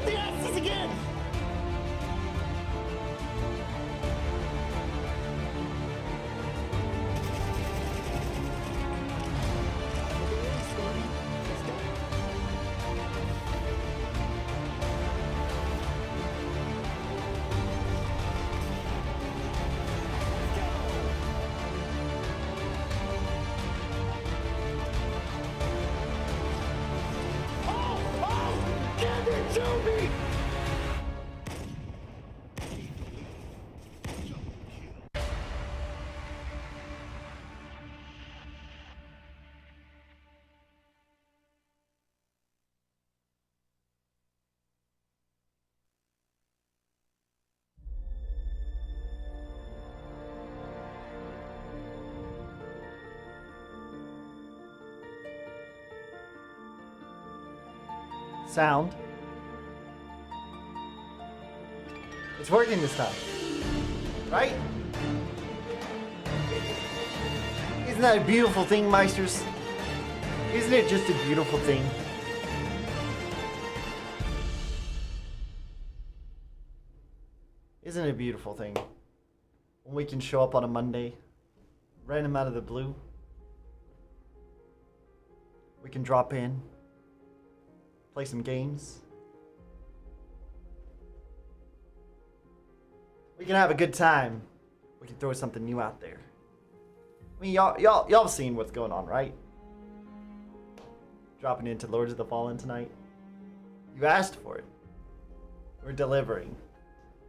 the asses again! Sound. It's working this time. Right? Isn't that a beautiful thing, Meisters? Isn't it just a beautiful thing? Isn't it a beautiful thing? When we can show up on a Monday, random out of the blue. We can drop in. Play some games. We can have a good time. We can throw something new out there. I mean, y'all have seen what's going on, right? Dropping into Lords of the Fallen tonight. You asked for it. We're delivering.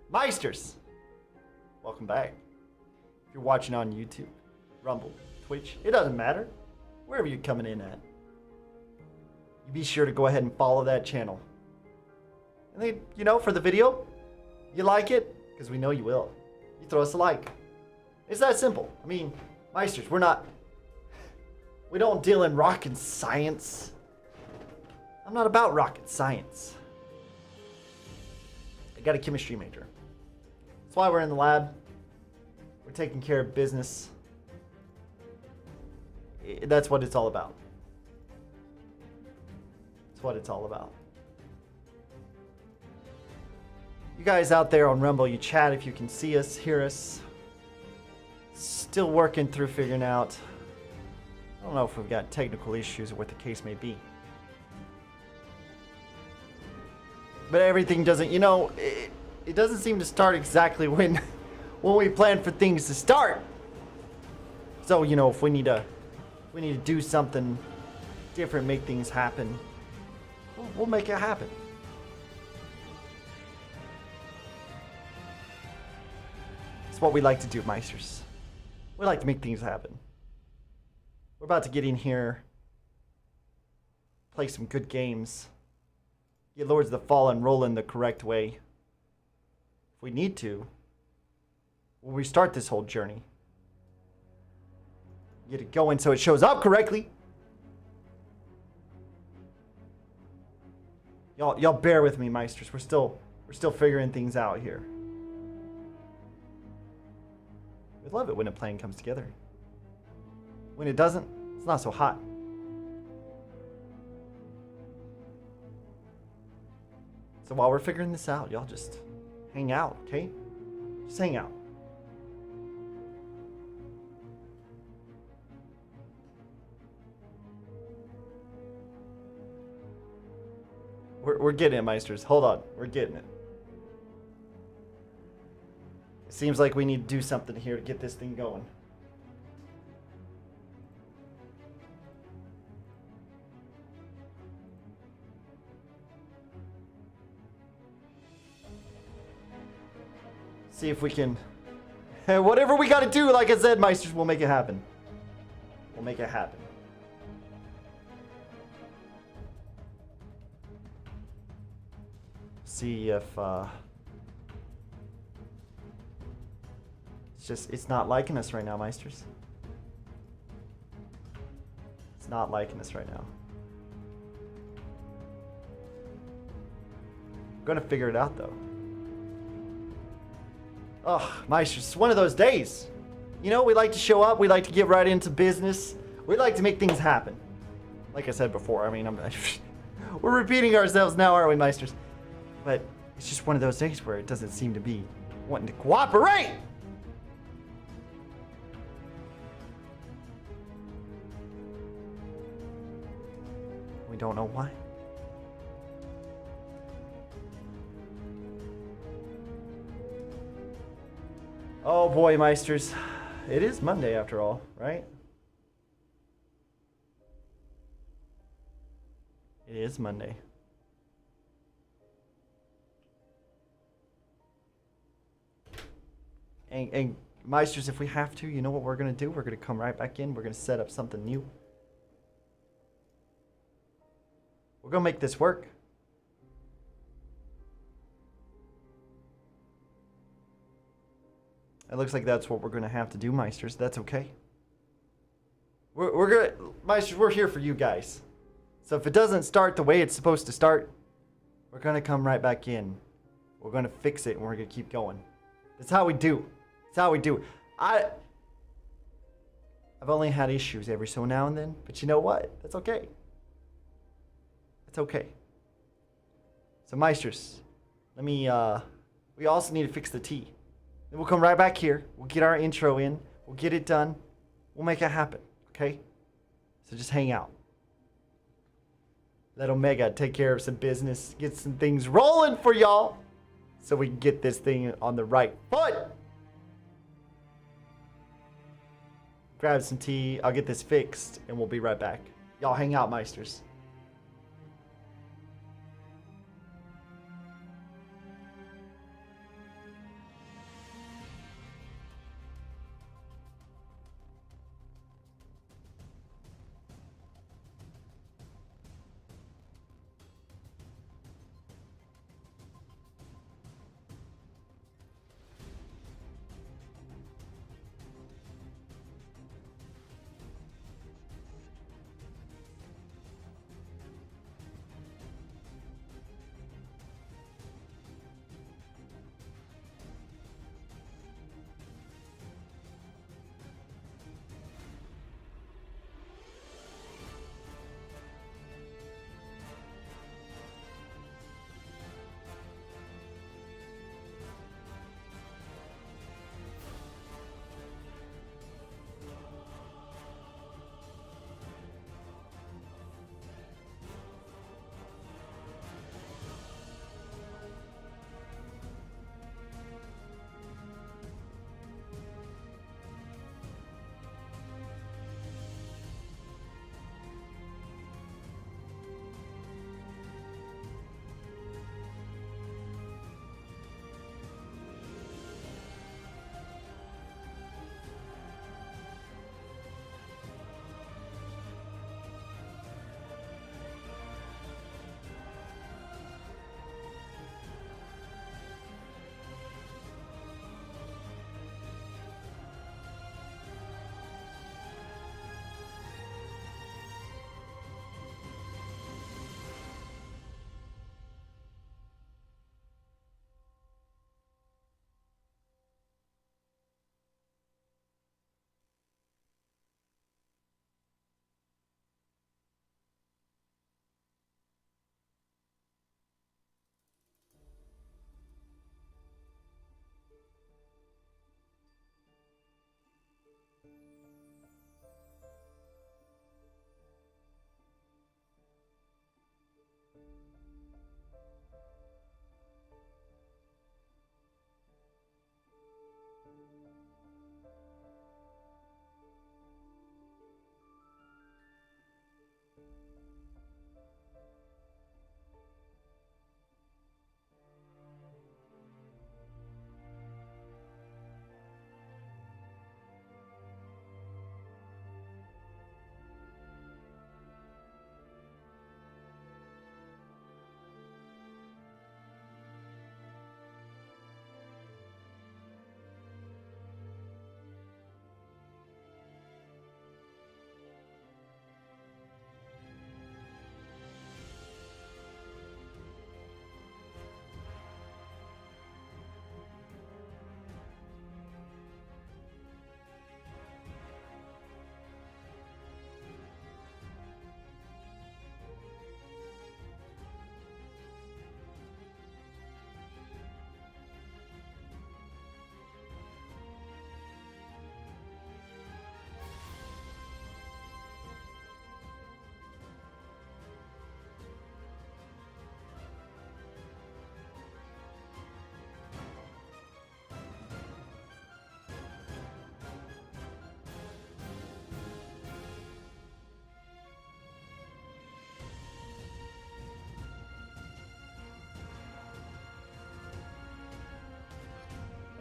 Meisters! Welcome back. If you're watching on YouTube, Rumble, Twitch, it doesn't matter. Wherever you're coming in at. You be sure to go ahead and follow that channel. And then, you know, for the video, you like it, because we know you will. You throw us a like. It's that simple. I mean, Meisters, we don't deal in rocket science. I'm not about rocket science. I got a chemistry major. That's why we're in the lab. We're taking care of business. That's what it's all about. That's what it's all about. You guys out there on Rumble, you chat if you can see us, hear us. Still working through figuring out. I don't know if we've got technical issues or what the case may be. But everything doesn't, you know, it doesn't seem to start exactly when we plan for things to start. So, you know, if we need to do something different, make things happen, we'll make it happen. It's what we like to do, Meisters. We like to make things happen. We're about to get in here, play some good games, get Lords of the Fallen rolling the correct way. If we need to, we'll restart this whole journey. Get it going so it shows up correctly. Y'all bear with me, Meisters. We're still figuring things out here. We love it when a plan comes together. When it doesn't, it's not so hot. So while we're figuring this out, y'all just hang out, okay? Just hang out. We're getting it, Meisters. Hold on. We're getting it. It seems like we need to do something here to get this thing going. See if we can... Whatever we gotta do, like I said, Meisters, we'll make it happen. We'll make it happen. See if it's not liking us right now, Meisters. It's not liking us right now. I'm gonna figure it out though. Oh, Meisters, it's one of those days. You know, we like to show up, we like to get right into business. We like to make things happen. Like I said before, I mean, we're repeating ourselves now, aren't we, Meisters? But it's just one of those days where it doesn't seem to be wanting to cooperate. We don't know why. Oh boy, Meisters. It is Monday after all, right? It is Monday. And Meisters, if we have to, you know what we're going to do? We're going to come right back in. We're going to set up something new. We're going to make this work. It looks like that's what we're going to have to do, Meisters. That's okay. We're going to... Meisters, we're here for you guys. So if it doesn't start the way it's supposed to start, we're going to come right back in. We're going to fix it and we're going to keep going. That's how we do. That's how we do. I've only had issues every so now and then, but you know what? That's okay. It's okay. So Meisters, let me, we also need to fix the tea. Then we'll come right back here. We'll get our intro in. We'll get it done. We'll make it happen, okay? So just hang out. Let Omega take care of some business, get some things rolling for y'all, so we can get this thing on the right foot. Grab some tea. I'll get this fixed, and we'll be right back. Y'all hang out, Meisters.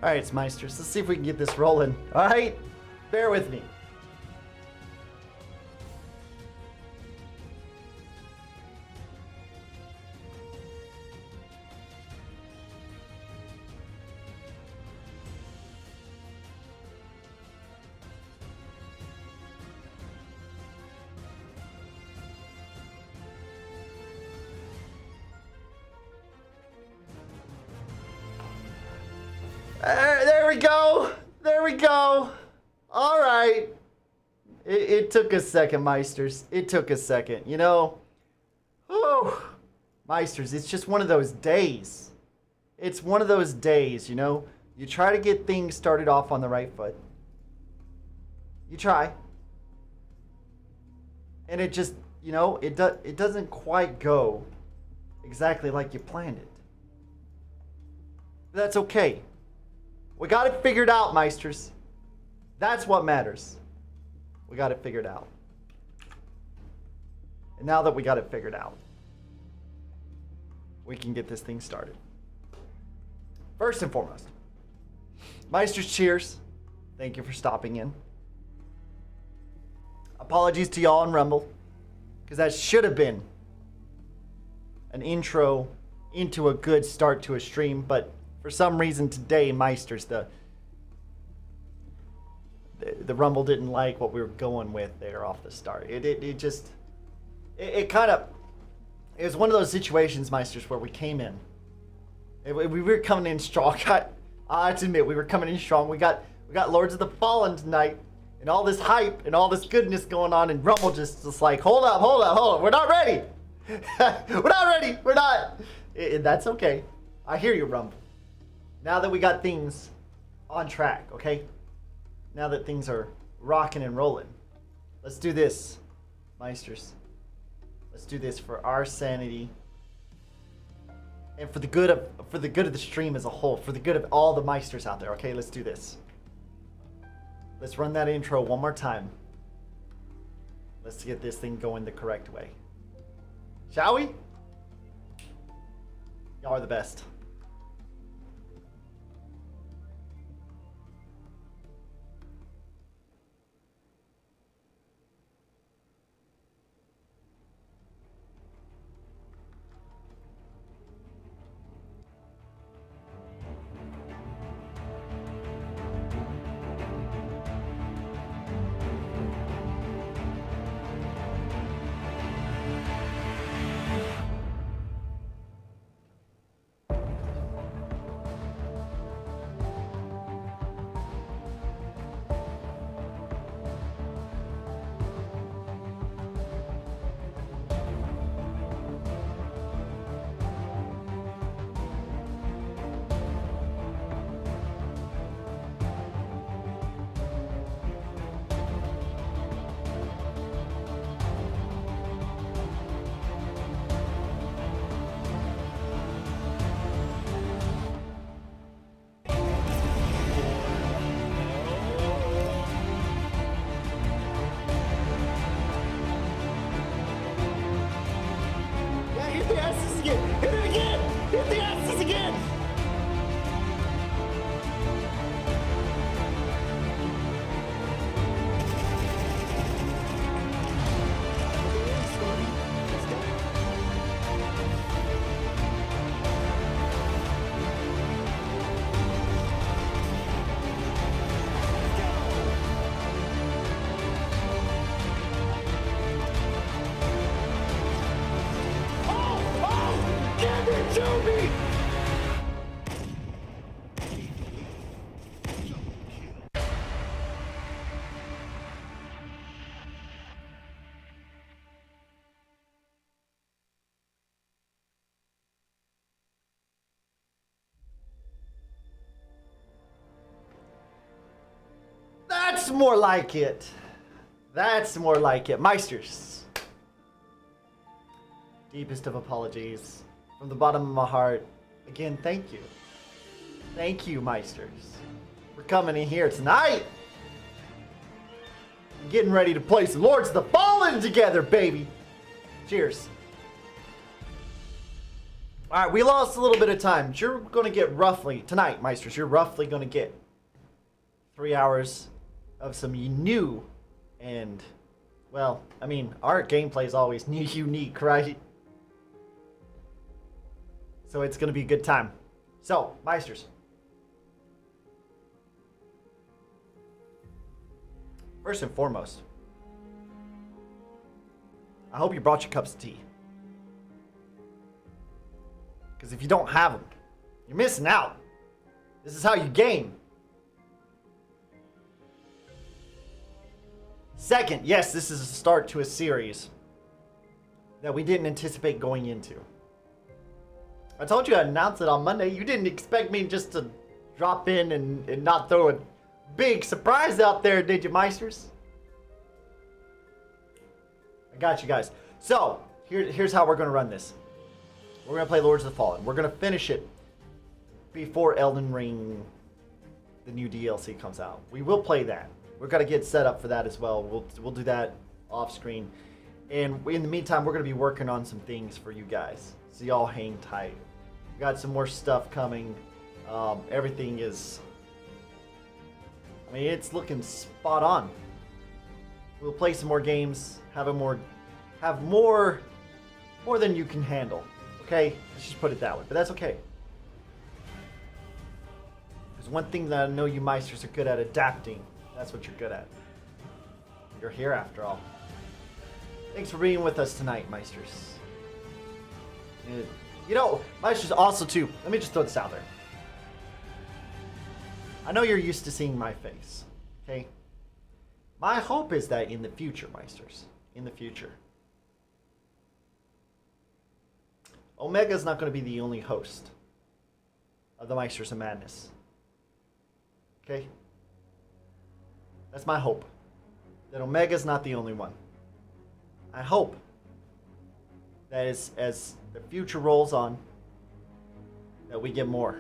All right, it's Meisters. Let's see if we can get this rolling. All right? Bear with me. There we go. There we go. All right. It took a second, Meisters. It took a second. You know, oh, Meisters, it's just one of those days. It's one of those days, you know. You try to get things started off on the right foot. You try. And it just, you know, it doesn't quite go exactly like you planned it. But that's okay. We got it figured out, Meisters. That's what matters. We got it figured out. And now that we got it figured out, we can get this thing started. First and foremost, Meisters, cheers. Thank you for stopping in. Apologies to y'all on Rumble, because that should have been an intro into a good start to a stream, but for some reason today, Meisters, the Rumble didn't like what we were going with there off the start. It was one of those situations, Meisters, where we came in. We were coming in strong. I have to admit, we were coming in strong. We got Lords of the Fallen tonight, and all this hype and all this goodness going on, and Rumble just like, hold up, we're not ready. We're not ready. We're not. And that's okay. I hear you, Rumble. Now that we got things on track, okay? Now that things are rocking and rolling, let's do this, Meisters. Let's do this for our sanity and for the good of the stream as a whole, for the good of all the Meisters out there, okay? Let's do this. Let's run that intro one more time. Let's get this thing going the correct way. Shall we? Y'all are the best. That's more like it. That's more like it. Meisters. Deepest of apologies. From the bottom of my heart. Again, thank you. Thank you, Meisters. We're coming in here tonight. Getting ready to play some Lords of the Fallen together, baby. Cheers. All right, we lost a little bit of time. You're going to get roughly, tonight, Meisters, you're roughly going to get 3 hours of some new and, well, I mean, our gameplay is always new, unique, right? So it's going to be a good time. So, Meisters. First and foremost, I hope you brought your cups of tea. Because if you don't have them, you're missing out. This is how you game. Second, yes, this is a start to a series that we didn't anticipate going into. I told you I'd announce it on Monday. You didn't expect me just to drop in and not throw a big surprise out there, did you, Meisters? I got you guys. So, here's how we're going to run this. We're going to play Lords of the Fallen. We're going to finish it before Elden Ring, the new DLC, comes out. We will play that. We're going to get set up for that as well. We'll do that off screen. And in the meantime, we're going to be working on some things for you guys. So y'all hang tight. We got some more stuff coming. Everything is... I mean, it's looking spot on. We'll play some more games. Have more than you can handle. Okay? Let's just put it that way. But that's okay. There's one thing that I know you Meisters are good at: adapting. That's what you're good at. You're here after all. Thanks for being with us tonight, Meisters. You know, Meisters also too, let me just throw this out there. I know you're used to seeing my face, okay? My hope is that in the future, Meisters, in the future, Omega's not going to be the only host of the Meisters of Madness. Okay? That's my hope. That Omega's not the only one. I hope that as the future rolls on, that we get more.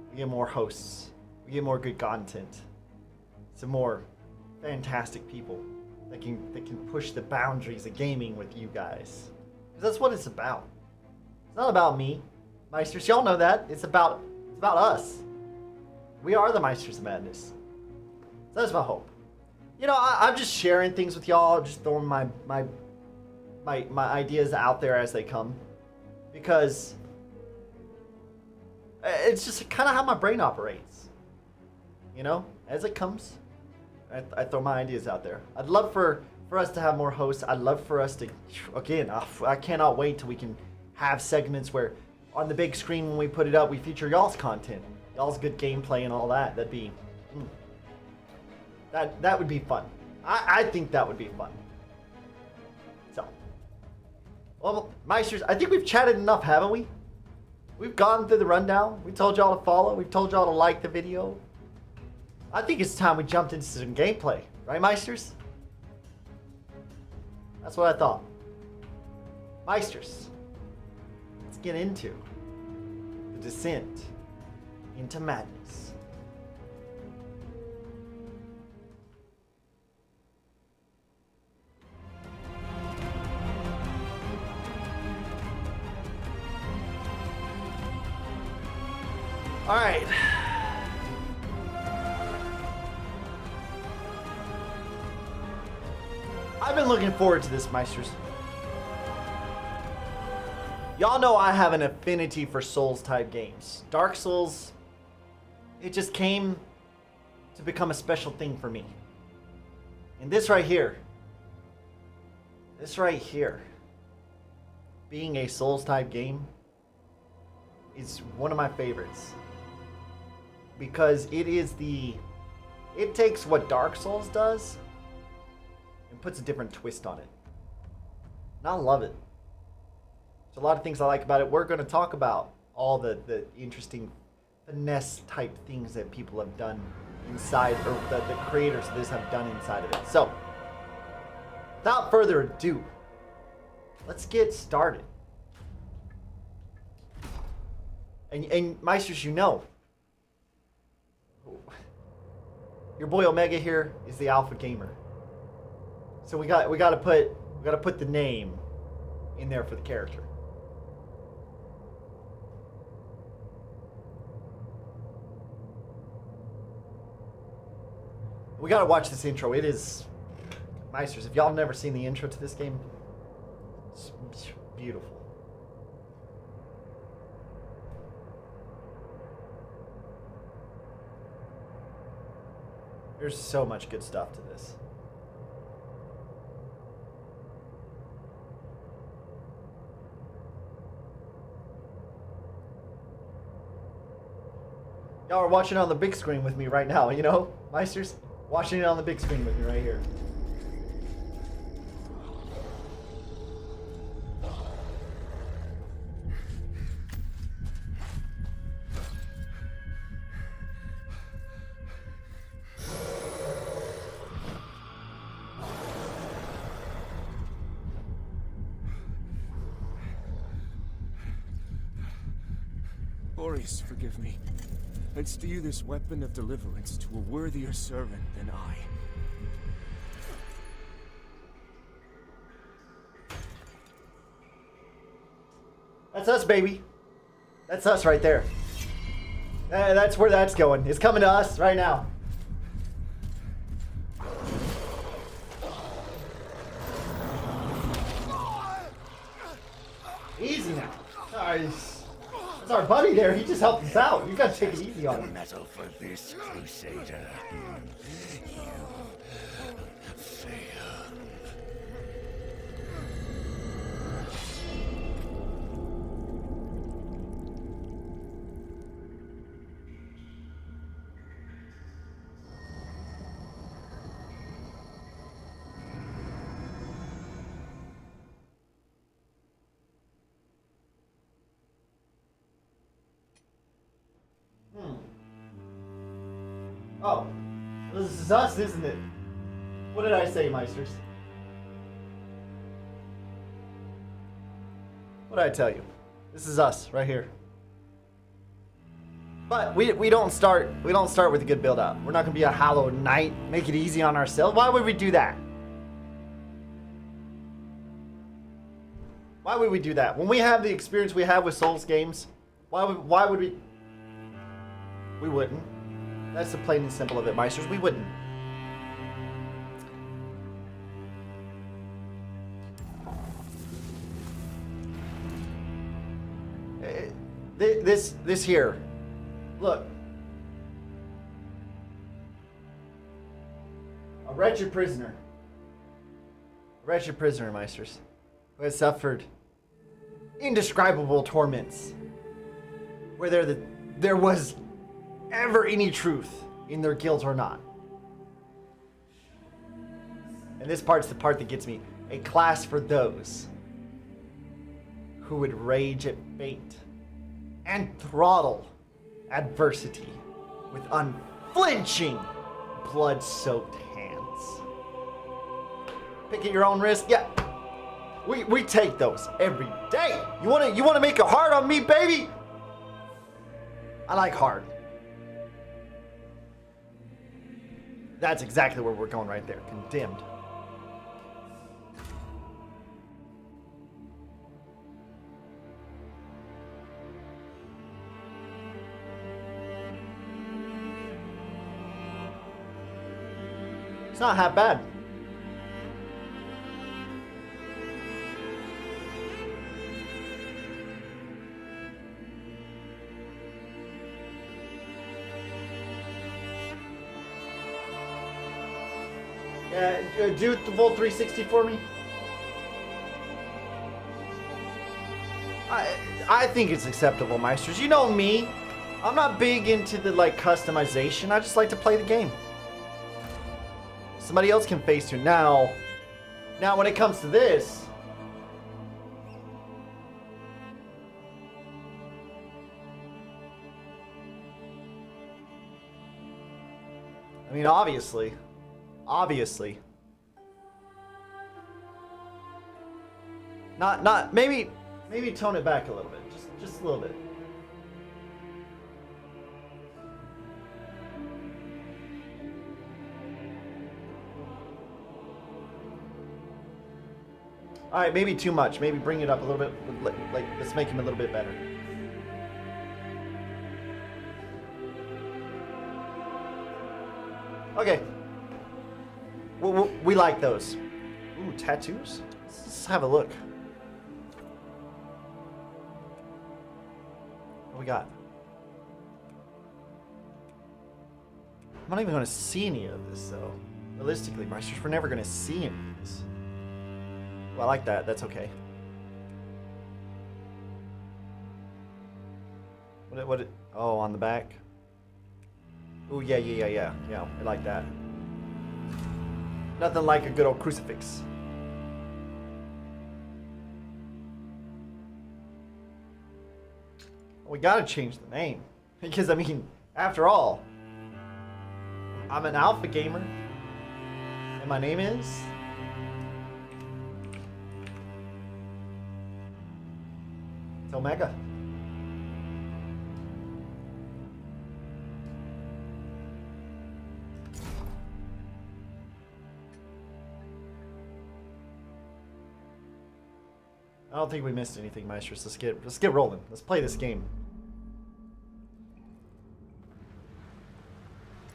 We get more hosts. We get more good content. Some more fantastic people that can push the boundaries of gaming with you guys. Because that's what it's about. It's not about me, Meisters. Y'all know that. It's about us. We are the Meisters of Madness. So that's my hope. You know, I'm just sharing things with y'all, just throwing my ideas out there as they come, because it's just kind of how my brain operates. You know, as it comes, I throw my ideas out there. I'd love for us to have more hosts. I'd love for us to, again, I cannot wait till we can have segments where on the big screen when we put it up, we feature y'all's content, y'all's good gameplay and all that. That'd be, that would be fun. I think that would be fun. So, well, Meisters, I think we've chatted enough, haven't we? We've gone through the rundown. We told y'all to follow. We've told y'all to like the video. I think it's time we jumped into some gameplay. Right, Meisters? That's what I thought. Meisters, let's get into the descent into madness. All right. I've been looking forward to this, Meisters. Y'all know I have an affinity for Souls-type games. Dark Souls, it just came to become a special thing for me. And this right here, being a Souls-type game, is one of my favorites. Because it takes what Dark Souls does and puts a different twist on it. And I love it. There's a lot of things I like about it. We're going to talk about all the interesting finesse type things that people have done inside, or the creators of this have done inside of it. So, without further ado, let's get started. And Meisters, you know, your boy Omega here is the alpha gamer. So we got to put the name in there for the character. We gotta watch this intro. It is... Meisters, if y'all have never seen the intro to this game, it's beautiful. There's so much good stuff to this. Y'all are watching on the big screen with me right now, you know? Meisters, watching it on the big screen with me right here. Boris, forgive me. And steer this weapon of deliverance to a worthier servant than I. That's us, baby. That's us right there. That's where that's going. It's coming to us right now. Easy now. That's our buddy there. He just helped us out. You gotta take it easy on him. Metal for this, Crusader. You failed. Oh, this is us, isn't it? What did I say, Meisters? What did I tell you? This is us right here. But we don't start with a good build up. We're not gonna be a Hollow Knight, make it easy on ourselves. Why would we do that? Why would we do that? When we have the experience we have with Souls games, why would we? We wouldn't. That's the plain and simple of it, Meisters. We wouldn't. This here. Look. A wretched prisoner. A wretched prisoner, Meisters, who has suffered indescribable torments. Where there was ever any truth in their guilt or not. And this part's the part that gets me. A class for those who would rage at fate and throttle adversity with unflinching, blood-soaked hands. Pick at your own risk? Yeah. We take those every day. You wanna make it hard on me, baby? I like hard. That's exactly where we're going right there. Condemned. It's not half bad. Do the full 360 for me. I think it's acceptable, Meisters. You know me. I'm not big into the customization. I just like to play the game. Somebody else can face tune. Now when it comes to this, I mean, obviously. Not maybe tone it back a little bit. Just a little bit. All right, maybe too much. Maybe bring it up a little bit. Let's make him a little bit better. Okay. We like those. Ooh, tattoos? Let's have a look. What we got? I'm not even going to see any of this, though. Realistically, Meisters, we're never going to see any of this. Well, I like that. That's okay. Oh, on the back. Oh, yeah. Yeah, I like that. Nothing like a good old crucifix. We gotta change the name. Because, I mean, after all, I'm an alpha gamer. And my name is... It's Omega. I don't think we missed anything, Meisters. Let's get rolling. Let's play this game.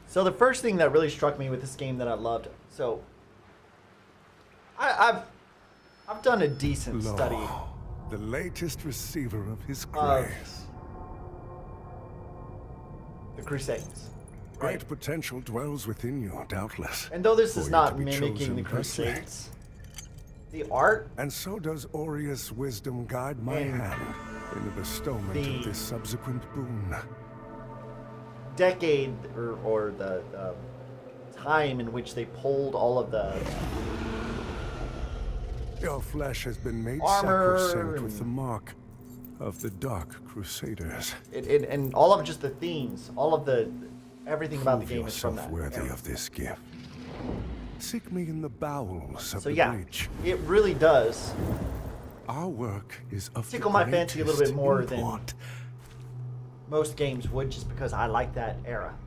So the first thing that really struck me with this game that I loved, so I've done a decent study. The latest receiver of his grace. The Crusades. Great potential dwells within you, doubtless. And though this for is you not to be mimicking chosen the justly. Crusades, the art And so does Aureus' wisdom guide my And hand in the bestowment the- of this subsequent boon. decade or the time in which they pulled all of the Your flesh has been made Armor sacrosanct with and- the mark of the Dark Crusaders. and all of just the themes, all of the everything about the Prove game is from yourself that. worthy era. of this gift. Seek me in the bowels of So the yeah, breach. it really does Our work is of tickle the my fancy a little bit greatest more than import. most games would, just because I like that era.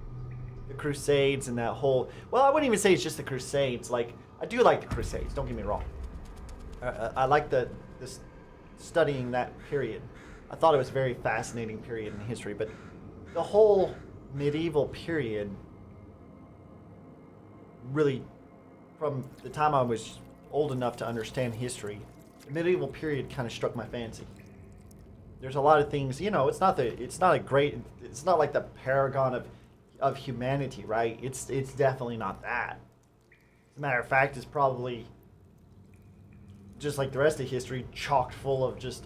The Crusades and that whole... Well, I wouldn't even say it's just the Crusades. Like, I do like the Crusades, don't get me wrong. I like this studying that period. I thought it was a very fascinating period in history, but the whole medieval period really, from the time I was old enough to understand history, the medieval period kind of struck my fancy. There's a lot of things, you know, it's not like the paragon of humanity, right? It's definitely not that. As a matter of fact, it's probably just like the rest of history, chocked full of just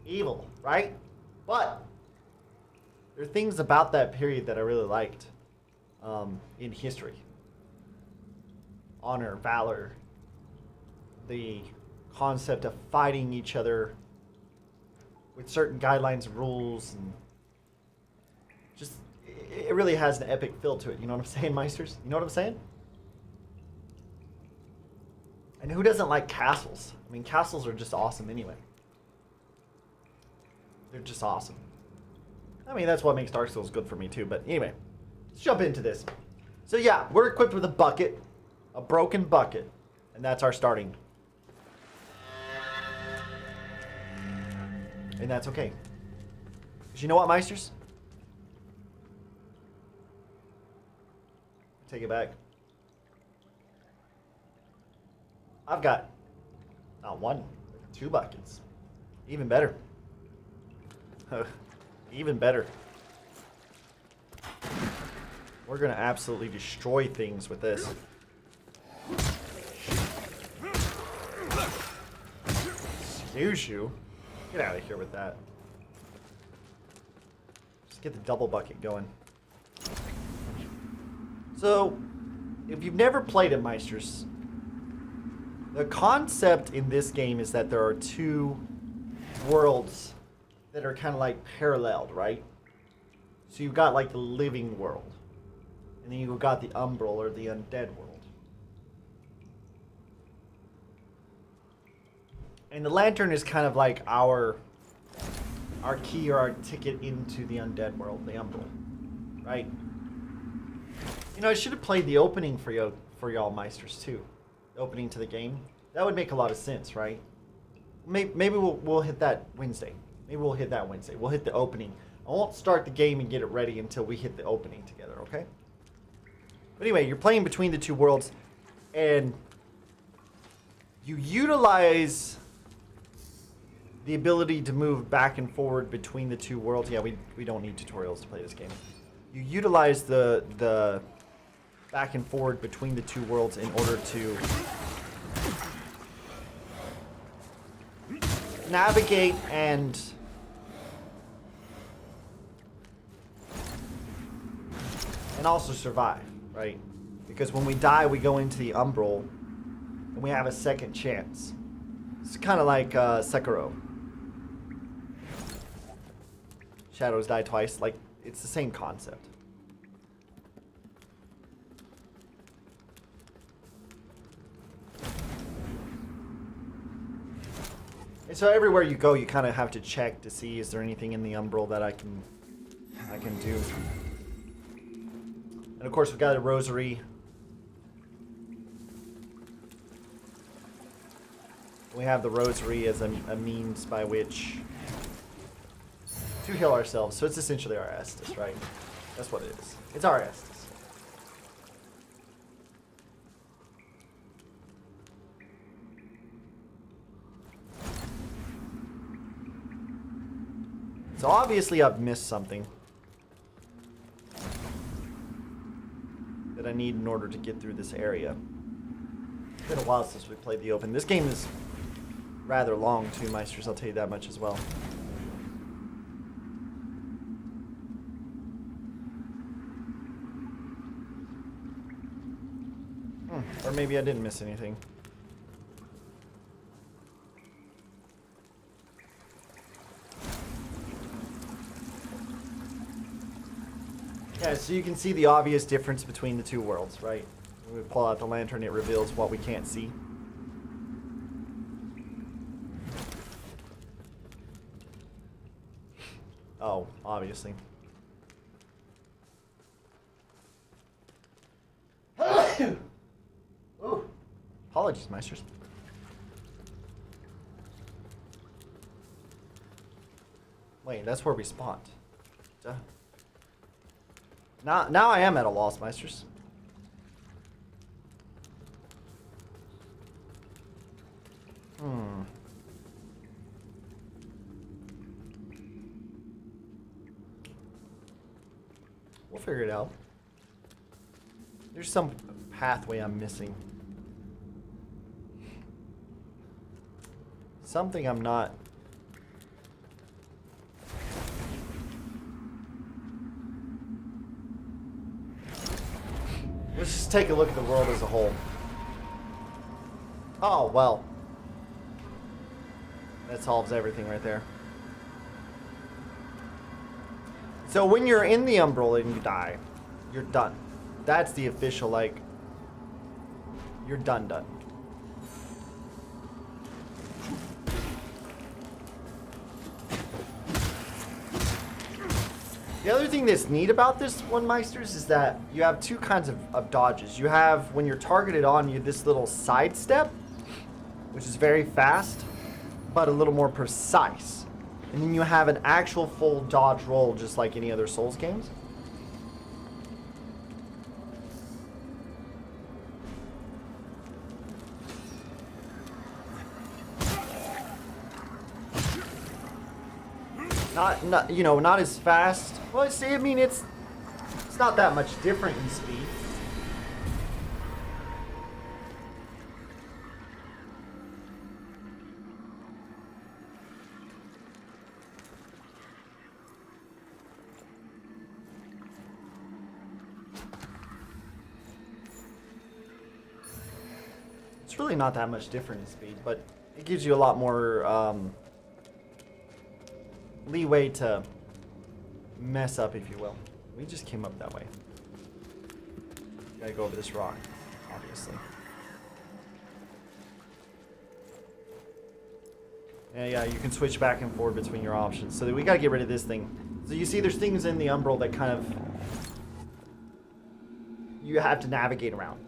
evil, right? But there are things about that period that I really liked in history. Honor, valor, the concept of fighting each other with certain guidelines and rules, and just it really has an epic feel to it. You know what I'm saying, Meisters? You know what I'm saying? And who doesn't like castles? I mean, castles are just awesome anyway. They're just awesome. I mean, that's what makes Dark Souls good for me too. But anyway, let's jump into this. So yeah, we're equipped with a bucket, a broken bucket, and that's our starting. And that's okay. Because you know what, Meisters? Take it back. I've got not one, but 2 buckets. Even better. Even better. We're going to absolutely destroy things with this. Excuse you. Get out of here with that. Just get the double bucket going. So, if you've never played it, Meisters, the concept in this game is that there are 2 worlds that are kind of like paralleled, right? So you've got like the living world, and then you've got the umbral or the undead world. And the lantern is kind of like our key or our ticket into the undead world, the umbral, right? You know, I should have played the opening for y'all Meisters too. The opening to the game. That would make a lot of sense, right? Maybe we'll hit that Wednesday. Maybe we'll hit that Wednesday. We'll hit the opening. I won't start the game and get it ready until we hit the opening together, okay? But anyway, you're playing between the 2 worlds. And you utilize the ability to move back and forward between the two worlds. Yeah, we don't need tutorials to play this game. You utilize the back and forward between the two worlds in order to navigate and also survive, right? Because when we die, we go into the Umbral and we have a second chance. It's kind of like Sekiro. Shadows die twice. Like, it's the same concept. And so everywhere you go, you kind of have to check to see, is there anything in the Umbral that I can do. And of course, we've got a rosary. We have the rosary as a means by which to heal ourselves. So it's essentially our Estus, right? That's what it is. It's our Estus. So obviously I've missed something that I need in order to get through this area. It's been a while since we played the open. This game is rather long too, Meisters, I'll tell you that much as well. Or maybe I didn't miss anything. Yeah, so you can see the obvious difference between the two worlds, right? When we pull out the lantern, it reveals what we can't see. Oh, obviously. Oh, apologies, Meisters. Wait, that's where we spawned. Duh. Now I am at a loss, Meisters. We'll figure it out. There's some pathway I'm missing. Something I'm not. Let's just take a look at the world as a whole. Oh, well. That solves everything right there. So when you're in the Umbral and you die, you're done. That's the official, like, you're done. The other thing that's neat about this one, Meisters, is that you have two kinds of dodges. You have, when you're targeted on, you this little sidestep, which is very fast, but a little more precise. And then you have an actual full dodge roll, just like any other Souls games. Not you know, not as fast. Well, see, I mean, it's not that much different in speed. It's really not that much different in speed, but it gives you a lot more leeway to mess up, if you will. We just came up that way. Gotta go over this rock, obviously. Yeah, you can switch back and forth between your options. So we gotta get rid of this thing. So you see there's things in the Umbral that kind of you have to navigate around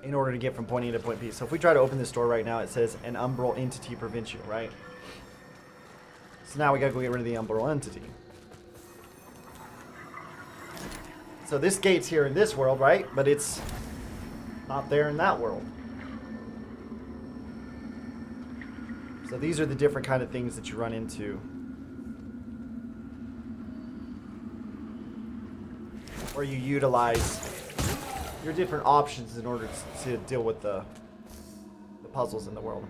in order to get from point A to point B. So if we try to open this door right now, it says an Umbral entity prevents you, right? So now we gotta go get rid of the Umbral entity. So this gate's here in this world, right? But it's not there in that world. So these are the different kind of things that you run into. Where you utilize your different options in order to deal with the puzzles in the world.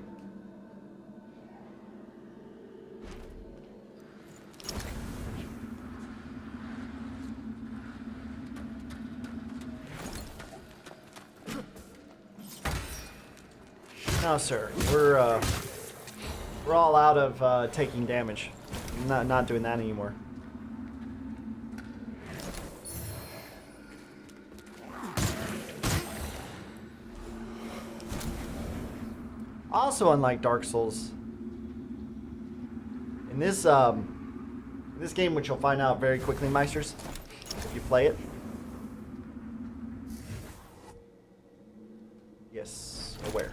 No, sir. We're all out of taking damage. Not doing that anymore. Also, unlike Dark Souls, in this game, which you'll find out very quickly, Meisters, if you play it. Yes, aware.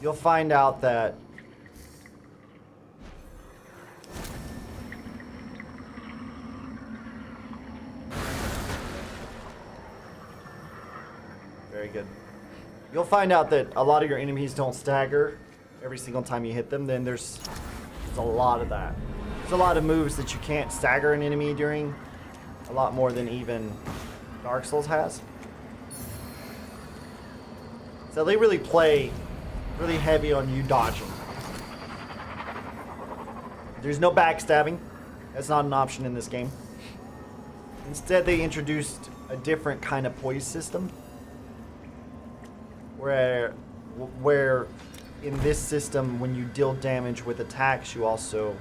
You'll find out that very good. You'll find out that a lot of your enemies don't stagger every single time you hit them. Then there's a lot of that. There's a lot of moves that you can't stagger an enemy during. A lot more than even Dark Souls has. So they really play really heavy on you dodging. There's no backstabbing. That's not an option in this game. Instead, they introduced a different kind of poise system. Where in this system, when you deal damage with attacks, you also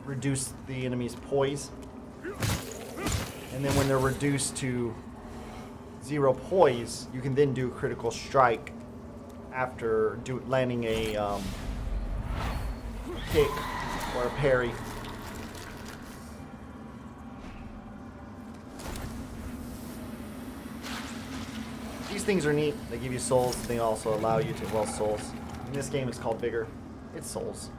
reduce the enemy's poise. And then when they're reduced to 0 poise, you can then do a critical strike after landing a kick or a parry. These things are neat. They give you souls. They also allow you to, well, souls. In this game, it's called Vigor. It's souls.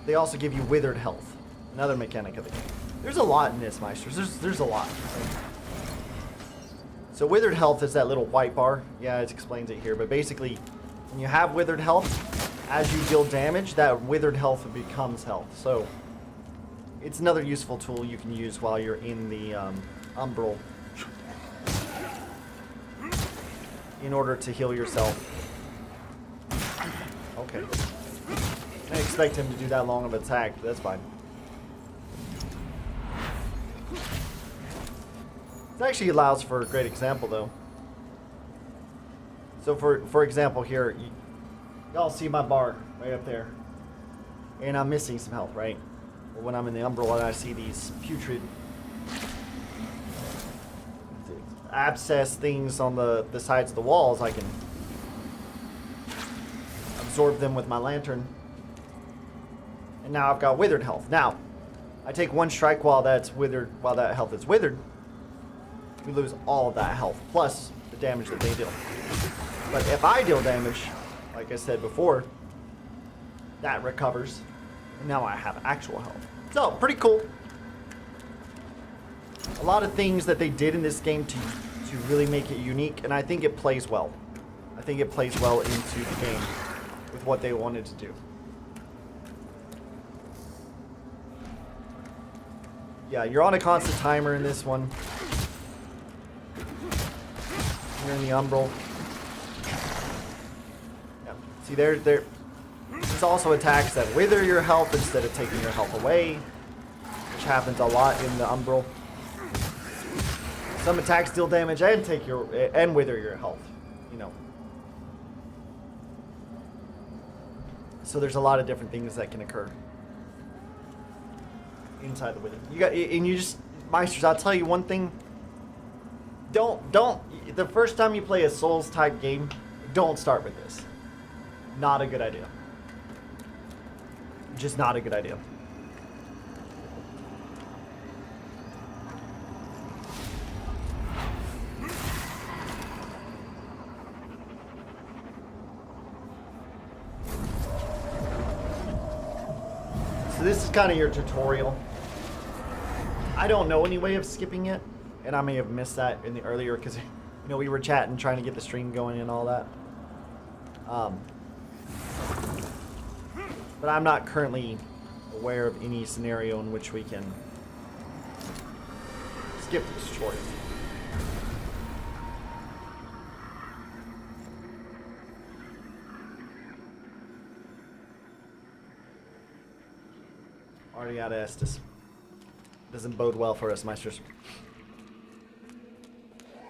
They also give you withered health. Another mechanic of the game. There's a lot in this, Meisters. There's a lot. So withered health is that little white bar. Yeah, it explains it here. But basically, when you have withered health, as you deal damage, that withered health becomes health. So it's another useful tool you can use while you're in the umbral in order to heal yourself. Okay. I didn't expect him to do that long of an attack, but that's fine. It actually allows for a great example, though. So, for example, here, y'all see my bar right up there, and I'm missing some health, right? Well, when I'm in the umbral and I see these putrid abscess things on the sides of the walls, I can absorb them with my lantern, and now I've got withered health. Now, I take one strike while that's withered, while that health is withered. We lose all of that health, plus the damage that they deal. But if I deal damage, like I said before, that recovers. And now I have actual health. So, pretty cool. A lot of things that they did in this game to really make it unique, and I think it plays well. I think it plays well into the game with what they wanted to do. Yeah, you're on a constant timer in this one. You're in the umbral. Yeah. See, there's also attacks that wither your health instead of taking your health away, which happens a lot in the umbral. Some attacks deal damage and wither your health, you know. So there's a lot of different things that can occur inside the wither. Meisters, I'll tell you one thing. The first time you play a Souls type game, don't start with this. Not a good idea. Just not a good idea. this is kind of your tutorial. I don't know any way of skipping it, and I may have missed that in the earlier because, you know, we were chatting, trying to get the stream going and all that. But I'm not currently aware of any scenario in which we can skip the tutorial. Already out of Estus. Doesn't bode well for us, Meisters.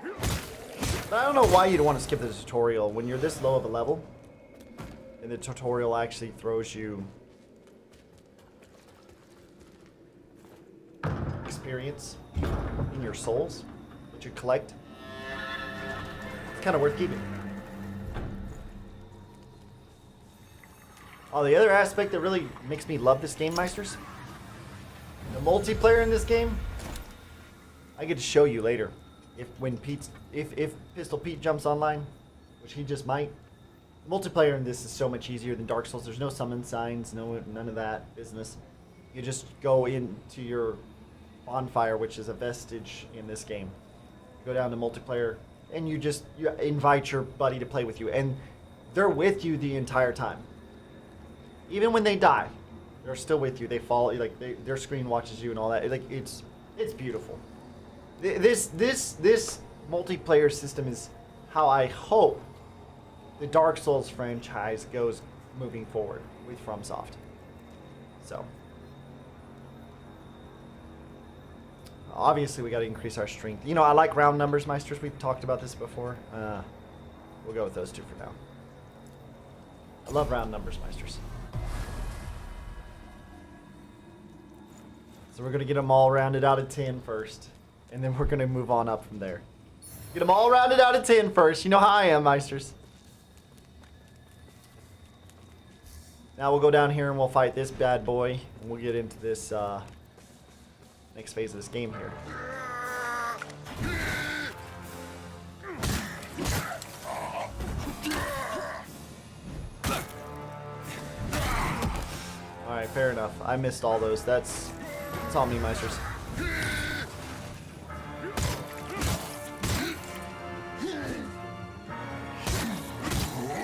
But I don't know why you'd want to skip the tutorial when you're this low of a level. And the tutorial actually throws you experience in your souls that you collect. It's kind of worth keeping. Oh, the other aspect that really makes me love this game, Meisters, the multiplayer in this game, I get to show you later. If Pistol Pete jumps online, which he just might, the multiplayer in this is so much easier than Dark Souls. There's no summon signs, none of that business. You just go into your bonfire, which is a vestige in this game. Go down to multiplayer, and you invite your buddy to play with you, and they're with you the entire time. Even when they die, they're still with you. They follow, like their screen watches you and all that. Like it's beautiful. This multiplayer system is how I hope the Dark Souls franchise goes moving forward with FromSoft. So obviously we got to increase our strength. You know, I like round numbers, Meisters. We've talked about this before. We'll go with those two for now. I love round numbers, Meisters. So we're going to get them all rounded out of 10 first. And then we're going to move on up from there. Get them all rounded out of 10 first. You know how I am, Meisters. Now we'll go down here and we'll fight this bad boy. And we'll get into this next phase of this game here. Alright, fair enough. I missed all those. That's on me, Meisters.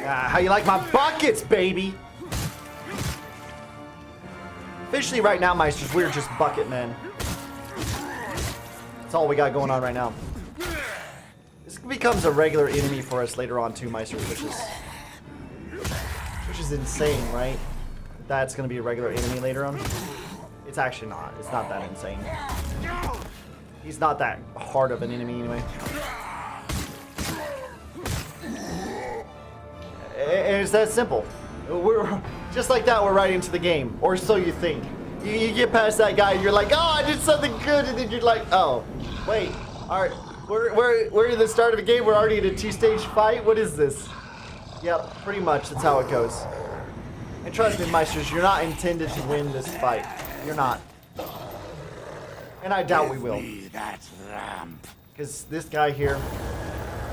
Ah, how you like my buckets, baby? Officially right now, Meisters, we're just bucket men. That's all we got going on right now. This becomes a regular enemy for us later on too, Meisters, which is insane, right? That's gonna be a regular enemy later on. It's actually not. It's not that insane. He's not that hard of an enemy anyway. It's that simple. We're just like that. We're right into the game, or so you think. You get past that guy, and you're like, "Oh, I did something good," and then you're like, "Oh, wait, all right, we're at the start of a game. We're already in a 2-stage fight. What is this?" Yep, pretty much. That's how it goes. And trust me, Meisters, you're not intended to win this fight. You're not. And I doubt we will. Because this guy here,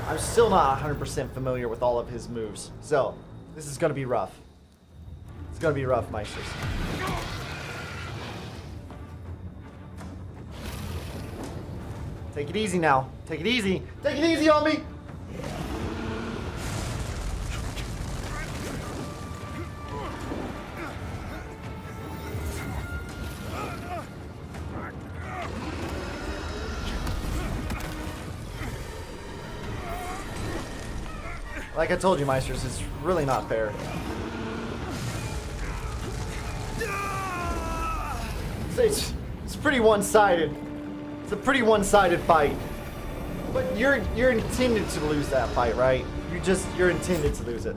I'm still not 100% familiar with all of his moves. So, this is going to be rough. It's going to be rough, Meisters. Take it easy now. Take it easy. Take it easy on me. Like I told you, Meisters, it's really not fair. It's pretty one-sided. It's a pretty one-sided fight. But you're intended to lose that fight, right? You're intended to lose it.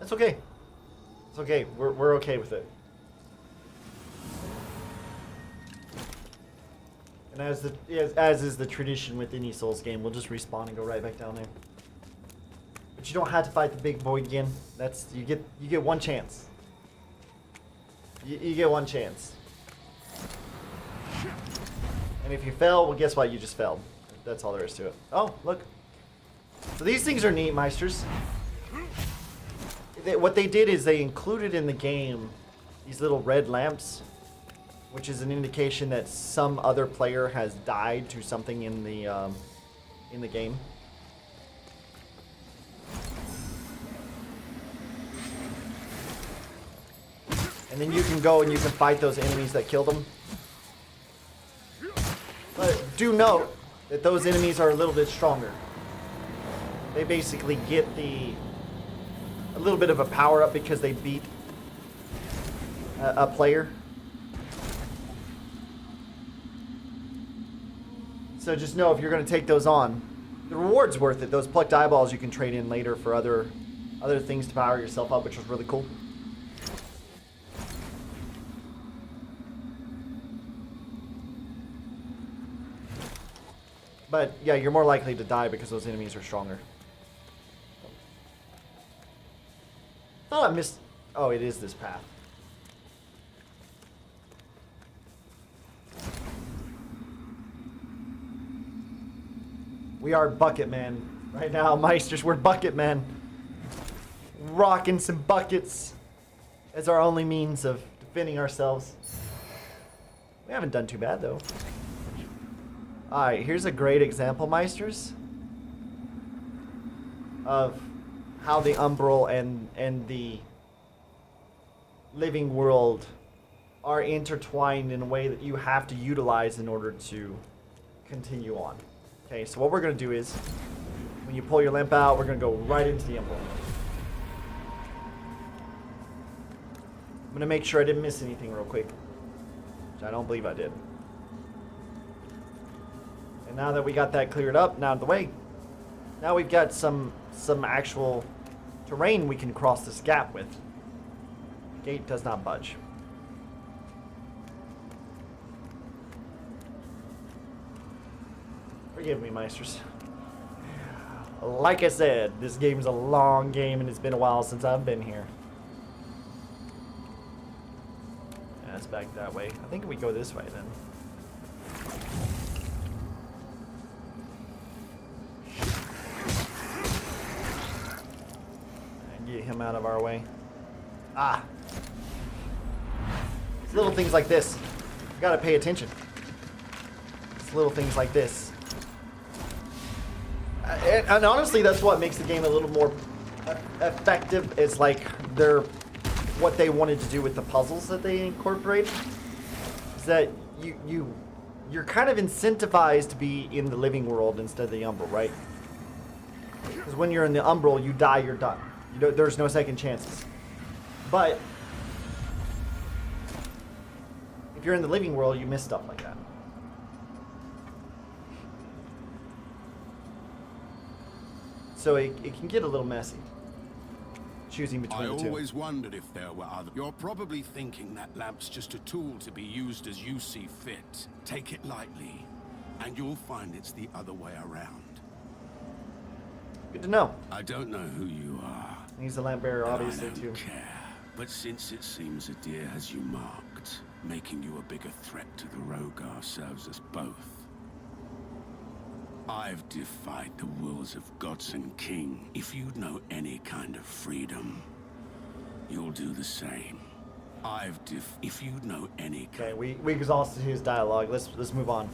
It's okay. It's okay. We're okay with it. And as is the tradition with any Souls game, we'll just respawn and go right back down there. But you don't have to fight the big boy again. You get one chance. You get one chance. And if you fail, well, guess what? You just failed. That's all there is to it. Oh, look. So these things are neat, Meisters. What they did is they included in the game these little red lamps, which is an indication that some other player has died to something in the game. And then you can go and you can fight those enemies that killed them. But do note that those enemies are a little bit stronger. They basically get a little bit of a power up because they beat a player. So just know if you're going to take those on, the reward's worth it. Those plucked eyeballs you can trade in later for other things to power yourself up, which was really cool. But yeah, you're more likely to die because those enemies are stronger. Thought I missed. Oh, it is this path. We are bucket men right now, Meisters. We're bucket men, rocking some buckets as our only means of defending ourselves. We haven't done too bad though. Alright, here's a great example, Meisters, of how the Umbral and the living world are intertwined in a way that you have to utilize in order to continue on. Okay, so what we're going to do is, when you pull your lamp out, we're going to go right into the Umbral. I'm going to make sure I didn't miss anything real quick, which I don't believe I did. And now that we got that cleared up, now out of the way, now we've got some actual terrain we can cross this gap with. The gate does not budge. Forgive me, Meisters. Like I said, this game's a long game and it's been a while since I've been here. Yeah, it's back that way. I think we go this way then. Get him out of our way. Ah. It's little things like this. You gotta pay attention. It's little things like this. And honestly, that's what makes the game a little more effective. It's like what they wanted to do with the puzzles that they incorporated. Is that you're kind of incentivized to be in the living world instead of the Umbral, right? Because when you're in the Umbral, you die, you're done. There's no second chances. But if you're in the living world, you miss stuff like that. So it can get a little messy, choosing between the two. I always wondered if there were other... You're probably thinking that lamp's just a tool to be used as you see fit. Take it lightly, and you'll find it's the other way around. Good to know. I don't know who you are. He's the lamp bearer, obviously, I don't too. care. But since it seems a deer has you marked, making you a bigger threat to the Rogar serves us both. I've defied the wills of gods and king. If you'd know any kind of freedom, you'll do the same. If you'd know any kind... Okay, we exhausted his dialogue. Let's move on.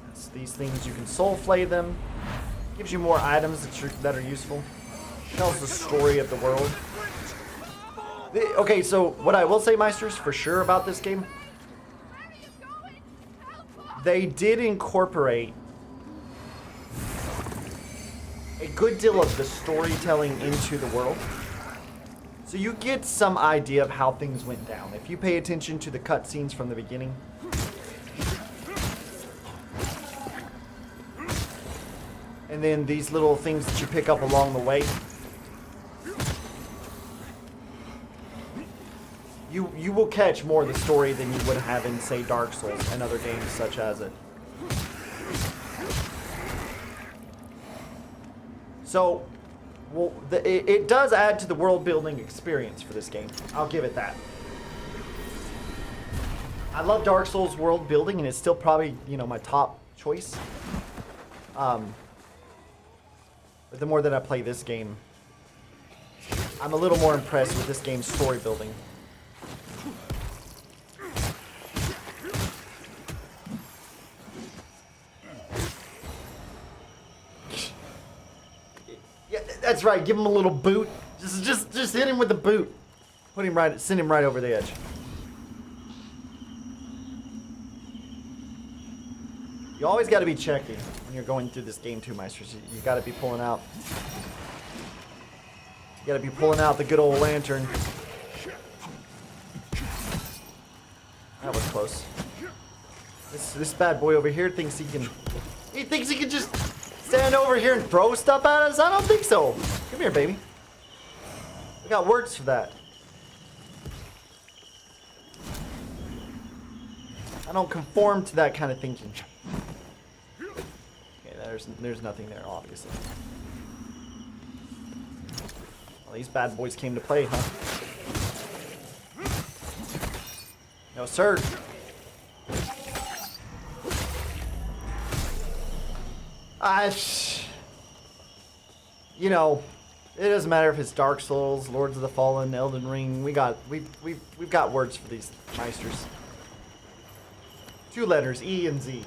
Yes, these things, you can soul flay them. Gives you more items that are useful. Tells the story of the world. Okay, so what I will say, Meisters, for sure about this game, they did incorporate a good deal of the storytelling into the world. So you get some idea of how things went down. If you pay attention to the cutscenes from the beginning. And then these little things that you pick up along the way. You will catch more of the story than you would have in, say, Dark Souls and other games such as it. So, well, it does add to the world building experience for this game. I'll give it that. I love Dark Souls world building, and it's still probably, you know, my top choice. But the more that I play this game, I'm a little more impressed with this game's story building. Yeah, that's right. Give him a little boot. Just hit him with the boot. Put him right. Send him right over the edge. You always got to be checking when you're going through this game too, Meisters. You got to be pulling out. You got to be pulling out the good old lantern. That was close. This bad boy over here thinks he can. He thinks he can just stand over here and throw stuff at us. I don't think so. Come here, baby. We got words for that. I don't conform to that kind of thinking. Okay, there's nothing there, obviously. Well, these bad boys came to play, huh? No, sir. You know, it doesn't matter if it's Dark Souls, Lords of the Fallen, Elden Ring. We've got words for these Meisters. 2 letters, E and Z.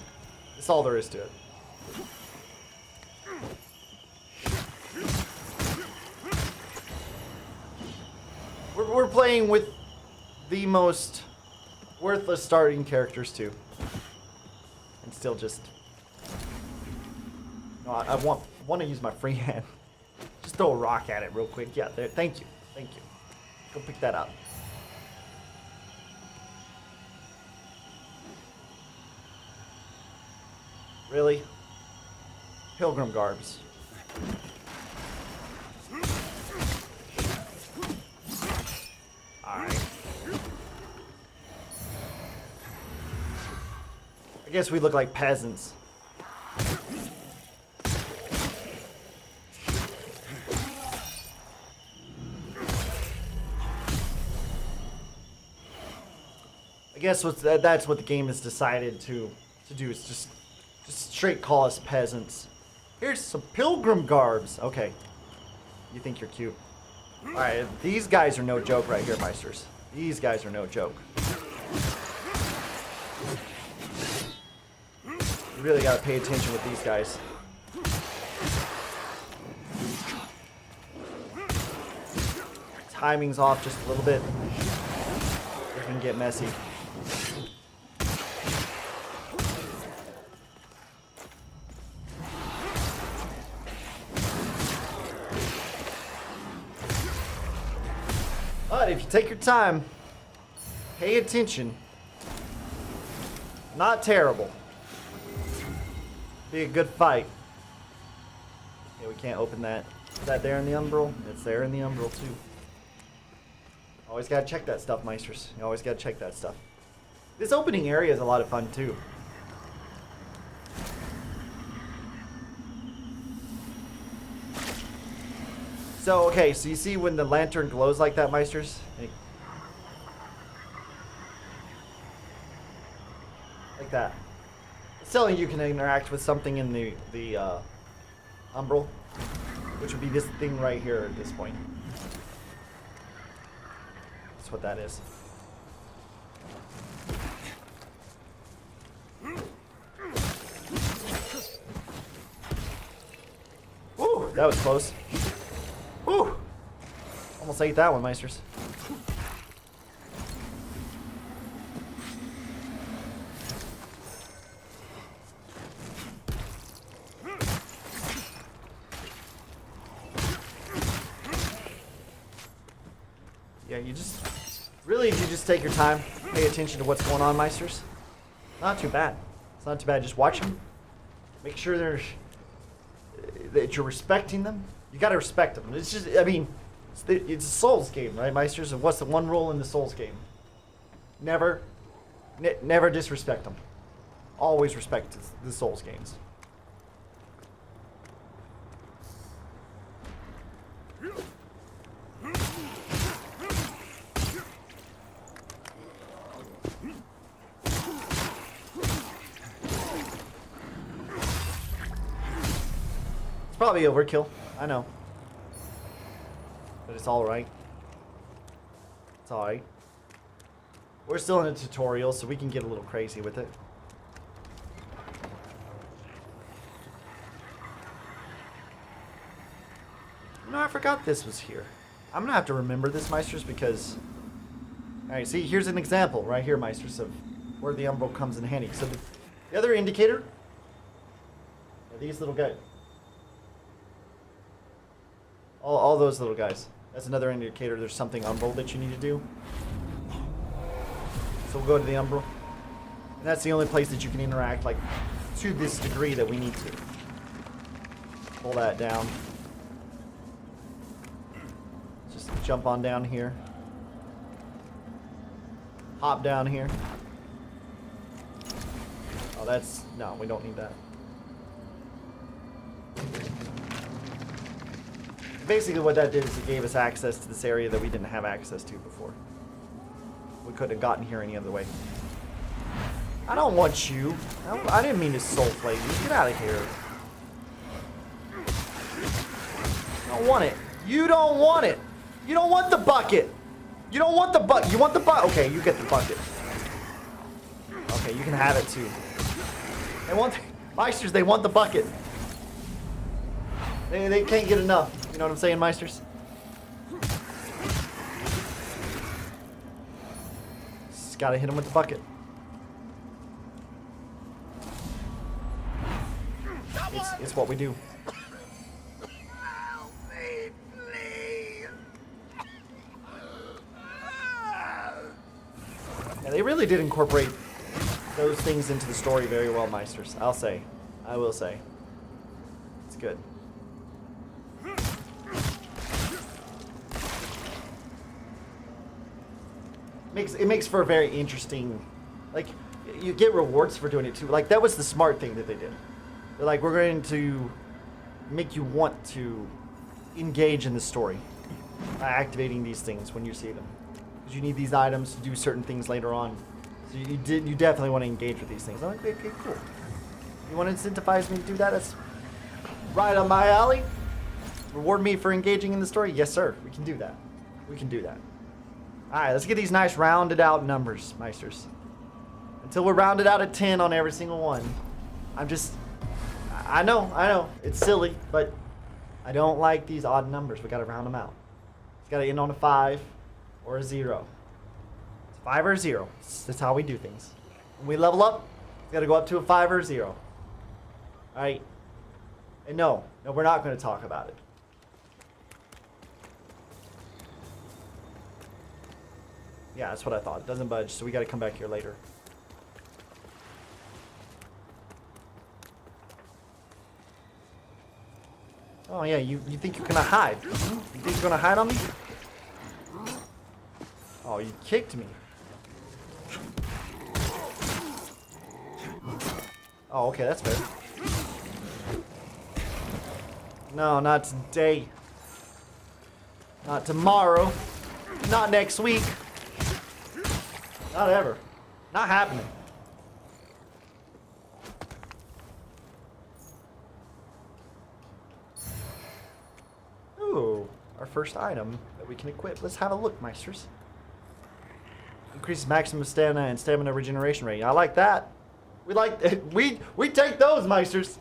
That's all there is to it. We're playing with the most worthless starting characters too, and still just. No, I want to use my free hand. Just throw a rock at it real quick. Yeah, there. Thank you. Go pick that up. Really? Pilgrim garbs. Alright. I guess we look like peasants. I guess that's what the game has decided to do, is just straight call us peasants. Here's some pilgrim garbs. Okay. You think you're cute. Alright, these guys are no joke right here, Meisters. These guys are no joke. You really gotta pay attention with these guys. Timing's off just a little bit. It can get messy. But if you take your time, pay attention. Not terrible. Be a good fight. Okay, we can't open that. Is that there in the umbral? It's there in the umbral too. Always gotta check that stuff, Meisters. You always gotta check that stuff. This opening area is a lot of fun too. So, okay, so you see when the lantern glows like that, Meisters? Like that. It's telling you can interact with something in the umbral, which would be this thing right here at this point. That's what that is. Woo, that was close. Woo! Almost ate that one, Meisters. Yeah, you just... Really, if you just take your time, pay attention to what's going on, Meisters. Not too bad. It's not too bad. Just watch them. Make sure that you're respecting them. You gotta respect them. It's just, I mean, it's a Souls game, right, Meisters? And what's the one rule in the Souls game? Never disrespect them. Always respect the Souls games. probably overkill. I know. But it's alright. It's alright. We're still in a tutorial, so we can get a little crazy with it. No, I forgot this was here. I'm gonna have to remember this, Meisters, because... Alright, see, here's an example right here, Meisters, of where the umbral comes in handy. So the other indicator are these little guys. All those little guys. That's another indicator there's something umbral that you need to do. So we'll go to the umbral. And that's the only place that you can interact, like, to this degree that we need to. Pull that down. Just jump on down here. Hop down here. Oh, that's... No, we don't need that. Basically what that did is it gave us access to this area that we didn't have access to before. We couldn't have gotten here any other way. I don't want you. I didn't mean to soul flame you. Get out of here. You don't want it. You don't want it. You don't want the bucket. You don't want the bucket. You want the bucket. Okay, you get the bucket. Okay, you can have it too. They want the Meisters, they want the bucket. They can't get enough. You know what I'm saying, Meisters? Just gotta hit them with the bucket. It's what we do. Help me, please. Yeah, they really did incorporate those things into the story very well, Meisters. I'll say. I will say. It's good. It makes for a very interesting, like, you get rewards for doing it too. Like, that was the smart thing that they did. They're like, we're going to make you want to engage in the story by activating these things when you see them, because you need these items to do certain things later on. So you definitely want to engage with these things. I'm like, okay, cool. You want to incentivize me to do that? That's right up my alley. Reward me for engaging in the story? Yes, sir. We can do that. We can do that. Alright, let's get these nice rounded out numbers, Meisters. Until we're rounded out at 10 on every single one. I know, it's silly, but I don't like these odd numbers. We gotta round them out. It's gotta end on a 5 or a 0. It's 5 or a 0. That's how we do things. When we level up, it's gotta go up to a 5 or a 0. Alright? And no, we're not gonna talk about it. Yeah, that's what I thought. It doesn't budge, so we gotta come back here later. Oh yeah, you think you're gonna hide? You think you're gonna hide on me? Oh, you kicked me. Oh, okay, that's fair. No, not today. Not tomorrow. Not next week. Not ever. Not happening. Ooh, our first item that we can equip. Let's have a look, Meisters. Increases maximum stamina and stamina regeneration rate. I like that. We like we take those, Meisters.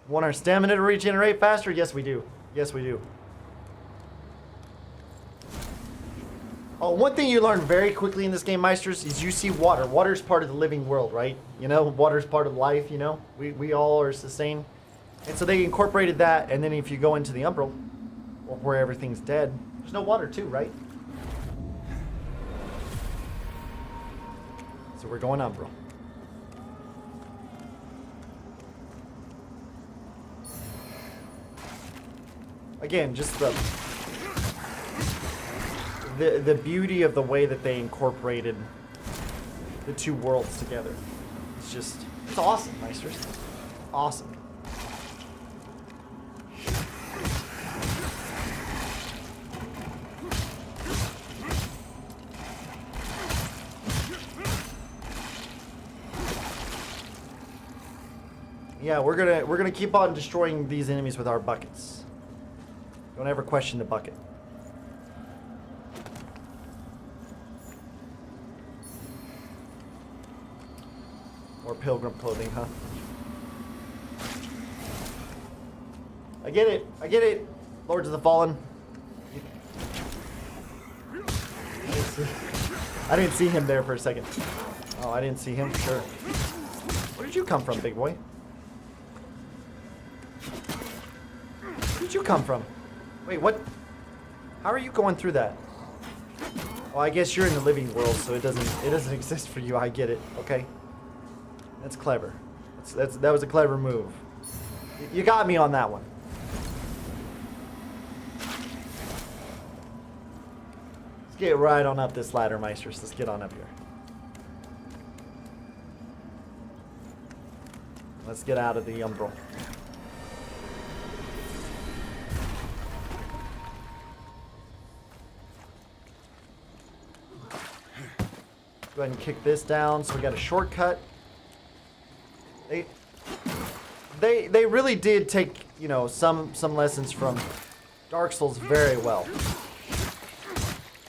Want our stamina to regenerate faster? Yes, we do. Yes, we do. Oh, one thing you learn very quickly in this game, Meisters, is you see water. Water is part of the living world, right? You know, water is part of life, you know? We all are sustained. And so they incorporated that, and then if you go into the Umbral, or where everything's dead, there's no water too, right? So we're going Umbral. Again, just the beauty of the way that they incorporated the two worlds together. It's awesome, Meisters. Awesome. Yeah, we're gonna keep on destroying these enemies with our buckets. Don't ever question the bucket. More pilgrim clothing, huh? I get it. I get it. Lords of the Fallen. I didn't see him there for a second. Oh, I didn't see him. Sure. Where did you come from, big boy? Where did you come from? Wait, what? How are you going through that? Oh, I guess you're in the living world, so it doesn't exist for you. I get it. Okay. That's clever. That was a clever move. You got me on that one. Let's get right on up this ladder, Meisters. Let's get on up here. Let's get out of the umbral. Go ahead and kick this down. So we got a shortcut. They really did take, you know, some lessons from Dark Souls very well.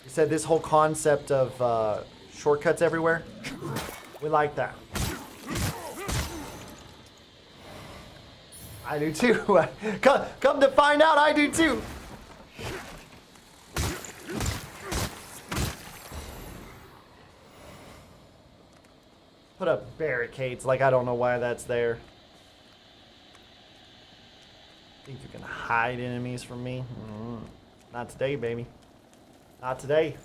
You said this whole concept of shortcuts everywhere. We like that. I do too. Come to find out, I do too. Put up barricades, like I don't know why that's there. Think you can hide enemies from me? Not today, baby. Not today.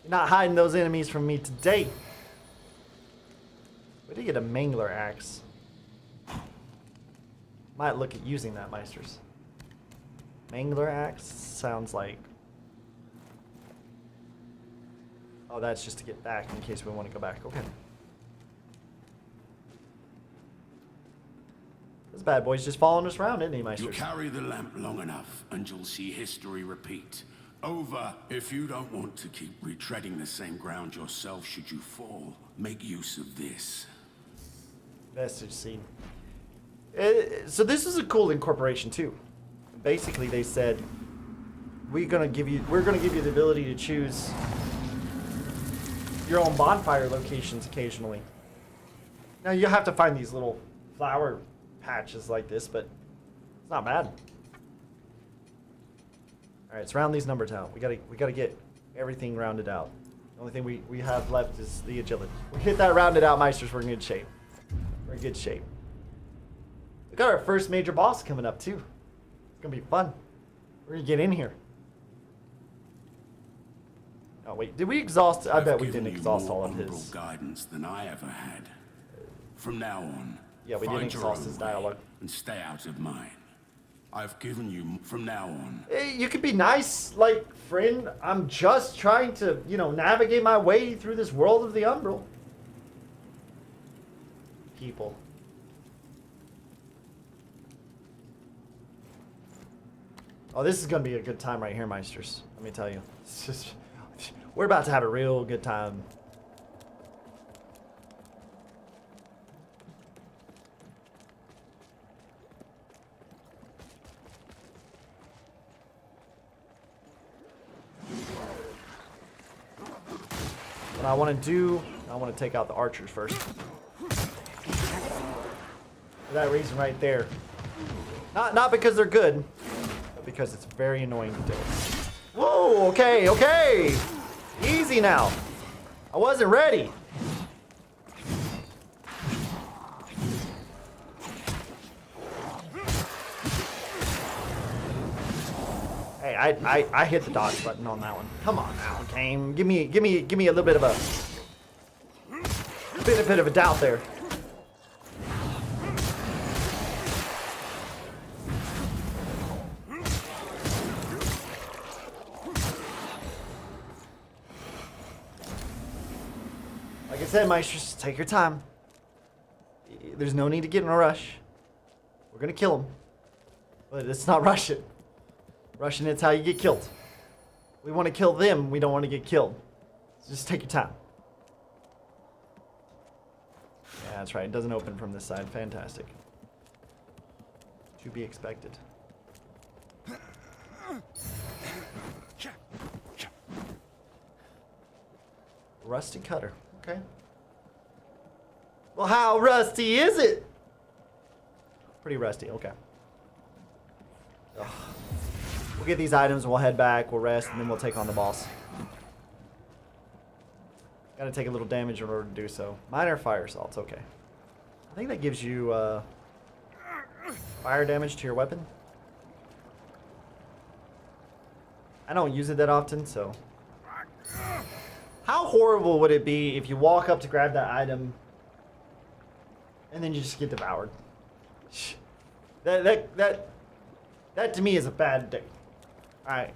You're not hiding those enemies from me today. Where did you get a mangler axe? Might look at using that, Meisters. Mangler axe sounds like... Oh, that's just to get back in case we want to go back. Okay. This bad boy's just following us around, isn't he, Meisters? You carry the lamp long enough and you'll see history repeat. Over. If you don't want to keep retreading the same ground yourself should you fall, make use of this. Message scene. So this is a cool incorporation too. Basically, they said we're gonna give you the ability to choose your own bonfire locations occasionally. Now you have to find these little flower patches like this, but it's not bad. All right, surround these numbers out. We gotta get everything rounded out. The only thing we have left is the agility. We hit that rounded out, Meisters. We're in good shape. We're in good shape. We got our first major boss coming up too. It's gonna be fun. We're gonna get in here. Oh wait, did we exhaust? I bet we didn't exhaust all of his guidance than I ever had. From now on, yeah, we didn't exhaust his dialogue. And stay out of mine. I've given you from now on. Hey, you could be nice, like, friend. I'm just trying to, you know, navigate my way through this world of the Umbral. People. Oh, this is gonna be a good time right here, Meisters. Let me tell you. It's just, we're about to have a real good time. What I want to do, I want to take out the archers first. For that reason right there. Not because they're good, but because it's very annoying to do. Whoa, okay, okay! Easy now. I wasn't ready. Hey, I hit the dodge button on that one. Come on now, game. Give me a little bit of a benefit of a doubt there. Like I said, Meisters, take your time. There's no need to get in a rush. We're gonna kill him, but let's not rush it. Rushing it's how you get killed. We want to kill them. We don't want to get killed. So just take your time. Yeah, that's right. It doesn't open from this side. Fantastic. To be expected. Rusty cutter. Okay. Well, how rusty is it? Pretty rusty. Okay. Ugh. We'll get these items, we'll head back, we'll rest, and then we'll take on the boss. Gotta take a little damage in order to do so. Minor fire salts, okay. I think that gives you fire damage to your weapon. I don't use it that often, so. How horrible would it be if you walk up to grab that item and then you just get devoured? That to me is a bad day. Alright.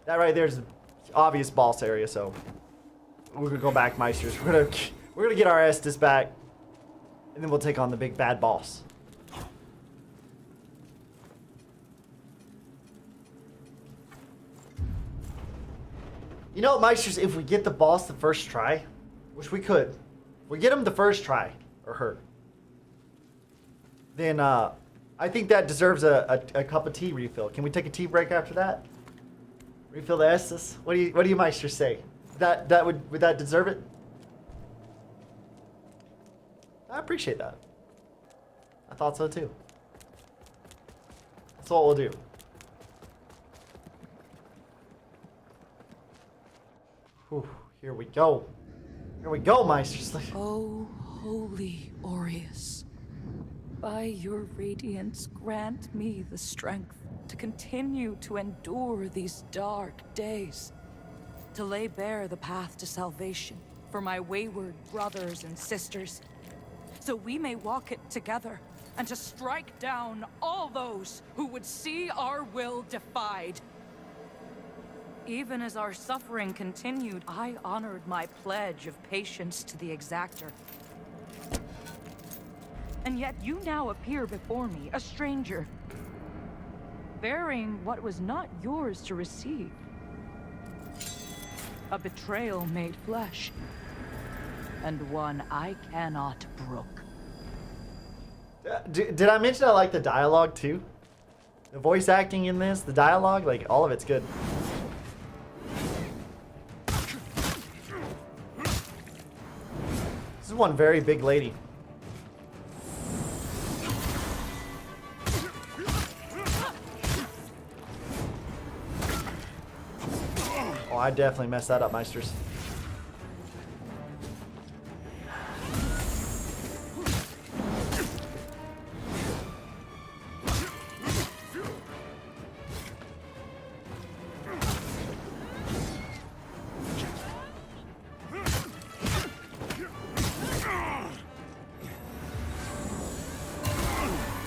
That right there is the obvious boss area, so we're gonna go back, Meisters. We're gonna get our Estus back, and then we'll take on the big bad boss. You know, Meisters, if we get the boss the first try, which we could, if we get him the first try, or her, then I think that deserves a cup of tea refill. Can we take a tea break after that? Refill the Estus? What do you Meisters say? Would that deserve it? I appreciate that. I thought so too. That's what we'll do. Whew, here we go. Here we go, Meisters. Oh, holy Aureus, by your radiance grant me the strength to continue to endure these dark days, to lay bare the path to salvation for my wayward brothers and sisters, so we may walk it together, and to strike down all those who would see our will defied. Even as our suffering continued, I honored my pledge of patience to the exactor. And yet you now appear before me, a stranger, bearing what was not yours to receive. A betrayal made flesh, and one I cannot brook. Did I mention I like the dialogue too? The voice acting in this, the dialogue, like all of it's good. This is one very big lady. Oh, I definitely messed that up, Meisters.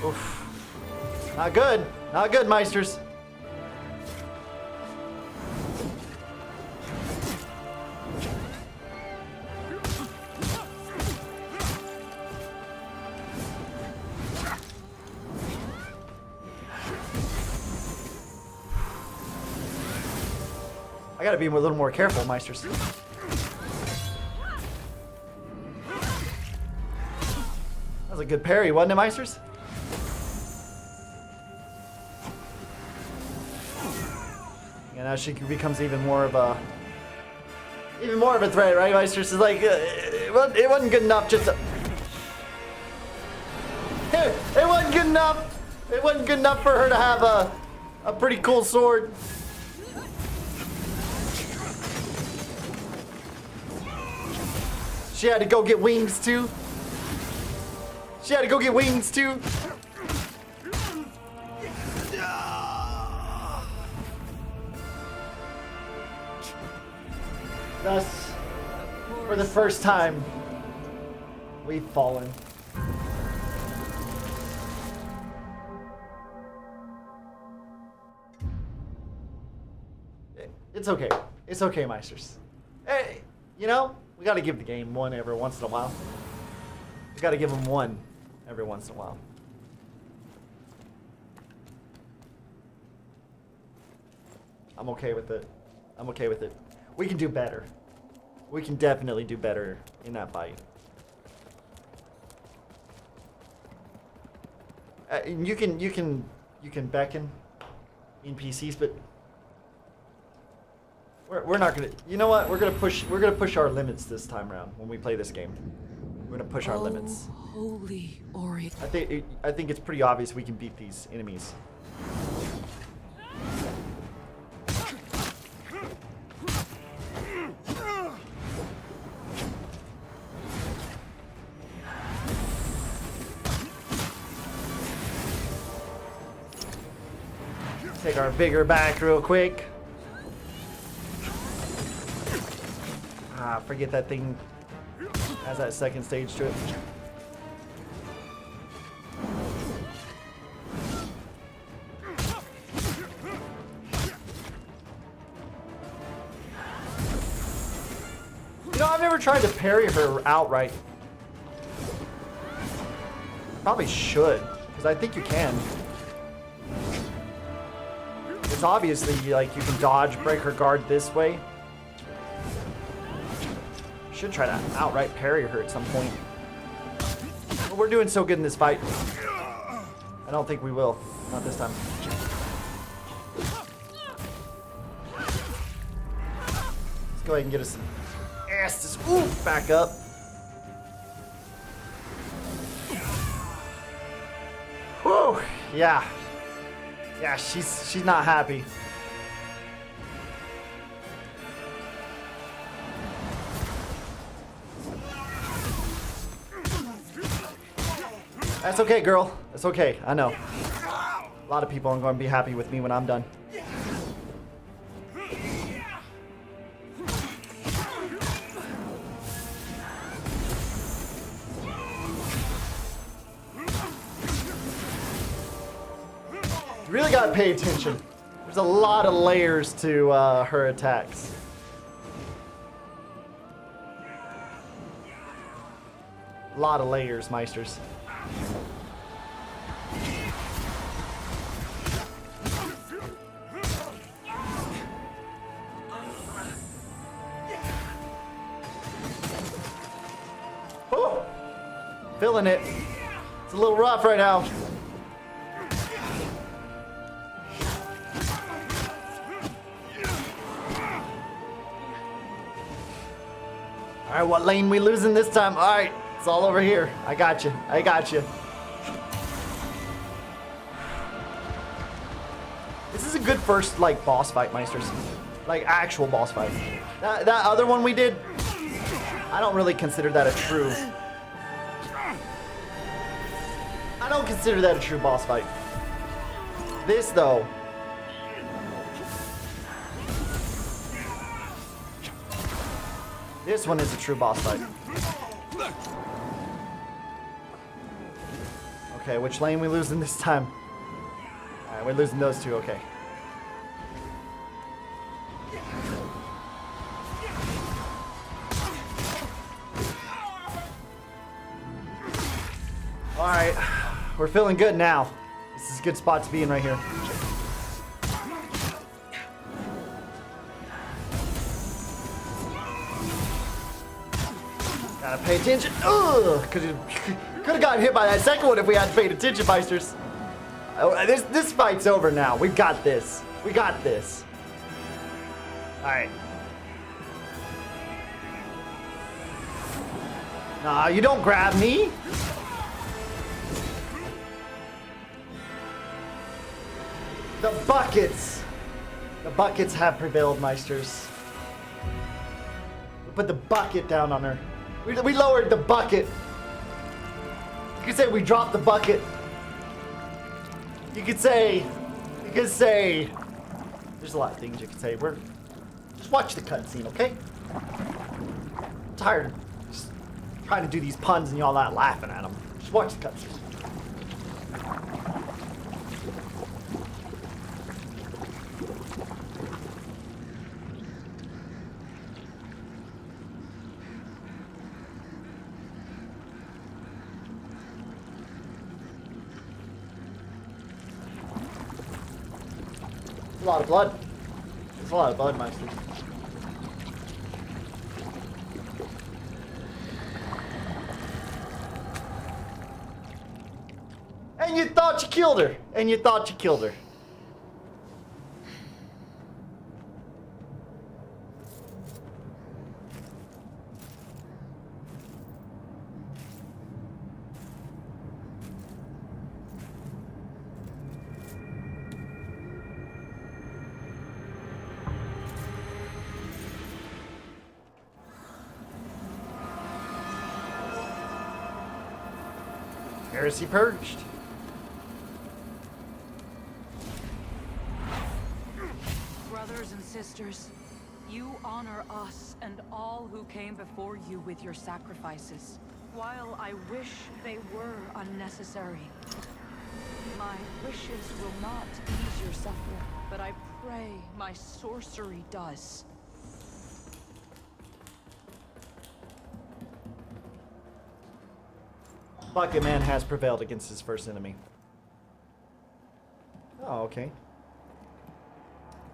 Oof. Not good. Not good, Meisters. I gotta be a little more careful, Meisters. That was a good parry, wasn't it, Meisters? And now she becomes even more of a threat, right, Meisters? It's like it wasn't good enough just to. It wasn't good enough. It wasn't good enough for her to have a pretty cool sword. She had to go get wings too. She had to go get wings too. Thus, for the first time, we've fallen. It's okay. It's okay, Meisters. Hey, you know, we gotta give the game one every once in a while. We gotta give them one every once in a while. I'm okay with it. I'm okay with it. We can do better. We can definitely do better in that fight. You can beckon NPCs, but we're not gonna. You know what? We're gonna push our limits this time around when we play this game. We're gonna push our limits. Holy Ori. I think it's pretty obvious we can beat these enemies. Take our vigor back real quick. Forget that thing has that second stage to it. You know, I've never tried to parry her outright. Probably should, because I think you can. It's obviously like you can dodge, break her guard this way. Should try to outright parry her at some point. But we're doing so good in this fight. I don't think we will. Not this time. Let's go ahead and get us some ass. Ooh, back up. Whoa, yeah. Yeah, she's not happy. That's okay, girl. That's okay. I know. A lot of people aren't going to be happy with me when I'm done. You really got to pay attention. There's a lot of layers to her attacks. A lot of layers, Meisters. Oh, feeling it. It's a little rough right now. All right, what lane we losing this time? All right, it's all over here. I got you. I got you. This is a good first, like, boss fight, Meisters. Like, actual boss fight. That other one we did, I don't really consider that a true... I don't consider that a true boss fight. This, though... This one is a true boss fight. Okay, which lane we losing this time? Alright, we're losing those two, okay. Alright, we're feeling good now. This is a good spot to be in right here. Gotta pay attention. Ugh! Could have gotten hit by that second one if we hadn't paid attention, Meisters. Oh, this fight's over now. We got this. We got this. Alright. Nah, you don't grab me. The buckets. The buckets have prevailed, Meisters. We put the bucket down on her. We lowered the bucket. You could say we dropped the bucket. You could say, there's a lot of things you could say. Just watch the cutscene, okay? I'm tired of just trying to do these puns and y'all not laughing at them. Just watch the cutscene. A lot of blood. There's a lot of blood, Meisters. Hey, And you thought you killed her. And you thought you killed her. Heresy purged. Brothers and sisters, you honor us and all who came before you with your sacrifices. While I wish they were unnecessary, my wishes will not ease your suffering, but I pray my sorcery does. Bucket Man has prevailed against his first enemy. Oh, okay.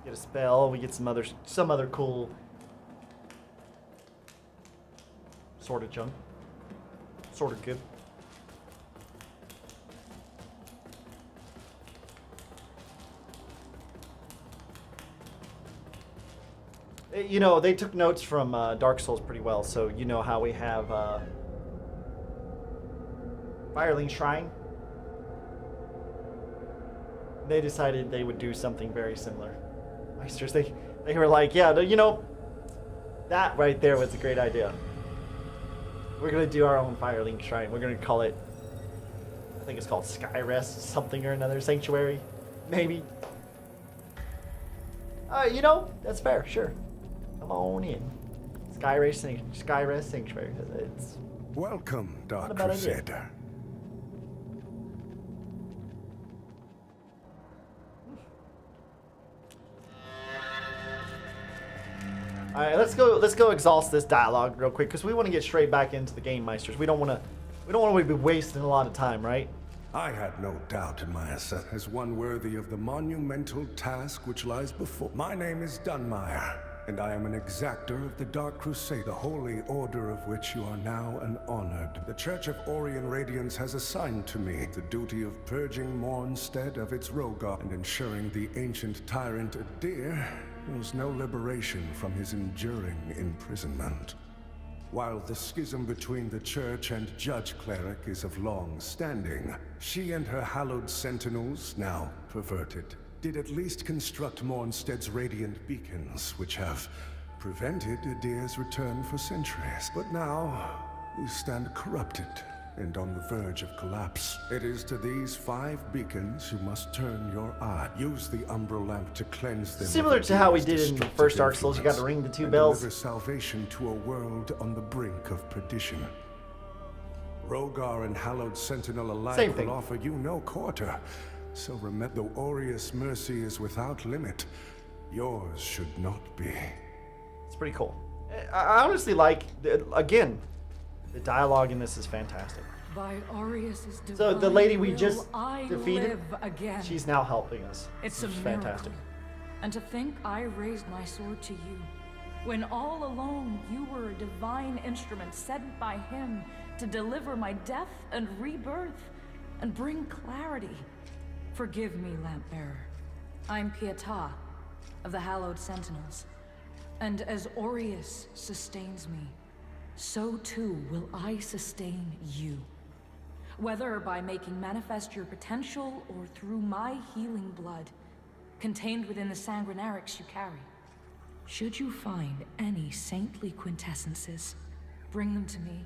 Get a spell. We get some other cool sort of junk. Sort of good. You know, they took notes from Dark Souls pretty well, so you know how we have Firelink Shrine. They decided they would do something very similar. Meisters, they were like, yeah, you know, that right there was a great idea. We're gonna do our own Firelink Shrine. We're gonna call it, I think it's called Skyrest something or another, Sanctuary, maybe. You know, that's fair, sure. Come on in. Skyrest Sanctuary. It's welcome, Dark not a bad idea. Crusader. All right, let's go exhaust this dialogue real quick because we want to get straight back into the game, Meisters. We don't want to be wasting a lot of time, right? I had no doubt in my ascent as one worthy of the monumental task which lies before. My name is Dunmire, and I am an exactor of the Dark Crusade, the holy order of which you are now an honored. The Church of Orien Radiance has assigned to me the duty of purging Mornstead of its Rogar and ensuring the ancient tyrant Adir knows no liberation from his enduring imprisonment. While the schism between the Church and Judge Cleric is of long standing, she and her hallowed sentinels, now perverted, did at least construct Mornstead's radiant beacons, which have prevented Adir's return for centuries. But now, we stand corrupted and on the verge of collapse. It is to these 5 beacons you must turn your eye. Use the Umbral Lamp to cleanse them. Similar to how we did in the first Dark Souls, you got to ring the 2 bells. Deliver salvation to a world on the brink of perdition. Rogar and Hallowed Sentinel alike Same thing. will offer you no quarter. So remember, though Aureus' mercy is without limit, yours should not be. It's pretty cool. I honestly like, again, the dialogue in this is fantastic. By Aureus' So the lady we will just I defeated, live again. she's now helping us. It's which a is miracle. fantastic. And to think I raised my sword to you, when all along you were a divine instrument sent by him to deliver my death and rebirth and bring clarity. Forgive me, Lampbearer. I'm Pietà of the Hallowed Sentinels. And as Aureus sustains me, so too will I sustain you. Whether by making manifest your potential or through my healing blood, contained within the sanguinarics you carry. Should you find any saintly quintessences, bring them to me,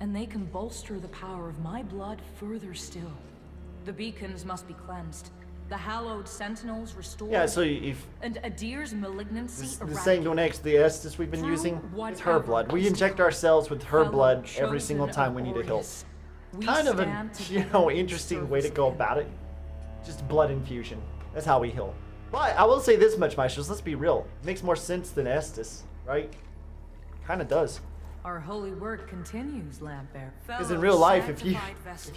and they can bolster the power of my blood further still. The beacons must be cleansed, the hallowed sentinels restored. Yeah, so if and Adir's malignancy the same don't X, the Estus we've been Through using, it's her whatever blood. We comes inject to ourselves with her fellow blood every chosen single time we need a heal. Aureus, we Kind of a, stand you together know, in interesting way to service go of him. about it. Just blood infusion. That's how we heal. But I will say this much, Meisters, let's be real. It makes more sense than Estus, right? Kind of does. Our holy work continues, Lampbearer. Because in real life, if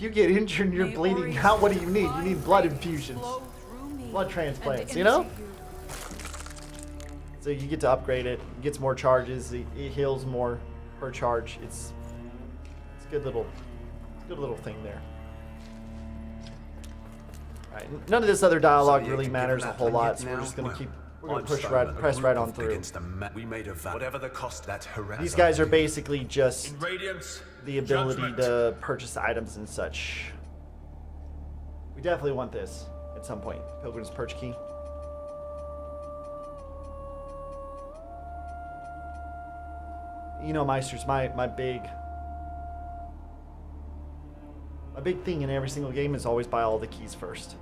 you get injured and you're bleeding out, what do you need? You need blood infusions. Blood transplants, you know? So you get to upgrade it. It gets more charges. It heals more per charge. It's a good little thing there. Alright, none of this other dialogue So really you've matters a given whole that lot, to so me we're just gonna now? keep, we're Well, gonna I'm starting a press group right on up through. against we made a vow. Whatever the cost, that harass. These guys are basically just Radiance, the ability to purchase items and such. We definitely want this at some point. Pilgrim's Perch Key. You know, Meisters, my big thing in every single game is always buy all the keys first.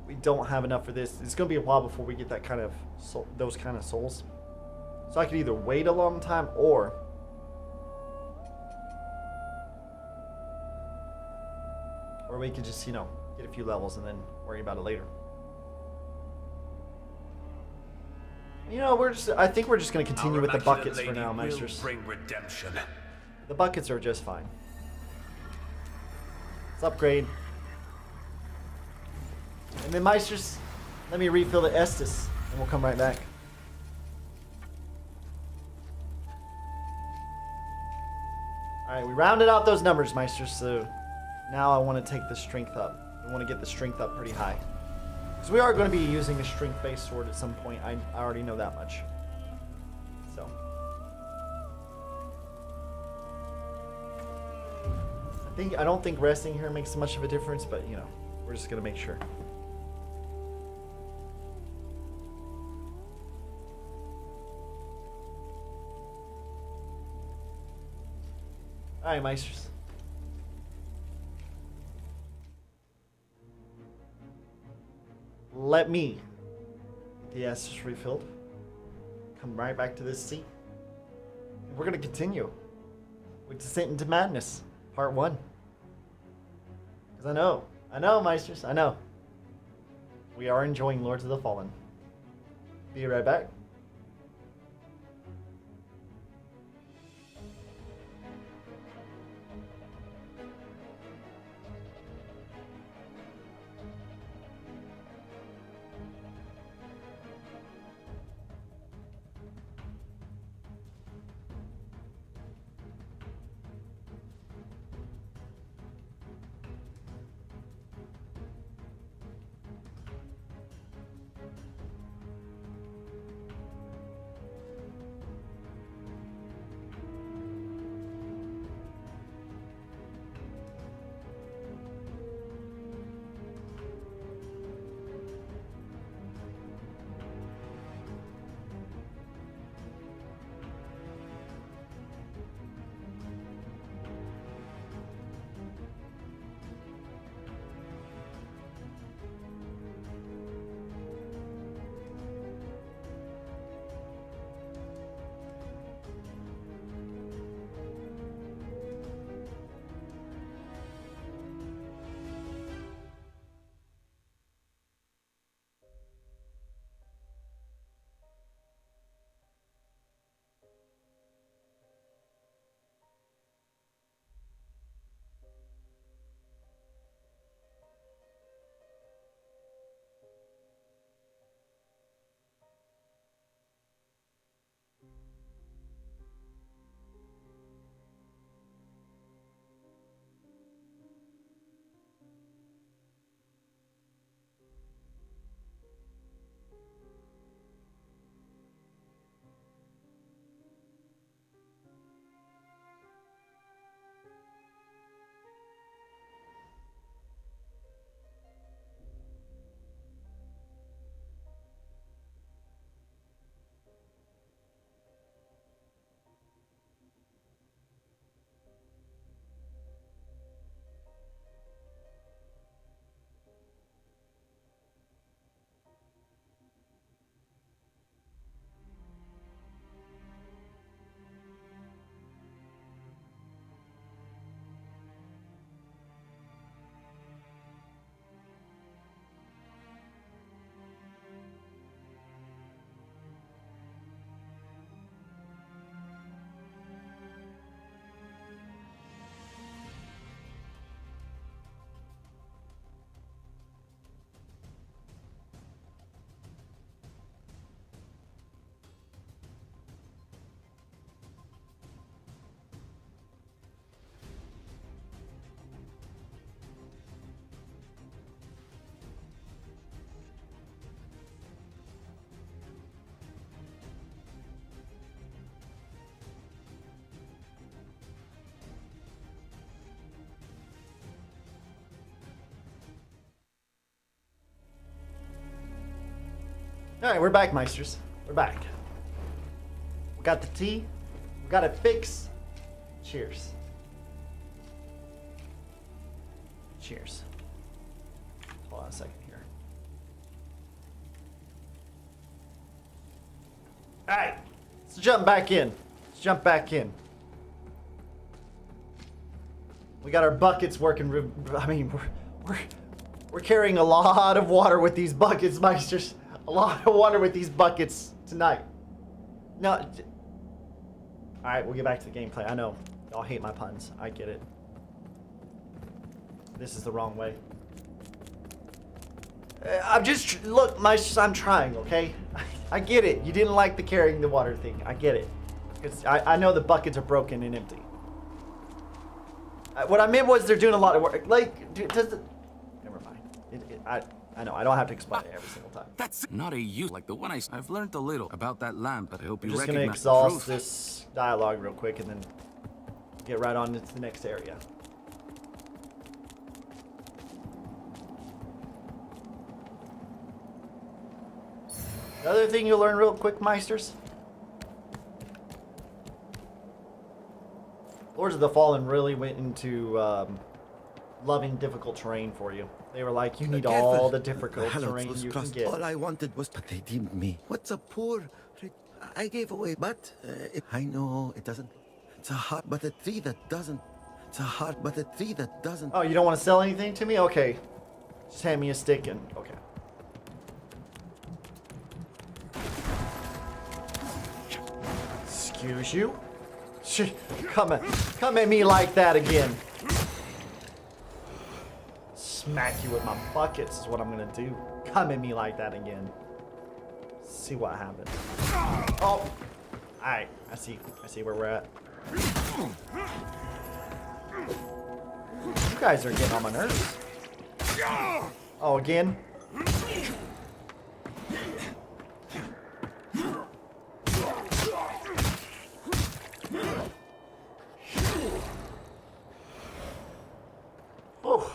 We don't have enough for this. It's gonna be a while before we get that kind of those kind of souls. So I could either wait a long time or we could just, you know, get a few levels and then worry about it later. You know, I think we're just gonna continue with the buckets for now, Meisters. Bring redemption. The buckets are just fine. Let's upgrade. And then Meisters, let me refill the Estus, and we'll come right back. Alright, we rounded out those numbers, Meisters, so now I want to take the strength up. I want to get the strength up pretty high. Because we are going to be using a strength-based sword at some point. I already know that much. So. I don't think resting here makes much of a difference, but, you know, we're just going to make sure. Alright, Meisters. Let me get the Estus refilled. Come right back to this seat. And we're going to continue with Descent into Madness, Part 1. Because I know, Meisters, I know. We are enjoying Lords of the Fallen. Be right back. Alright, we're back, Meisters. We're back. We got the tea. We got it fixed. Cheers. Cheers. Hold on a second here. Alright. Let's jump back in. Let's jump back in. We got our buckets working. I mean, we're carrying a lot of water with these buckets, Meisters. A lot of water with these buckets tonight. No. Alright, we'll get back to the gameplay. I know. Y'all hate my puns. I get it. This is the wrong way. I'm just... Look, Meisters, I'm trying, okay? I get it. You didn't like the carrying the water thing. I get it. Because I know the buckets are broken and empty. What I meant was they're doing a lot of work. Like, does the... Never mind. I know. I don't have to explain it every single time. That's not a use like the one I've learned a little about that lamp, but I hope I'm you just going to recognize the exhaust truth. this dialogue real quick and then get right on into the next area. The other thing you'll learn real quick, Meisters. Lords of the Fallen really went into loving difficult terrain for you. They were like, you need all the difficult terrain you can get. All I wanted was, but they deemed me. What's a poor? I gave away, but I know it doesn't. It's a heart, but a tree that doesn't. It's a heart, but a tree that doesn't. Oh, you don't want to sell anything to me? Okay. Just hand me a stick and okay. Excuse you? Come at me like that again. Smack you with my buckets is what I'm gonna do. Come at me like that again. See what happens. Oh! Alright, I see where we're at. You guys are getting on my nerves. Oh, again? Oh.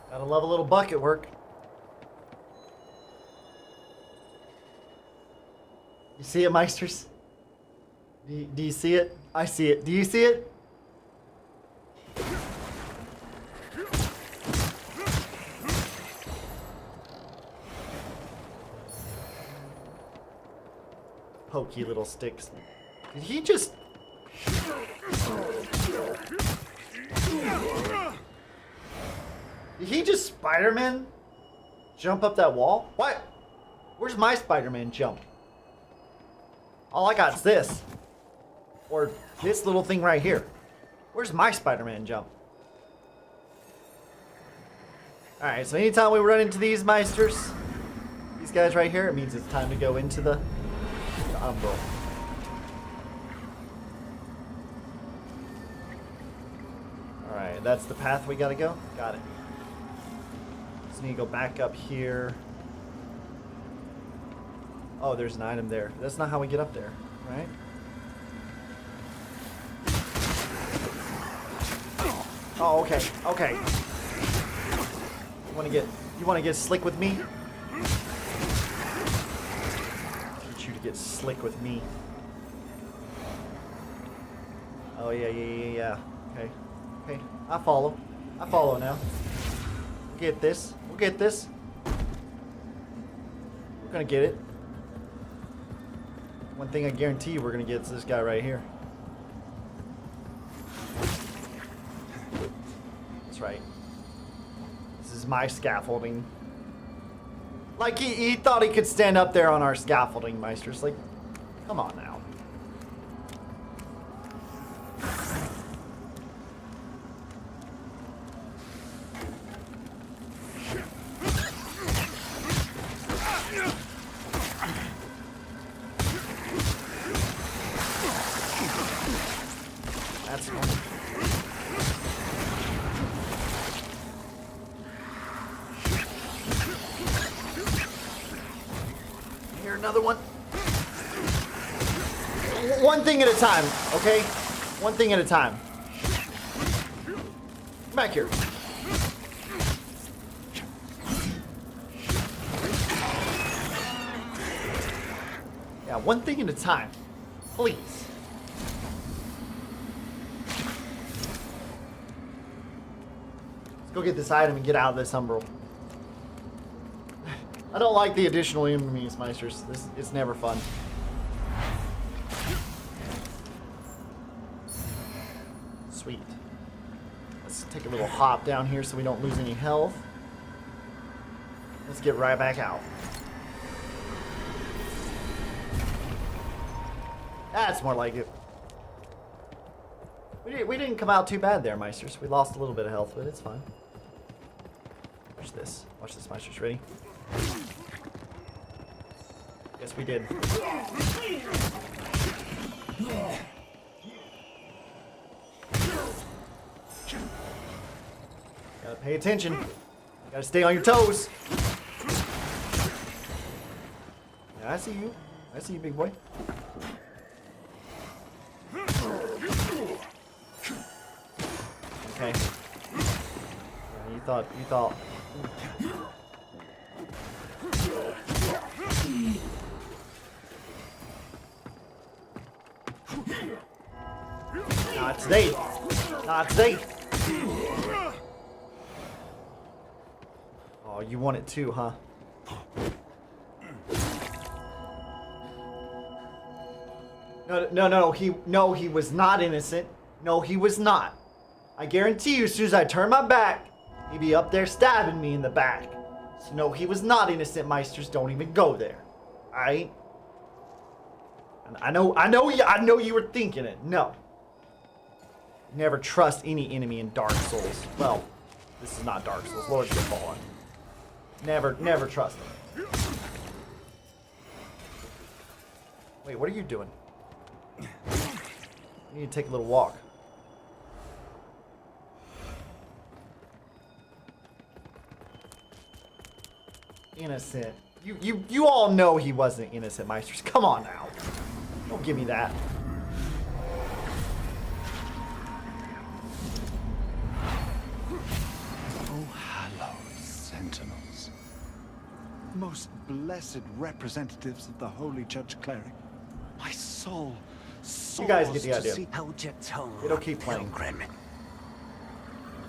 Gotta love a little bucket work. You see it, Meisters? Do you see it? I see it. Do you see it? Pokey little sticks. Did he just... Did he just Spider-Man jump up that wall? What? Where's my Spider-Man jump? All I got is this. Or this little thing right here. Where's my Spider-Man jump? Alright, so anytime we run into these Meisters, these guys right here, it means it's time to go into the Umbral. Alright, that's the path we gotta go? Got it. Just need to go back up here. Oh, there's an item there. That's not how we get up there, right? Oh, okay, okay. You wanna get slick with me? Teach you to get slick with me. Oh yeah. Okay. I follow now. We'll get this. We're gonna get it. One thing I guarantee you we're gonna get is this guy right here. That's right. This is my scaffolding. Like he thought he could stand up there on our scaffolding, Meisters. Like, come on now. That's fun. Here, another one. One thing at a time, okay? One thing at a time. Come back here. Yeah, one thing at a time. Please. Let's go get this item and get out of this umbral. I don't like the additional enemies, Meisters. It's never fun. Sweet. Let's take a little hop down here so we don't lose any health. Let's get right back out. That's more like it. We didn't come out too bad there, Meisters. We lost a little bit of health, but it's fine. Watch this. Watch this, Meisters. Ready? Yes, we did. Gotta pay attention. Gotta stay on your toes. Yeah, I see you. I see you, big boy. Okay. Yeah, you thought. Not today. Not today. Oh, you want it too, huh? No. He was not innocent. No, he was not. I guarantee you, as soon as I turn my back, he'd be up there stabbing me in the back. So no, he was not innocent, Meisters. Don't even go there. Alright? I know you were thinking it. No. Never trust any enemy in Dark Souls. Well, this is not Dark Souls. Lords of the Fallen. Never trust them. Wait, what are you doing? You need to take a little walk. Innocent. You all know he wasn't innocent, Meisters. Come on now. Don't give me that. Oh, hallowed sentinels. Most blessed representatives of the holy judge cleric. My soul You guys get the soars to idea. see- Hold your tongue, It'll keep playing. pilgrim.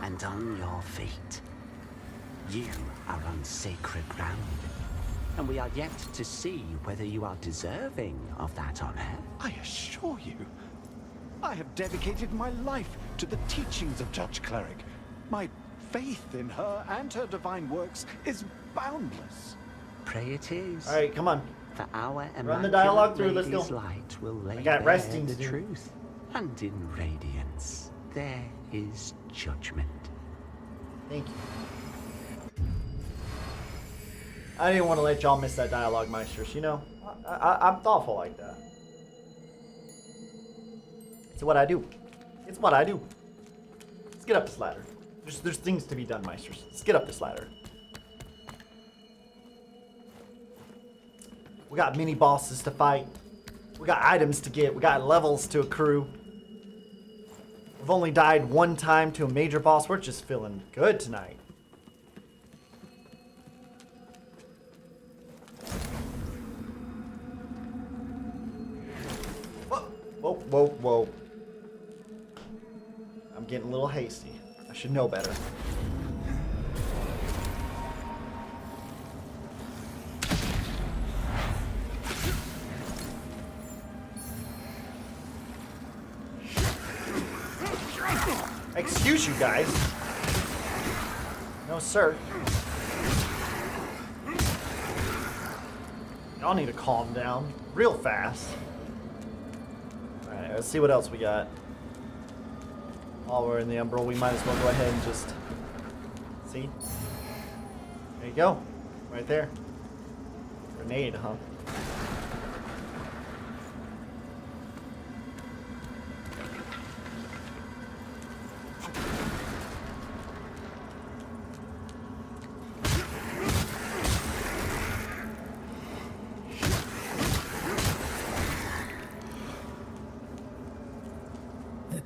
And on your feet. You are on sacred ground. And we are yet to see whether you are deserving of that honor. I assure you, I have dedicated my life to the teachings of Judge Cleric. My faith in her and her divine works is boundless. Pray it is. Alright, come on. For our Run the dialogue through, immaculate let's go. lady's light will lay got bare resting to the do. truth. And in radiance, there is judgment. Thank you. I didn't want to let y'all miss that dialogue, Meisters. You know, I'm thoughtful like that. It's what I do. It's what I do. Let's get up this ladder. There's things to be done, Meisters. Let's get up this ladder. We got mini bosses to fight. We got items to get. We got levels to accrue. We've only died one time to a major boss. We're just feeling good tonight. Whoa. I'm getting a little hasty. I should know better. Excuse you guys. No, sir. Y'all need to calm down real fast. Alright, let's see what else we got. While we're in the Umbral, we might as well go ahead and just... See? There you go. Right there. Grenade, huh?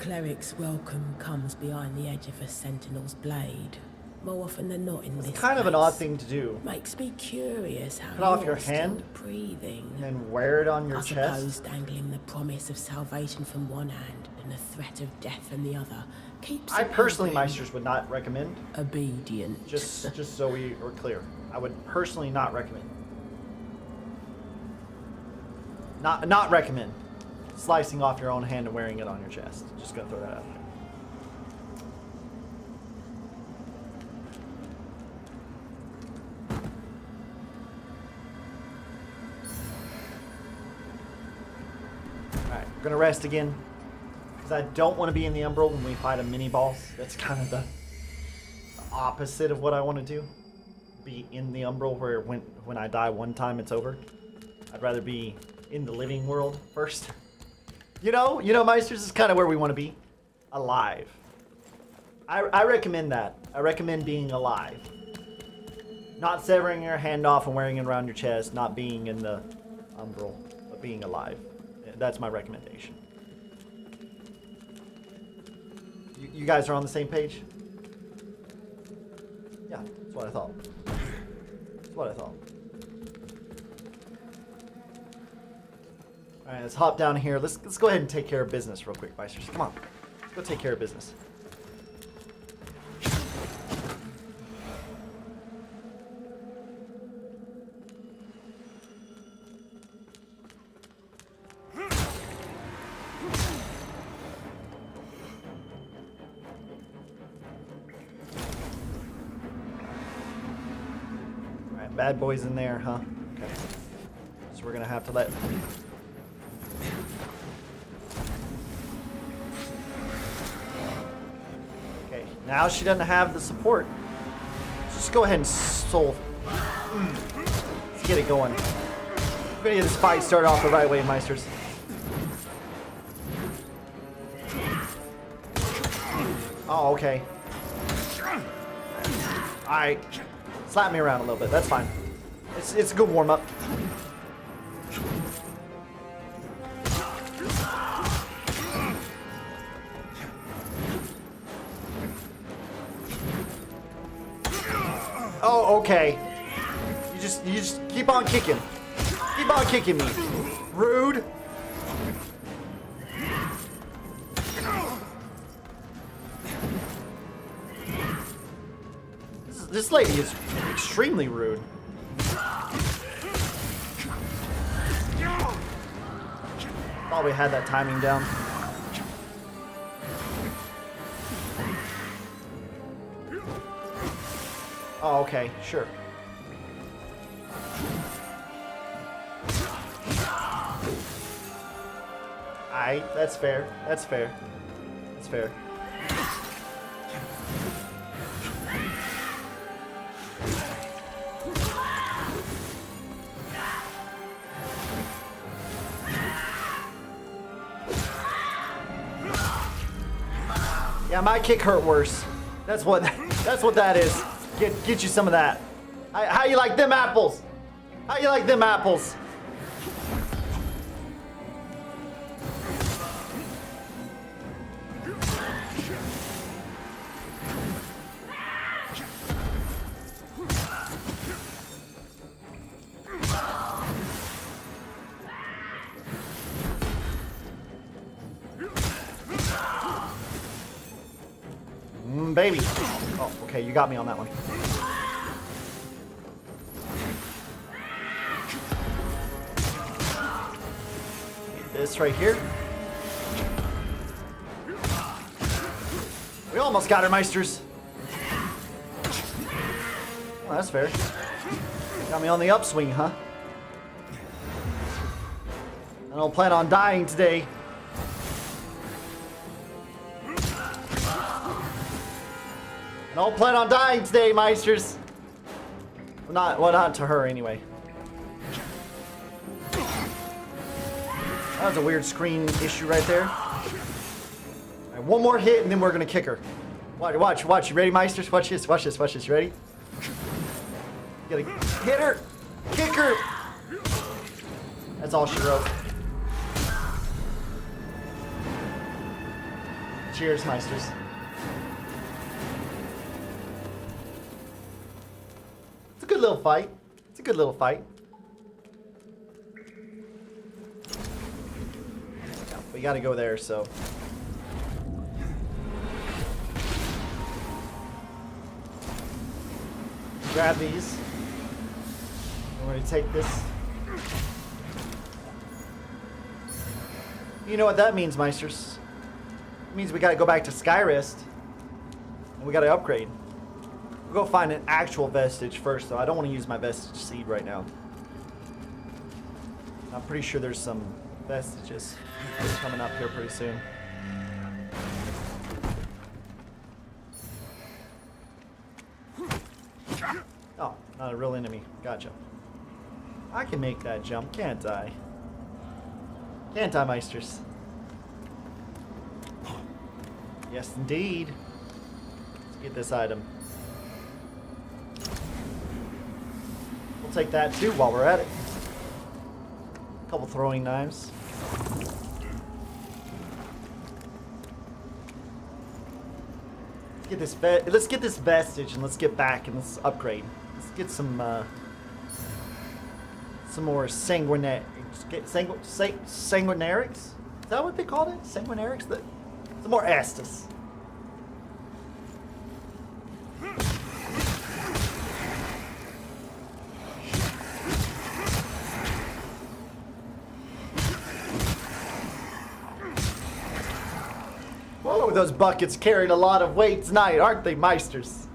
cleric's welcome comes behind the edge of a sentinel's blade. More often than not in this It's kind of an odd thing to do. Makes me curious how Cut off you're your hand still breathing. and then wear it on your I chest. suppose dangling the promise of salvation from one hand and the threat of death from the other keeps I a personally, pilgrim Meisters, would not recommend. obedient. Just so we are clear, I would personally not recommend. Not recommend slicing off your own hand and wearing it on your chest. Just gonna throw that out there. Alright, we're gonna rest again. Because I don't want to be in the Umbral when we fight a mini boss. That's kind of the opposite of what I want to do. Be in the Umbral where when I die one time it's over. I'd rather be in the living world first. You know, Meisters is kind of where we want to be. Alive. I recommend that. I recommend being alive. Not severing your hand off and wearing it around your chest, not being in the Umbral, but being alive. That's my recommendation. You guys are on the same page? Yeah, that's what I thought. That's what I thought. Alright, let's hop down here. Let's go ahead and take care of business real quick, Meisters. Come on. Let's go take care of business. Alright, bad boys in there, huh? Okay. So we're gonna have to let... Okay, now she doesn't have the support. Just go ahead and soul. Let's get it going. We're gonna get this fight started off the right way, Meisters. Oh, okay. Alright. Slap me around a little bit, that's fine. It's a good warm-up. Oh, okay. You just keep on kicking. Keep on kicking me. Rude. This lady is extremely rude. Thought we had that timing down. Oh, okay, sure. Aight, that's fair. That's fair. That's fair. Yeah, my kick hurt worse. That's what that is. Get you some of that. How you like them apples? How you like them apples? Baby. Oh, okay, you got me on that one. This right here. We almost got her, Meisters. Oh, that's fair. Got me on the upswing, huh? I don't plan on dying today. I don't plan on dying today, Meisters. Well, not to her anyway. That was a weird screen issue right there. All right, one more hit and then we're gonna kick her. Watch. You ready, Meisters? Watch this. You ready? You gotta hit her, kick her. That's all she wrote. Cheers, Meisters. It's a good little fight. It's a good little fight. We gotta go there, so. Grab these. We're gonna take this. You know what that means, Meisters? It means we gotta go back to Skyrest. And we gotta upgrade. We'll go find an actual vestige first, though. I don't want to use my vestige seed right now. I'm pretty sure there's some vestiges coming up here pretty soon. Oh, not a real enemy. Gotcha. I can make that jump, can't I? Can't I, Meisters? Yes, indeed. Let's get this item. We'll take that too while we're at it. A couple throwing knives. Let's get this vestige and let's get back and let's upgrade. Let's get some more sanguinarics. Is that what they called it? Sanguinarics? Some more Estus. Whoa, those buckets carried a lot of weight tonight, aren't they, Meisters?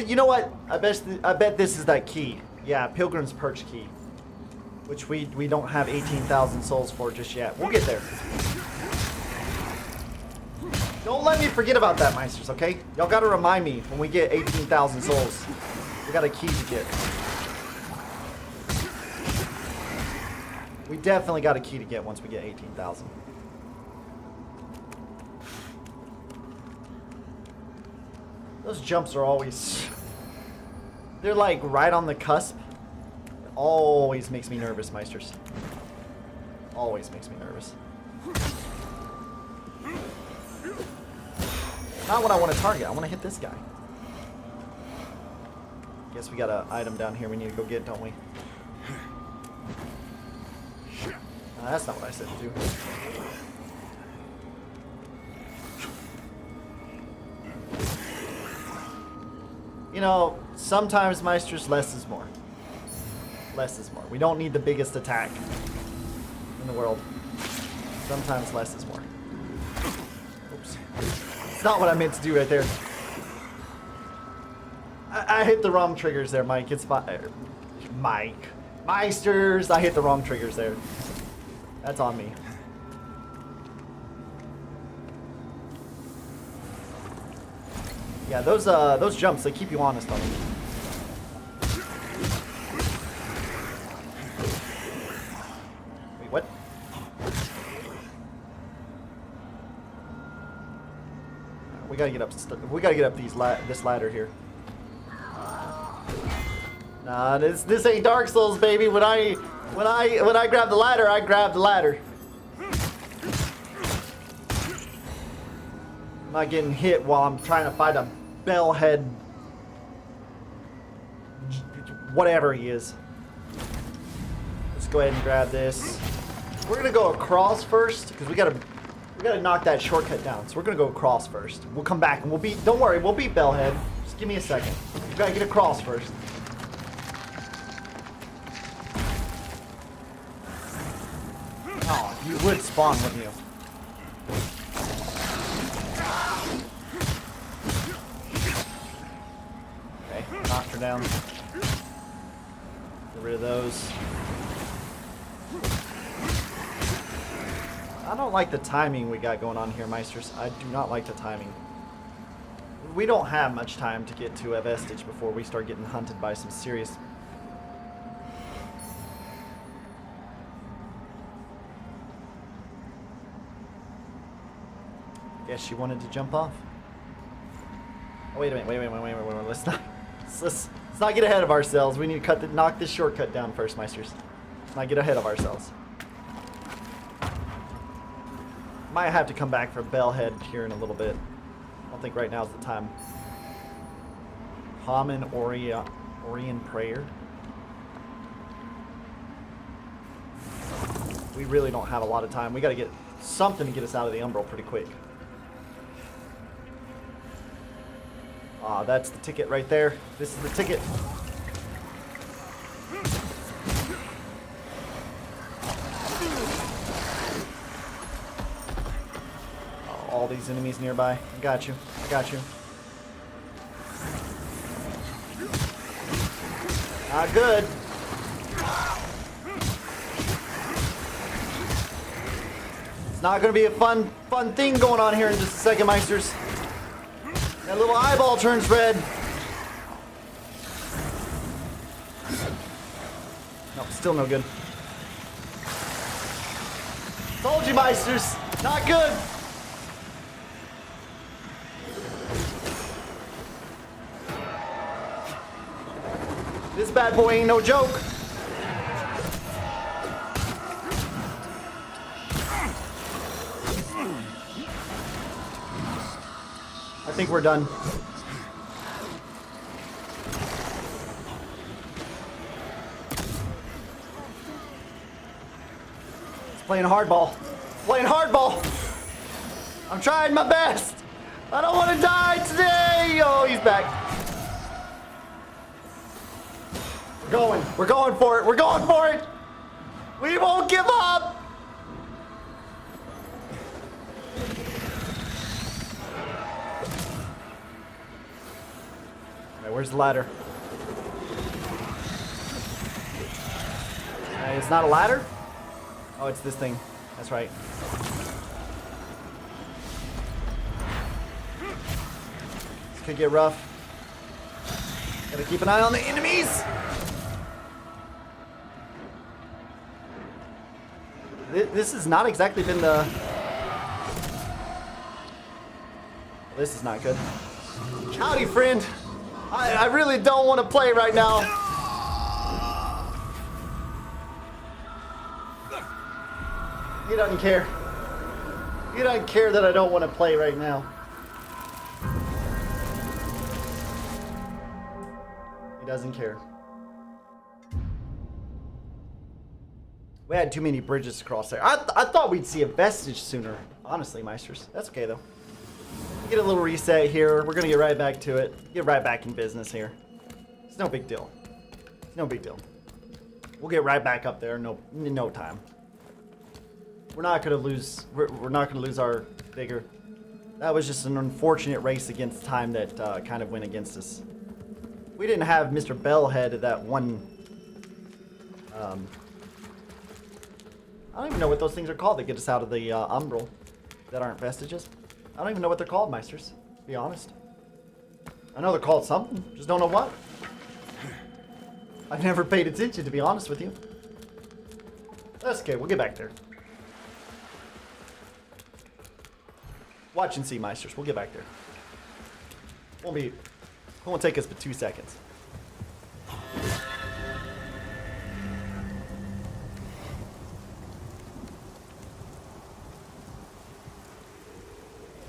You know what? I bet this is that key. Yeah, Pilgrim's Perch key. Which we don't have 18,000 souls for just yet. We'll get there. Don't let me forget about that, Meisters, okay? Y'all gotta remind me when we get 18,000 souls. We got a key to get. We definitely got a key to get once we get 18,000. Those jumps are always... They're like right on the cusp. It always makes me nervous, Meisters. Always makes me nervous. Not what I want to target. I want to hit this guy. Guess we got an item down here we need to go get, don't we? That's not what I said to do. You know, sometimes, Meisters, less is more. Less is more. We don't need the biggest attack in the world. Sometimes less is more. Oops. It's not what I meant to do right there. I hit the wrong triggers there, Mike. It's Mike. Meisters, I hit the wrong triggers there. That's on me. Yeah, those jumps, they keep you honest on them. Wait, what? We gotta get up. We gotta get up this ladder here. Nah, this ain't Dark Souls, baby. When I grab the ladder, I grab the ladder. I'm not getting hit while I'm trying to fight a bellhead, whatever he is. Let's go ahead and grab this. We're gonna go across first because we gotta knock that shortcut down. So we're gonna go across first. We'll come back and we'll beat. Don't worry, we'll beat bellhead. Just give me a second. We gotta get across first. Oh, you would spawn, wouldn't you? Knocked her down. Get rid of those. I don't like the timing we got going on here, Meisters. I do not like the timing. We don't have much time to get to a vestige before we start getting hunted by some serious... Guess she wanted to jump off. Oh, wait a minute. Wait. Let's not get ahead of ourselves. We need to knock this shortcut down first, Meisters. Let's not get ahead of ourselves. Might have to come back for Bellhead here in a little bit. I don't think right now is the time. Common Orion Prayer. We really don't have a lot of time. We gotta get something to get us out of the Umbral pretty quick. Ah, that's the ticket right there. This is the ticket. Oh, all these enemies nearby. I got you. Not good. It's not going to be a fun thing going on here in just a second, Meisters. That little eyeball turns red. Nope, still no good. Told you, Meisters. Not good. This bad boy ain't no joke. I think we're done. It's playing hardball. I'm trying my best. I don't want to die today. Oh, he's back. We're going for it. We won't give up. Where's the ladder? It's not a ladder? Oh, it's this thing. That's right. This could get rough. Gotta keep an eye on the enemies! This has not exactly been the... This is not good. Howdy, friend! I really don't want to play right now. He doesn't care. He doesn't care that I don't want to play right now. He doesn't care. We had too many bridges to cross there. I thought we'd see a vestige sooner. Honestly, Meisters. That's okay, though. Get a little reset here. We're going to get right back to it. Get right back in business here. It's no big deal. It's no big deal. We'll get right back up there in no time. We're not going to lose. We're not going to lose our vigor. That was just an unfortunate race against time that kind of went against us. We didn't have Mr. Bellhead at that one. I don't even know what those things are called that get us out of the Umbral that aren't vestiges. I don't even know what they're called, Meisters, to be honest. I know they're called something, just don't know what. I've never paid attention, to be honest with you. That's okay, we'll get back there. Watch and see, Meisters, we'll get back there. Won't take us but 2 seconds.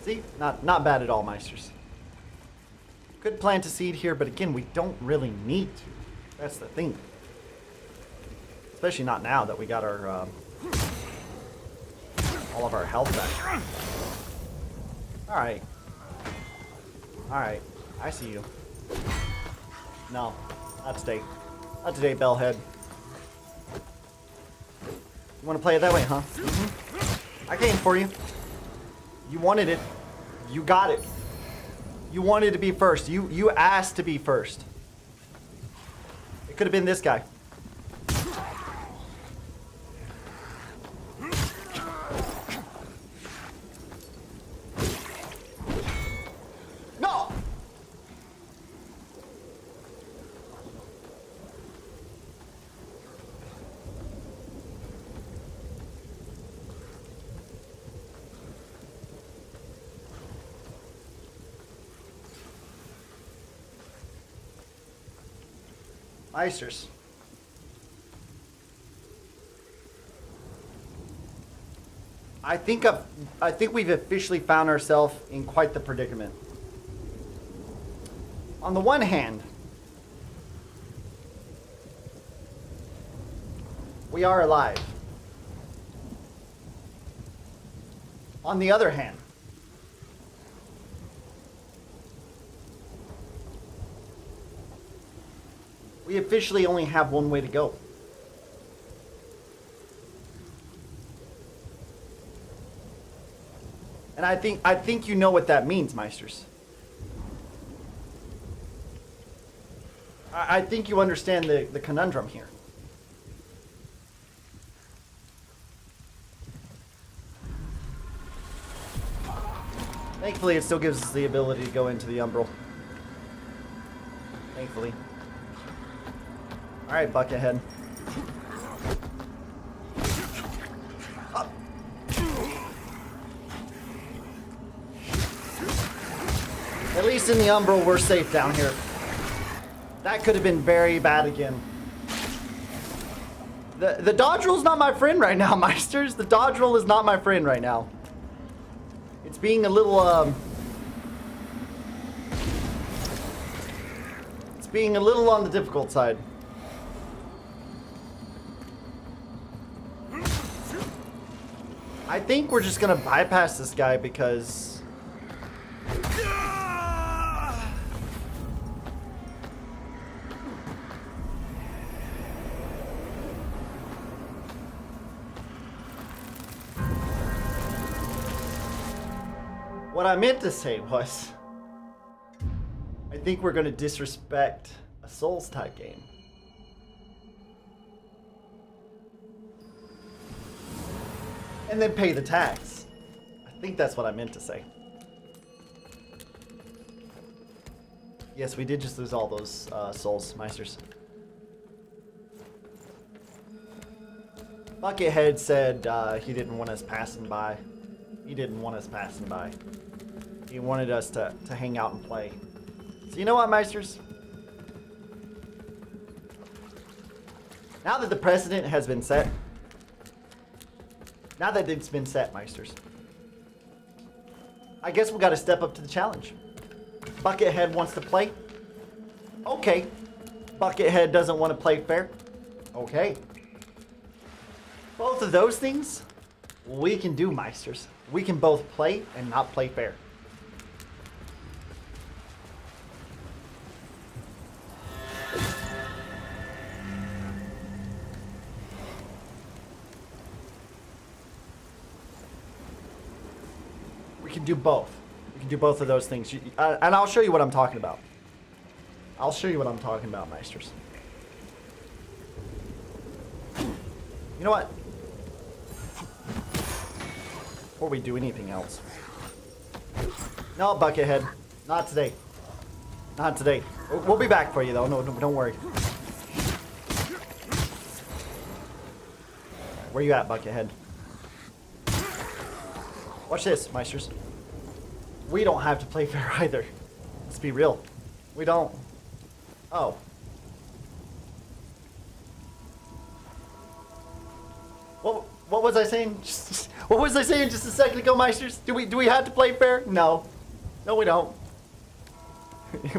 See? Not bad at all, Meisters. Could plant a seed here, but again, we don't really need to. That's the thing. Especially not now that we got our all of our health back. Alright. Alright. I see you. No. Not today. Not today, Bellhead. You want to play it that way, huh? Mm-hmm. I came for you. You wanted it. You got it. You wanted to be first. You asked to be first. It could have been this guy. No! Meisters. I think we've officially found ourselves in quite the predicament. On the one hand, we are alive. On the other hand, we officially only have one way to go. And I think you know what that means, Meisters. I think you understand the conundrum here. Thankfully, it still gives us the ability to go into the Umbral. Thankfully. Alright, Buckethead. Up. At least in the Umbral, we're safe down here. That could have been very bad again. The dodge roll is not my friend right now, Meisters. The dodge roll is not my friend right now. It's being a little, it's being a little on the difficult side. I think we're just gonna bypass this guy because... What I meant to say was, I think we're gonna disrespect a Souls type game. And then pay the tax. I think that's what I meant to say. Yes, we did just lose all those Souls, Meisters. Buckethead said he didn't want us passing by. He didn't want us passing by. He wanted us to hang out and play. So you know what, Meisters? Now that the precedent has been set, now that it's been set, Meisters, I guess we got to step up to the challenge. Buckethead wants to play. Okay. Buckethead doesn't want to play fair. Okay. Both of those things we can do, Meisters. We can both play and not play fair. We can do both. We can do both of those things. And I'll show you what I'm talking about. I'll show you what I'm talking about, Meisters. You know what? Before we do anything else. No, Buckethead. Not today. Not today. We'll be back for you, though. No, don't worry. Where you at, Buckethead? Watch this, Meisters. We don't have to play fair either. Let's be real. We don't. Oh. What was I saying? What was I saying just a second ago, Meisters? Do we have to play fair? No. No, we don't.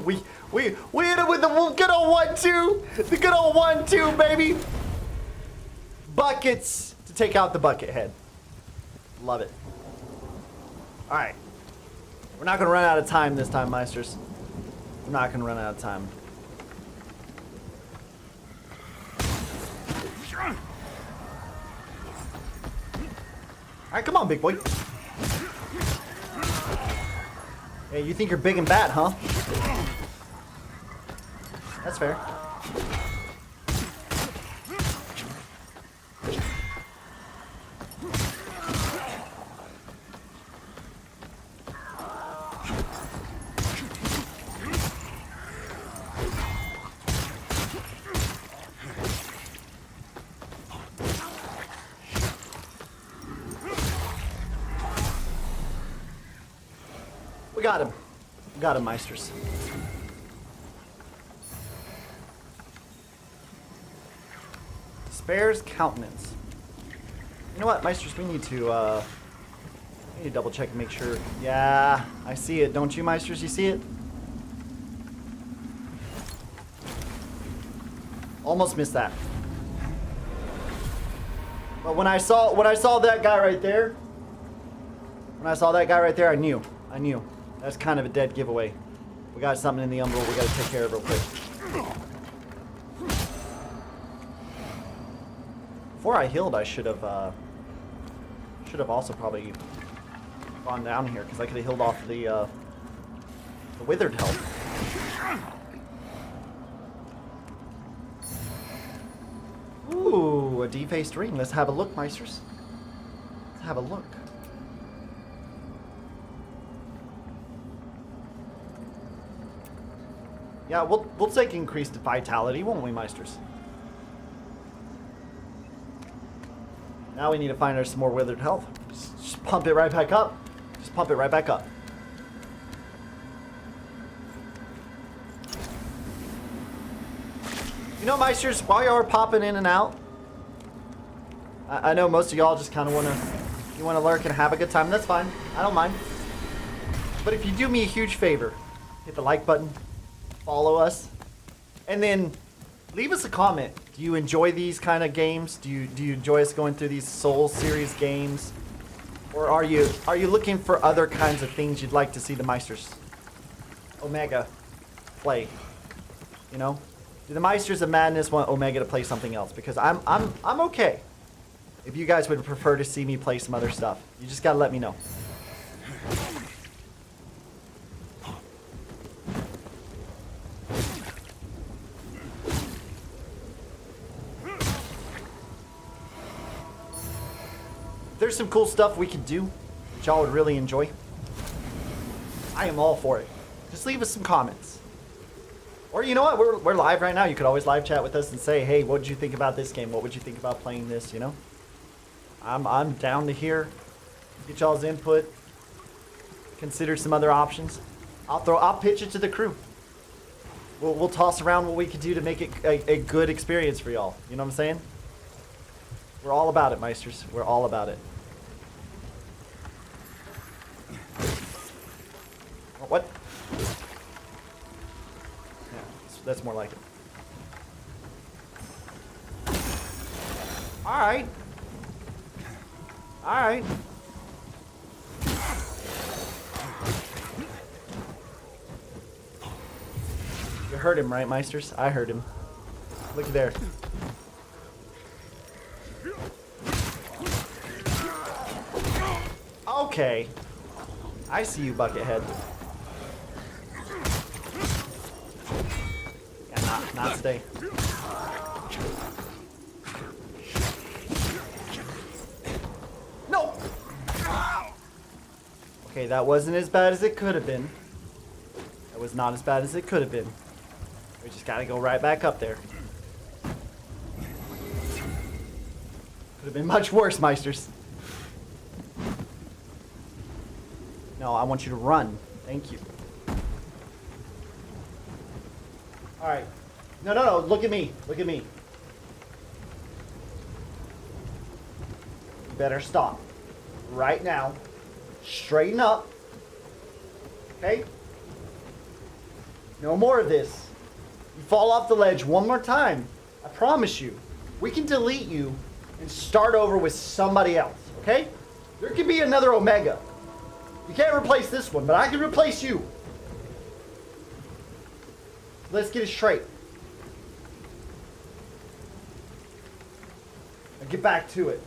we hit it with the good old 1-2. The good old 1-2, baby. Buckets to take out the Buckethead. Love it. All right. We're not going to run out of time this time, Meisters. We're not going to run out of time. All right, come on, big boy. Hey, you think you're big and bad, huh? That's fair. We got him. We got him, Meisters. Despair's countenance. You know what, Meisters, we need to double check and make sure. Yeah, I see it. Don't you, Meisters? You see it? Almost missed that. But when I saw that guy right there, I knew. That's kind of a dead giveaway. We got something in the umbral we got to take care of real quick. Before I healed, I should have also probably gone down here because I could have healed off the withered health. Ooh, a defaced ring. Let's have a look, Meisters. Let's have a look. Yeah, we'll take increased vitality, won't we, Meisters? Now we need to find her some more withered health. Just pump it right back up. Just pump it right back up. You know, Meisters, while y'all are popping in and out, I know most of y'all just kind of want to lurk and have a good time. That's fine. I don't mind. But if you do me a huge favor, hit the like button, follow us, and then leave us a comment. Do you enjoy these kind of games? Do you enjoy us going through these Souls series games? Or are you looking for other kinds of things you'd like to see the Meisters Omega play? You know? Do the Meisters of Madness want Omega to play something else? Because I'm okay if you guys would prefer to see me play some other stuff. You just gotta let me know. There's some cool stuff we could do that y'all would really enjoy. I am all for it. Just leave us some comments. Or you know what, we're live right now. You could always live chat with us and say, hey, what did you think about this game? What would you think about playing this, you know? I'm down to hear, get y'all's input, consider some other options. I'll pitch it to the crew. We'll toss around what we could do to make it a good experience for y'all. You know what I'm saying? We're all about it, Meisters. We're all about it. What? Yeah, that's more like it. Alright. Alright. You heard him, right, Meisters? I heard him. Look at there. Okay. I see you, Buckethead. Yeah, not today. No! Okay, that wasn't as bad as it could have been. That was not as bad as it could have been. We just gotta go right back up there. Could have been much worse, Meisters. No, I want you to run. Thank you. Alright. No. Look at me. Look at me. You better stop. Right now. Straighten up. Okay? No more of this. You fall off the ledge one more time. I promise you. We can delete you and start over with somebody else. Okay? There could be another Omega. You can't replace this one, but I can replace you. Let's get it straight. And get back to it.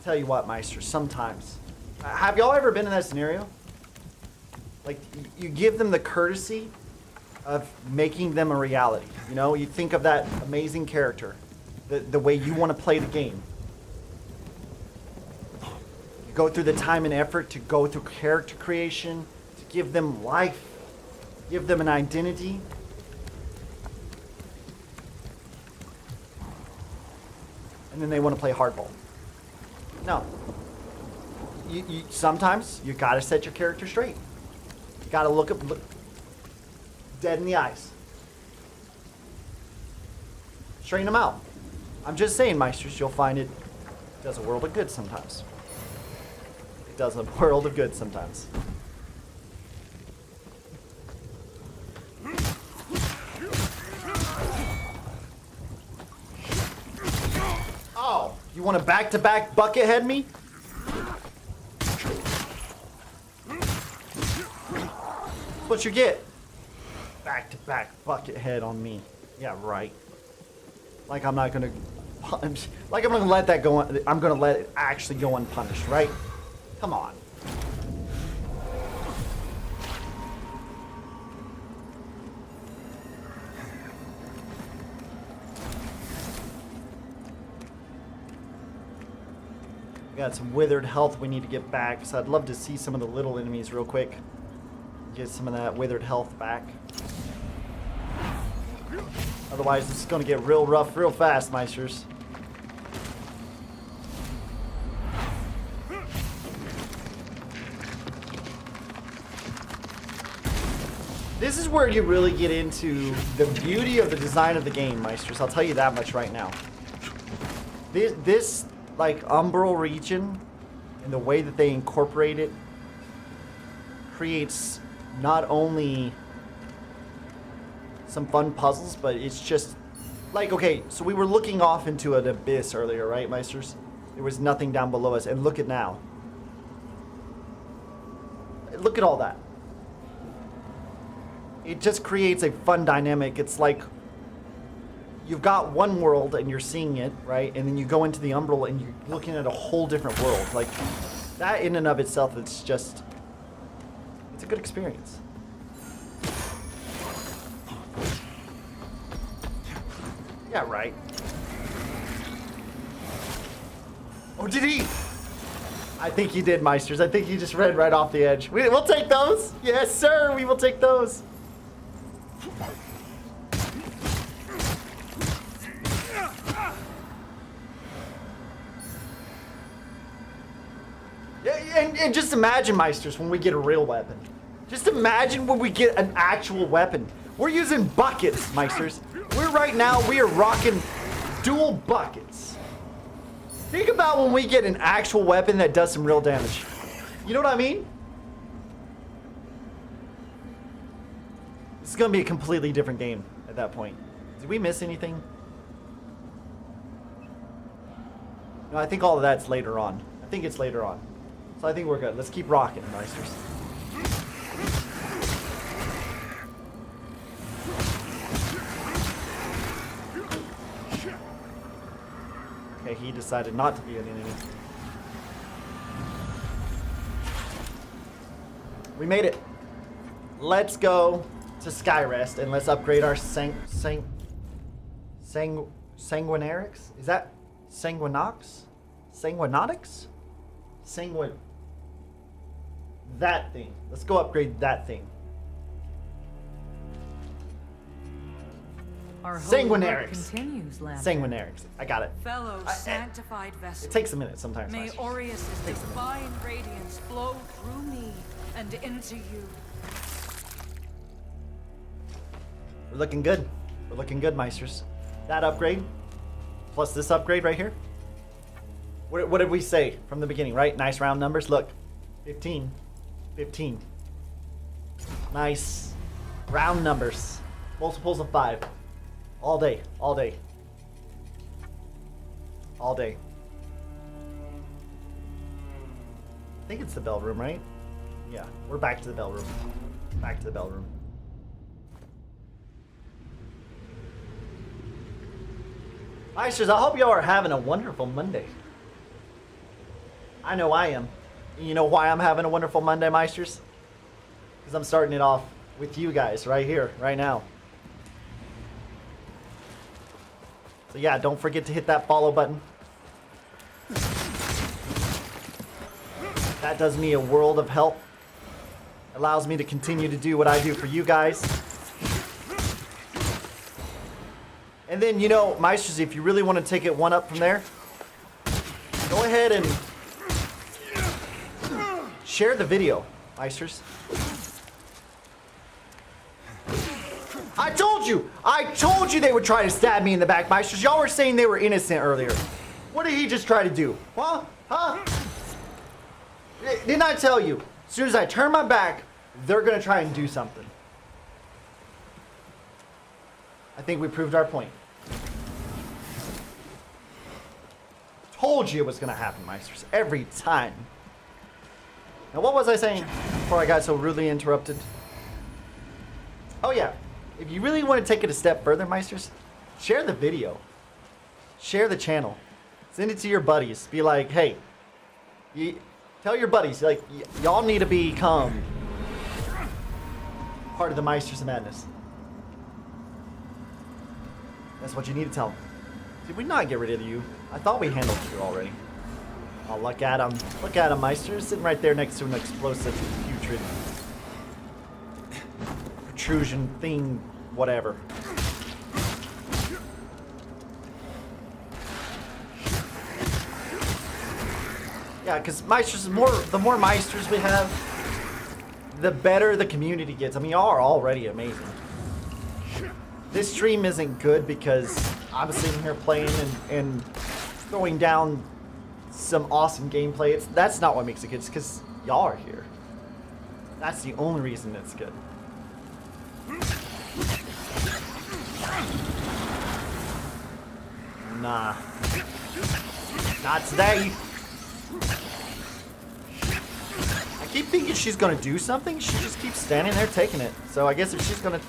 Tell you what, Meister, sometimes. Have y'all ever been in that scenario? Like, you give them the courtesy of making them a reality. You know, you think of that amazing character, the way you want to play the game. You go through the time and effort to go through character creation, to give them life, give them an identity. And then they want to play hardball. No. Sometimes you gotta set your character straight. You gotta look dead in the eyes. Strain them out. I'm just saying, Meisters, you'll find it does a world of good sometimes. It does a world of good sometimes. Oh, you want to back-to-back bucket head me? That's what you get. Back-to-back bucket head on me. Yeah, right. Like I'm not gonna punch. Like I'm gonna let that go. I'm gonna let it actually go unpunished, right? Come on. We got some withered health we need to get back, so I'd love to see some of the little enemies real quick. Get some of that withered health back. Otherwise, this is going to get real rough real fast, Meisters. This is where you really get into the beauty of the design of the game, Meisters. I'll tell you that much right now. This like, umbral region and the way that they incorporate it creates not only some fun puzzles, but it's just like, okay, so we were looking off into an abyss earlier, right, Meisters? There was nothing down below us, and look at now. Look at all that. It just creates a fun dynamic. It's like you've got one world and you're seeing it, right? And then you go into the umbral and you're looking at a whole different world. Like, that in and of itself, it's just, it's a good experience. Yeah, right. Oh, did he? I think he did, Meisters. I think he just read right off the edge. We'll take those. Yes, sir. We will take those. And just imagine, Meisters, when we get a real weapon. Just imagine when we get an actual weapon. We're using buckets, Meisters. We are rocking dual buckets. Think about when we get an actual weapon that does some real damage. You know what I mean? This is going to be a completely different game at that point. Did we miss anything? No, I think all of that's later on. I think it's later on. So I think we're good. Let's keep rocking, Meisters. Okay, he decided not to be an enemy. We made it. Let's go to Skyrest and let's upgrade our sanguinarics? Is that sanguinox? Sanguinotics? That thing. Let's go upgrade that thing. Our holy work Sanguinarics. continues, Lambert. Sanguinarics. I got it. Fellow sanctified vessel. It takes a minute sometimes. May Meisters. Aureus' divine radiance flow through me and into you. We're looking good. We're looking good, Meisters. That upgrade, plus this upgrade right here. What did we say from the beginning, right? Nice round numbers. Look, 15. 15. Nice round numbers. Multiples of 5. All day. All day. All day. I think it's the bell room, right? Yeah, we're back to the bell room. Back to the bell room. Meisters, I hope y'all are having a wonderful Monday. I know I am. And you know why I'm having a wonderful Monday, Meisters? Because I'm starting it off with you guys right here, right now. So yeah, don't forget to hit that follow button. That does me a world of help. Allows me to continue to do what I do for you guys. And then, you know, Meisters, if you really want to take it one up from there, go ahead and share the video, Meisters. I told you! I told you they would try to stab me in the back, Meisters. Y'all were saying they were innocent earlier. What did he just try to do? Huh? Didn't I tell you? As soon as I turn my back, they're gonna try and do something. I think we proved our point. Told you it was gonna happen, Meisters. Every time. Now, what was I saying before I got so rudely interrupted? Oh yeah, if you really want to take it a step further, Meisters, share the video. Share the channel. Send it to your buddies. Be like, hey, tell your buddies, like, y'all need to become part of the Meisters of Madness. That's what you need to tell them. Did we not get rid of you? I thought we handled you already. Oh, look at him. Look at him, Meisters. Sitting right there next to an explosive, putrid protrusion thing, whatever. Yeah, because Meisters, the more Meisters we have, the better the community gets. I mean, y'all are already amazing. This stream isn't good because I'm sitting here playing and throwing down some awesome gameplay. That's not what makes it good. It's because y'all are here. That's the only reason it's good. Nah. Not today. I keep thinking she's gonna do something. She just keeps standing there taking it. So I guess if she's gonna...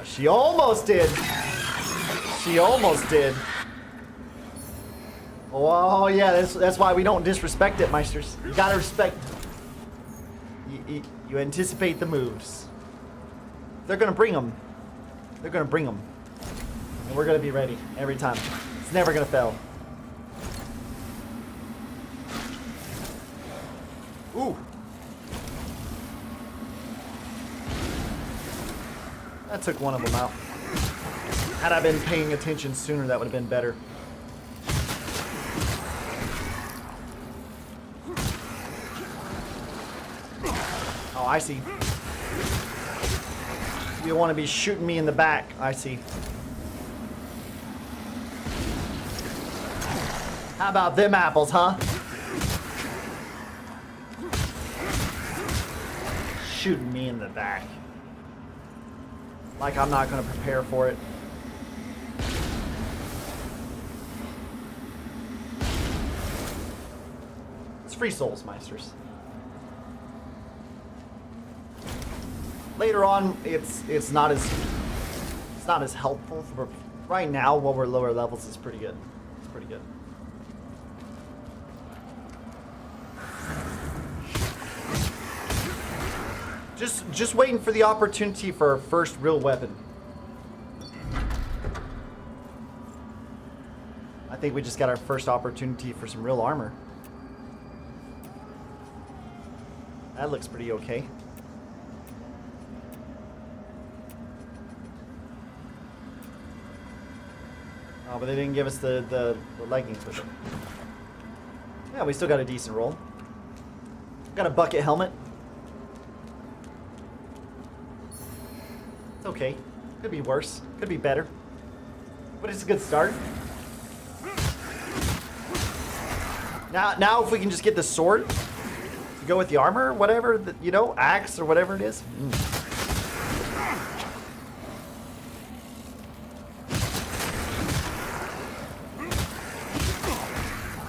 she almost did. She almost did. Oh yeah, that's why we don't disrespect it, Meisters. You gotta respect. You anticipate the moves. They're gonna bring them. They're gonna bring them. And we're gonna be ready every time. It's never gonna fail. Ooh. That took one of them out. Had I been paying attention sooner, that would have been better. Oh, I see. You want to be shooting me in the back. I see. How about them apples, huh? Shooting me in the back. Like I'm not going to prepare for it. It's free souls, Meisters. Later on, it's not as helpful. For right now, while we're lower levels, is pretty good. It's pretty good. Just waiting for the opportunity for our first real weapon. I think we just got our first opportunity for some real armor. That looks pretty okay. Oh, but they didn't give us the leggings with it. Yeah, we still got a decent roll. Got a bucket helmet. It's okay. Could be worse. Could be better. But it's a good start. Now if we can just get the sword to go with the armor, whatever, you know, axe or whatever it is.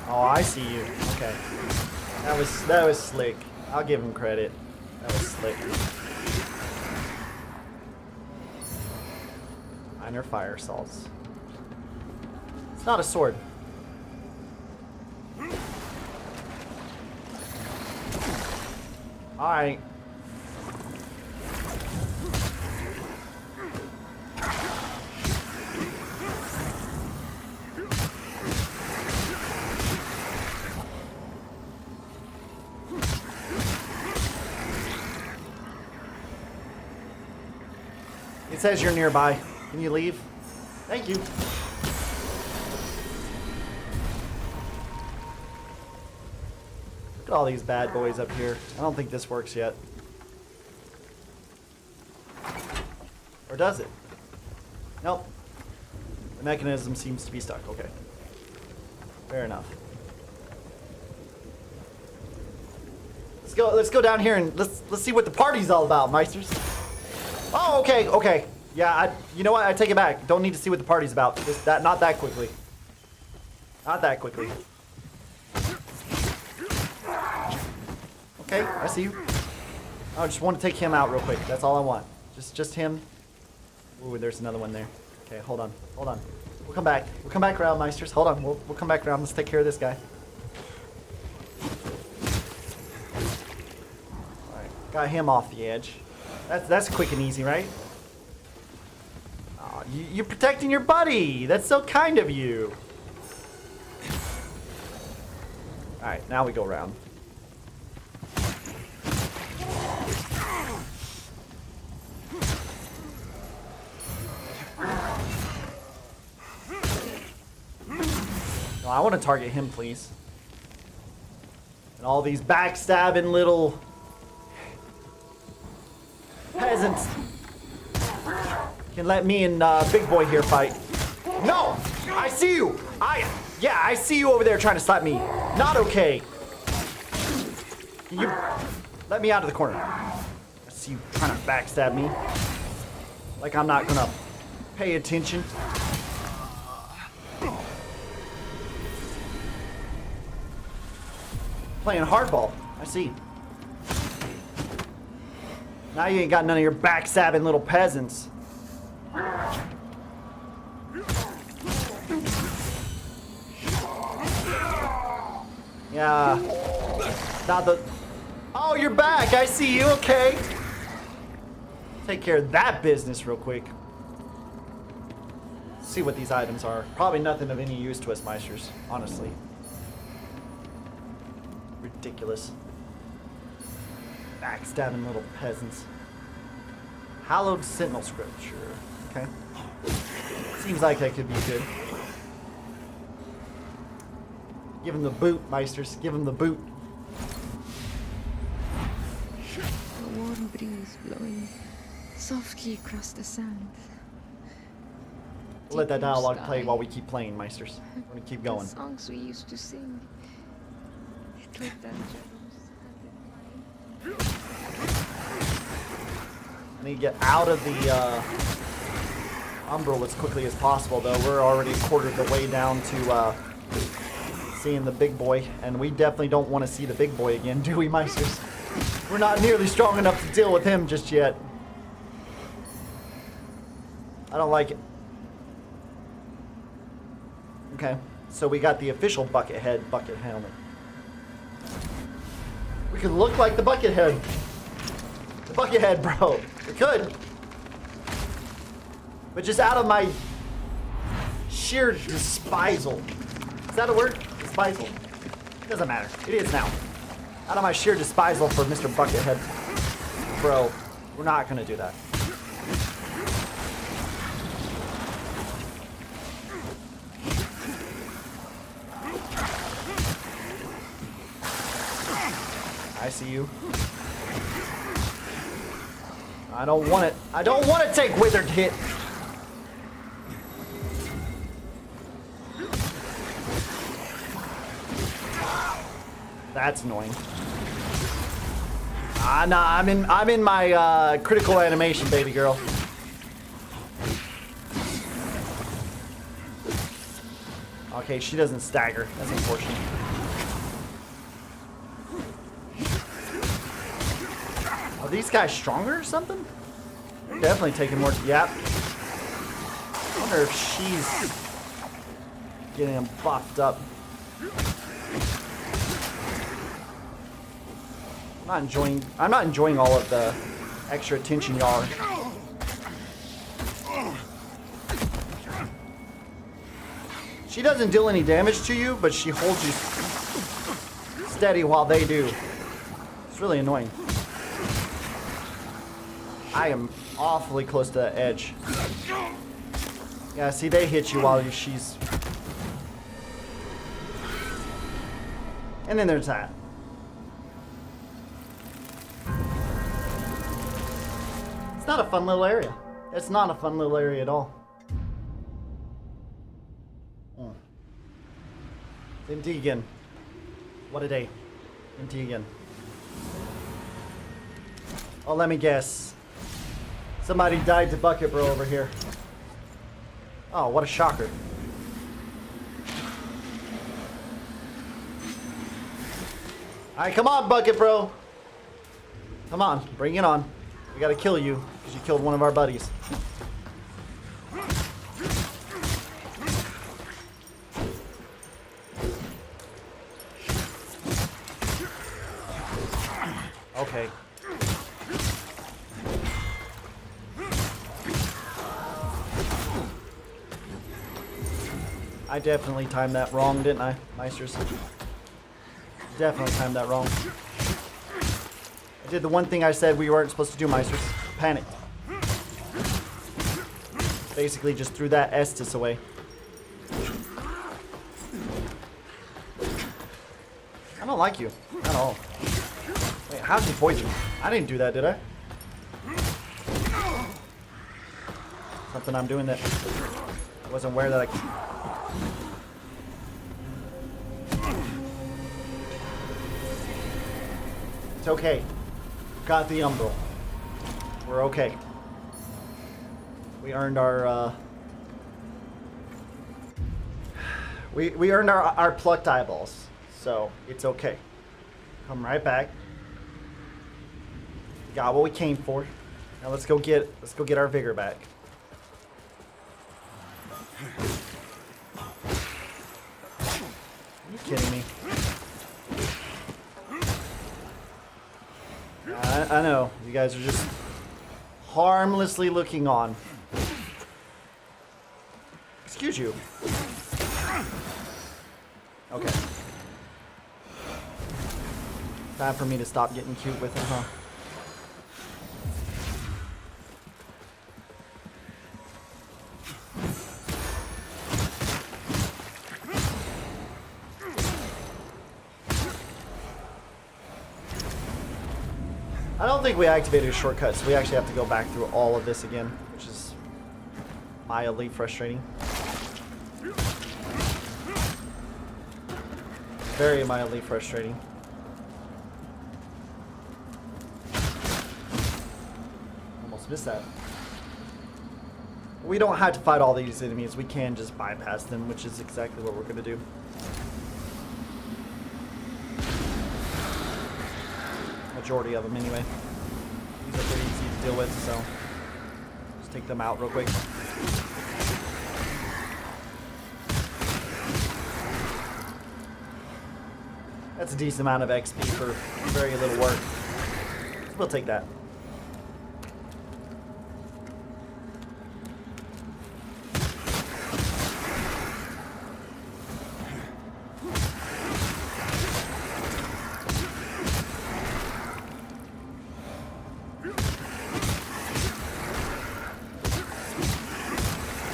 Oh, I see you. Okay. That was slick. I'll give him credit. That was slick. Minor fire salts. It's not a sword. Alright. It says you're nearby. Can you leave? Thank you. Look at all these bad boys up here. I don't think this works yet. Or does it? Nope. The mechanism seems to be stuck. Okay. Fair enough. Let's go down here and let's see what the party's all about, Meisters. Oh, okay. Yeah, you know what? I take it back. Don't need to see what the party's about. Not that quickly. Not that quickly. Okay, I see you. I just want to take him out real quick. That's all I want. Just him. Ooh, there's another one there. Okay, hold on. We'll come back. We'll come back around, Meisters. Hold on. We'll come back around. Let's take care of this guy. Alright, got him off the edge. That's quick and easy, right? Aw, you're protecting your buddy. That's so kind of you. Alright, now we go around. No, I want to target him, please. And all these backstabbing little peasants can let me and Big Boy here fight. No! I see you! Yeah, I see you over there trying to slap me. Not okay. You let me out of the corner. I see you trying to backstab me. Like I'm not gonna pay attention. Playing hardball. I see. Now you ain't got none of your backstabbing little peasants. Yeah. Not the... Oh, you're back. I see you. Okay. Take care of that business real quick. See what these items are. Probably nothing of any use to us, Meisters. Honestly. Ridiculous. Backstabbing little peasants. Hallowed Sentinel Scripture. Okay. Seems like that could be good. Give him the boot, Meisters. Give him the boot. A warm breeze blowing softly across the sand. We'll let that dialogue play while we keep playing, Meisters. We're gonna keep going. The songs we used to sing. It lit that I need to get out of the umbral as quickly as possible, though. We're already a quarter of the way down to seeing the big boy, and we definitely don't want to see the big boy again, do we, Meisters? We're not nearly strong enough to deal with him just yet. I don't like it. Okay, so we got the official bucket helmet. We could look like the bucket head. The bucket head, bro. We could. But just out of my sheer despisal. Is that a word? Despisal? Doesn't matter. It is now. Out of my sheer despisal for Mr. Buckethead. Bro, we're not gonna do that. I see you. I don't want it. I don't want to take withered hit. That's annoying. Nah, I'm in my critical animation, baby girl. Okay, she doesn't stagger. That's unfortunate. Are these guys stronger or something? They're definitely taking more. Yep. I wonder if she's getting them buffed up. I'm not enjoying all of the extra attention y'all are. She doesn't deal any damage to you, but she holds you steady while they do. It's really annoying. I am awfully close to the edge. Yeah, see, they hit you while she's... And then there's that. It's not a fun little area. It's not a fun little area at all. Empty again. What a day. Empty again. Oh, let me guess. Somebody died to Bucket Bro over here. Oh, what a shocker. Alright, come on, Bucket Bro. Come on, bring it on. We gotta kill you, because you killed one of our buddies. Okay. I definitely timed that wrong, didn't I, Meisters? Definitely timed that wrong. I did the one thing I said we weren't supposed to do, Meisters. Panicked. Basically just threw that Estus away. I don't like you at all. Wait, how'd you poison? I didn't do that, did I? Something I'm doing that I wasn't aware that I could. It's okay. Got the umbral. We're okay. We earned our we earned our plucked eyeballs. So it's okay. Come right back. Got what we came for. Now let's go get our vigor back. Are you kidding me? I know. You guys are just harmlessly looking on. Excuse you. Okay. Time for me to stop getting cute with it, huh? I don't think we activated a shortcut, so we actually have to go back through all of this again, which is mildly frustrating. Very mildly frustrating. Almost missed that. We don't have to fight all these enemies, we can just bypass them, which is exactly what we're going to do. Majority of them anyway. These are pretty easy to deal with, so just take them out real quick. That's a decent amount of XP for very little work. We'll take that.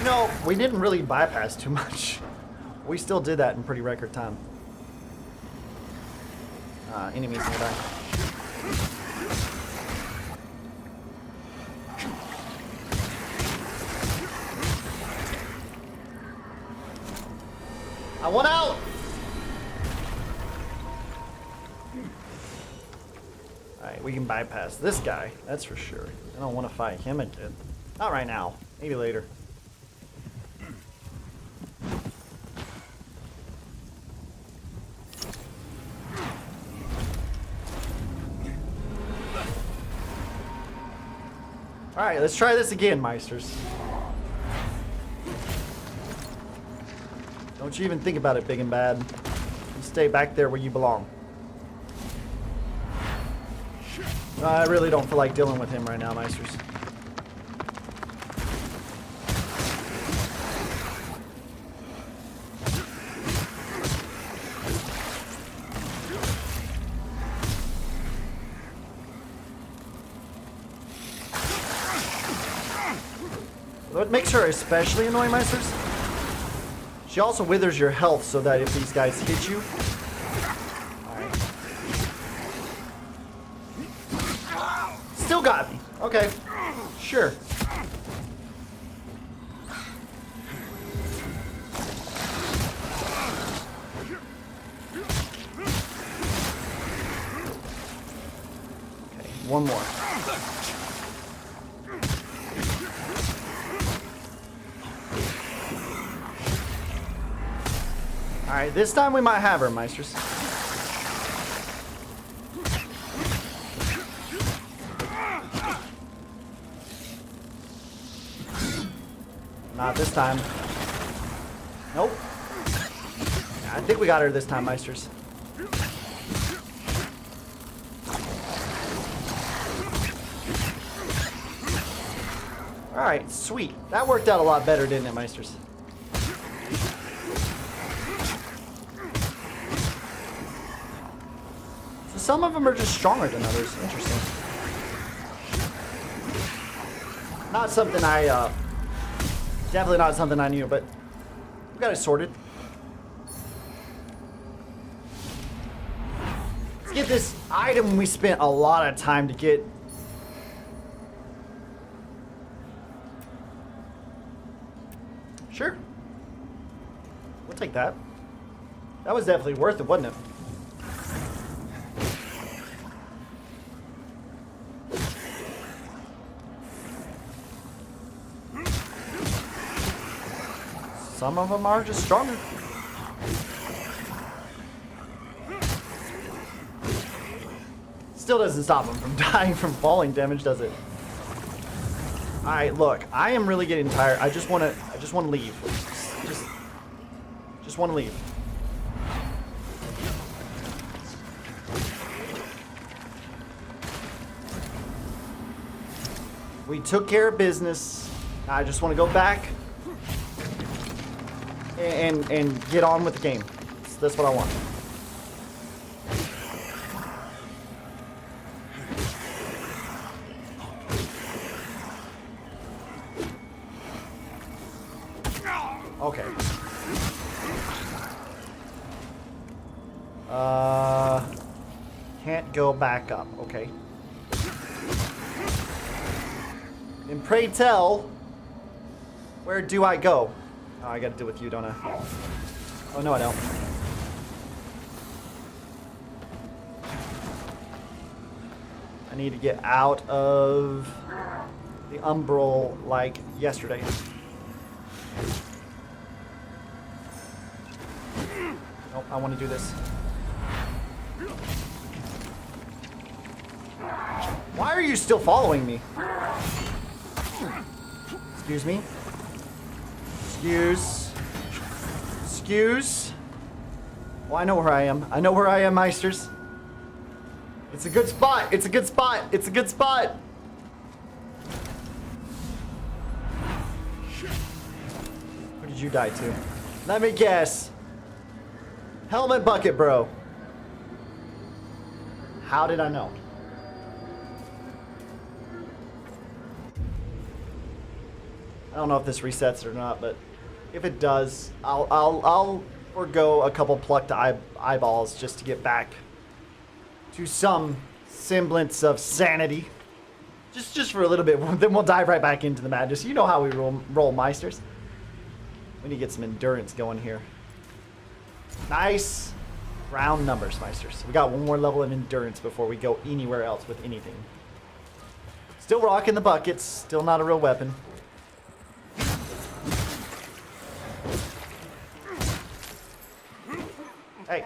No, we didn't really bypass too much. We still did that in pretty record time. Enemies nearby. I want out! Alright, we can bypass this guy, that's for sure. I don't want to fight him again. Not right now. Maybe later. Alright, let's try this again, Meisters. Don't you even think about it, big and bad. You stay back there where you belong. I really don't feel like dealing with him right now, Meisters. What makes her especially annoying, Meisters? She also withers your health so that if these guys hit you... Alright. Still got me. Okay. Sure. one more. Alright, this time we might have her, Meisters. Not this time. Nope. I think we got her this time, Meisters. Alright, sweet. That worked out a lot better, didn't it, Meisters? So some of them are just stronger than others. Interesting. Not something I, definitely not something I knew, but we got it sorted. Let's get this item we spent a lot of time to get. Sure. We'll take that. That was definitely worth it, wasn't it? Some of them are just stronger. Still doesn't stop them from dying from falling damage, does it? Alright, look, I am really getting tired. I just wanna leave. Just wanna leave. We took care of business. I just wanna go back and get on with the game. That's what I want. Okay. Can't go back up. Okay. And pray tell, where do I go? Oh, I gotta deal with you, don't I? Oh, no, I don't. I need to get out of the umbral like yesterday. Nope, I want to do this. Why are you still following me? Excuse me? Excuse. Well, I know where I am. I know where I am, Meisters. It's a good spot. It's a good spot. It's a good spot. Who did you die to? Let me guess. Helmet bucket, bro. How did I know? I don't know if this resets it or not, but if it does, I'll forgo a couple plucked eyeballs just to get back to some semblance of sanity. Just for a little bit. Then we'll dive right back into the madness. You know how we roll Meisters. We need to get some endurance going here. Nice round numbers, Meisters. We got one more level of endurance before we go anywhere else with anything. Still rocking the buckets. Still not a real weapon. Hey.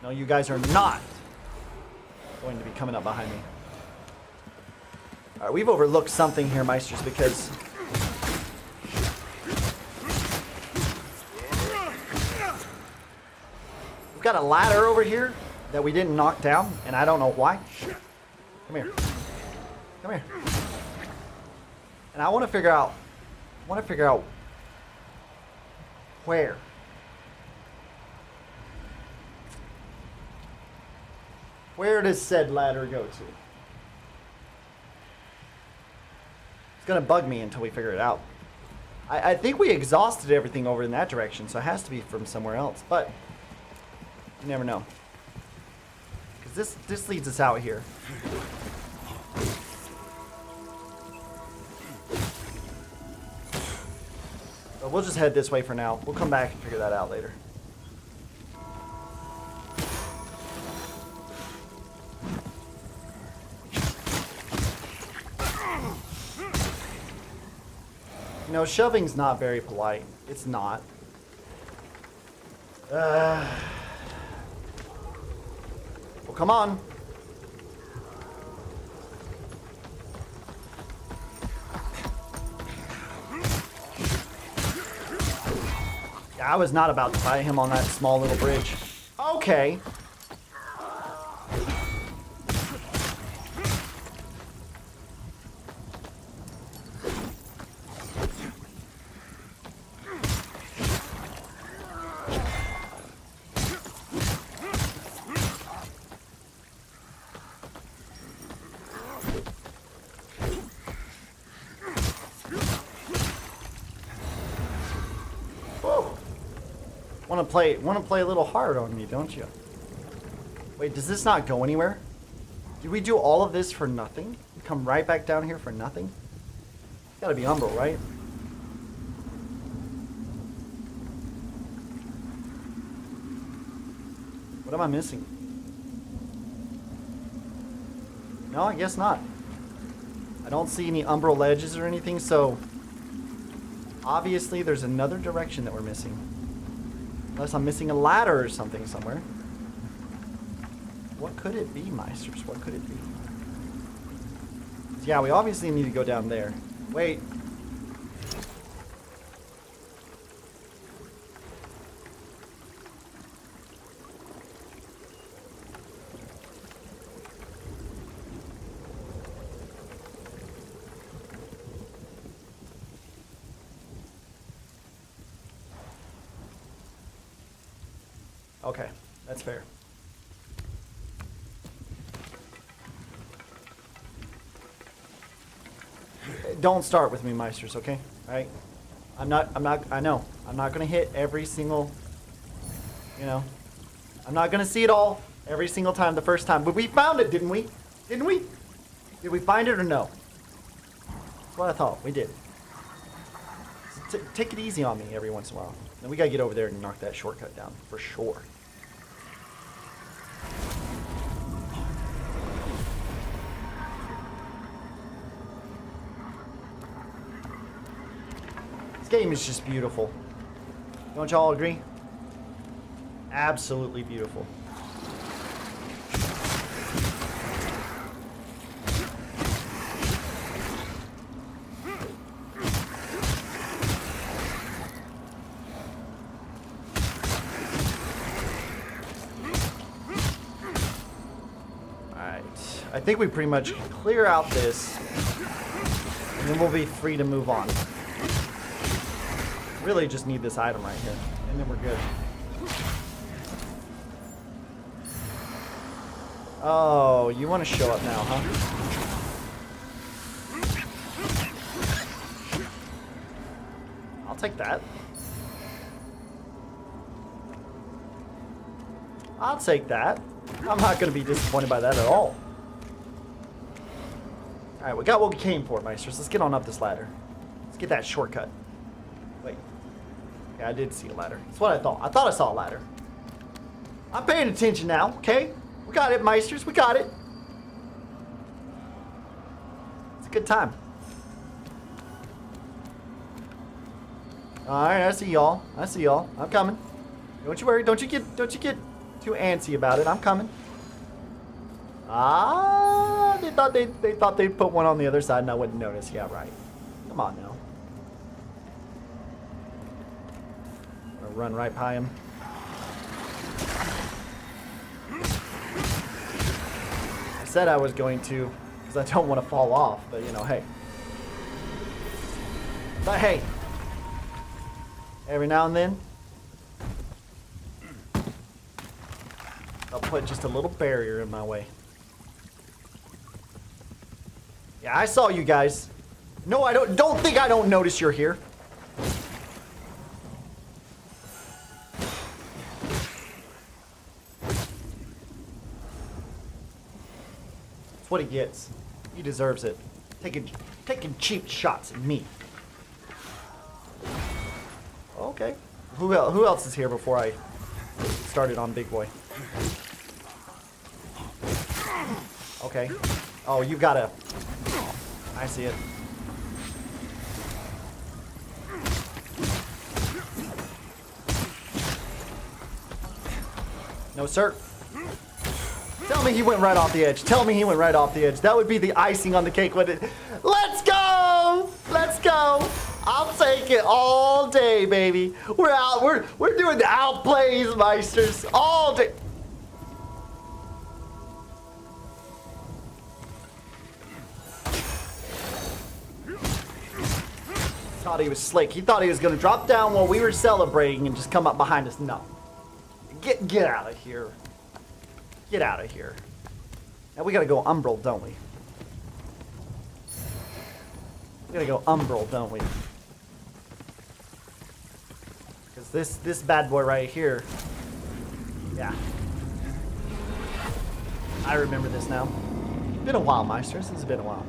No, you guys are not going to be coming up behind me. Alright, we've overlooked something here, Meisters, because we've got a ladder over here that we didn't knock down, and I don't know why. Come here. Come here. And I want to figure out where. Where does said ladder go to? It's gonna bug me until we figure it out. I think we exhausted everything over in that direction, so it has to be from somewhere else, but you never know. Because this leads us out here. But we'll just head this way for now. We'll come back and figure that out later. You know, shoving's not very polite. It's not. Well, come on. I was not about to fight him on that small little bridge. Okay. Want to play a little hard on me, don't you? Wait, does this not go anywhere? Did we do all of this for nothing? Come right back down here for nothing? It's gotta be Umbral, right? What am I missing? No, I guess not. I don't see any Umbral ledges or anything, so obviously there's another direction that we're missing. Unless I'm missing a ladder or something somewhere. What could it be, Meisters? What could it be? Yeah, we obviously need to go down there. Wait. Okay, that's fair. Don't start with me, Meisters, okay? Alright? I know. I'm not gonna hit every single, you know. I'm not gonna see it all every single time the first time. But we found it, didn't we? Didn't we? Did we find it or no? That's what I thought. We did. So take it easy on me every once in a while. Then we gotta get over there and knock that shortcut down, for sure. This game is just beautiful. Don't y'all agree? Absolutely beautiful. Alright. I think we pretty much clear out this, and then we'll be free to move on. Really just need this item right here, and then we're good. Oh, you want to show up now, huh? I'll take that. I'll take that. I'm not going to be disappointed by that at all. Alright, we got what we came for, Meisters. Let's get on up this ladder. Let's get that shortcut. Wait. Yeah, I did see a ladder. That's what I thought. I thought I saw a ladder. I'm paying attention now, okay? We got it, Meisters. We got it. It's a good time. Alright, I see y'all. I see y'all. I'm coming. Don't you worry. Don't you get too antsy about it. I'm coming. Ah, they thought they'd put one on the other side and I wouldn't notice. Yeah, right. Come on now. Run right by him. I said I was going to, because I don't want to fall off, but you know, hey. But hey, every now and then, I'll put just a little barrier in my way. Yeah, I saw you guys. No, I don't think I don't notice you're here. What he gets. He deserves it. Taking cheap shots at me. Okay. Who else is here before I started on Big Boy? Okay. Oh, you gotta. I see it. No, sir. Tell me he went right off the edge. Tell me he went right off the edge. That would be the icing on the cake, wouldn't it? Let's go! Let's go! I'll take it all day, baby. We're out. We're doing the outplays, Meisters, all day. Thought he was slick. He thought he was gonna drop down while we were celebrating and just come up behind us. No. Get out of here. Get out of here. Now we gotta go umbral, don't we? We gotta go umbral, don't we? Because this bad boy right here. Yeah. I remember this now. Been a while, Meisters. It's been a while.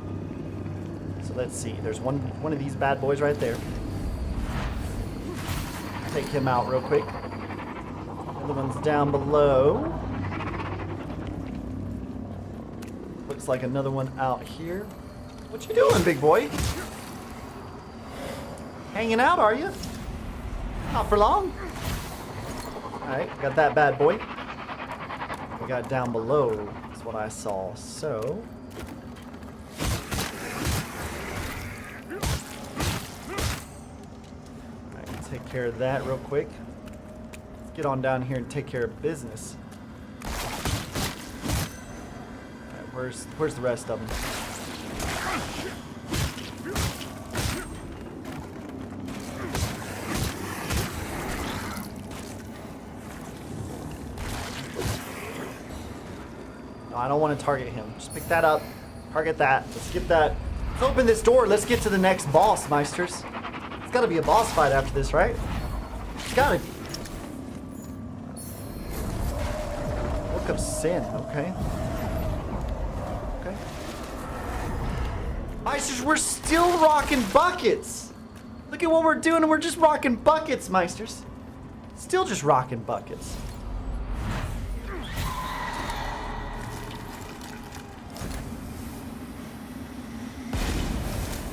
So let's see. There's one of these bad boys right there. Take him out real quick. The other one's down below. Looks like another one out here. What you doing, big boy? Hanging out, are you? Not for long. Alright, got that bad boy. We got down below, is what I saw. So alright, take care of that real quick. Let's get on down here and take care of business. Alright, where's the rest of them? I don't want to target him. Just pick that up. Target that. Let's get that. Let's open this door. Let's get to the next boss, Meisters. It's got to be a boss fight after this, right? It's got to be. Book of Sin. Okay. Okay. Meisters, we're still rocking buckets. Look at what we're doing, and we're just rocking buckets, Meisters. Still just rocking buckets.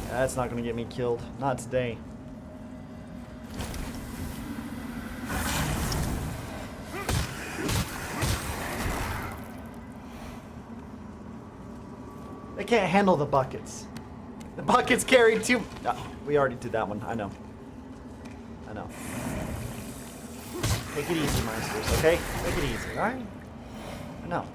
That's not going to get me killed. Not today. They can't handle the buckets. The buckets carry too... No, we already did that one. I know. I know. Take it easy, Meisters, okay? Take it easy, alright? I know.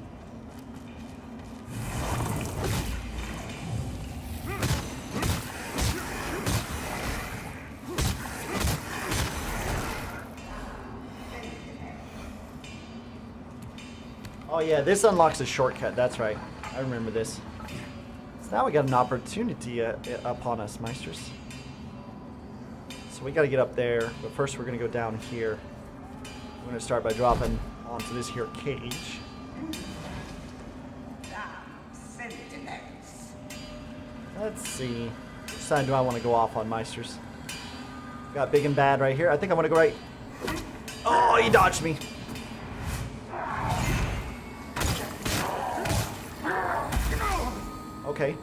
Oh yeah, this unlocks a shortcut. That's right. I remember this. So now we got an opportunity upon us, Meisters. So we got to get up there, but first we're going to go down here. We're going to start by dropping onto this here cage. Let's see. Which side do I want to go off on, Meisters? Got big and bad right here. I think I want to go right. Oh, he dodged me. Okay.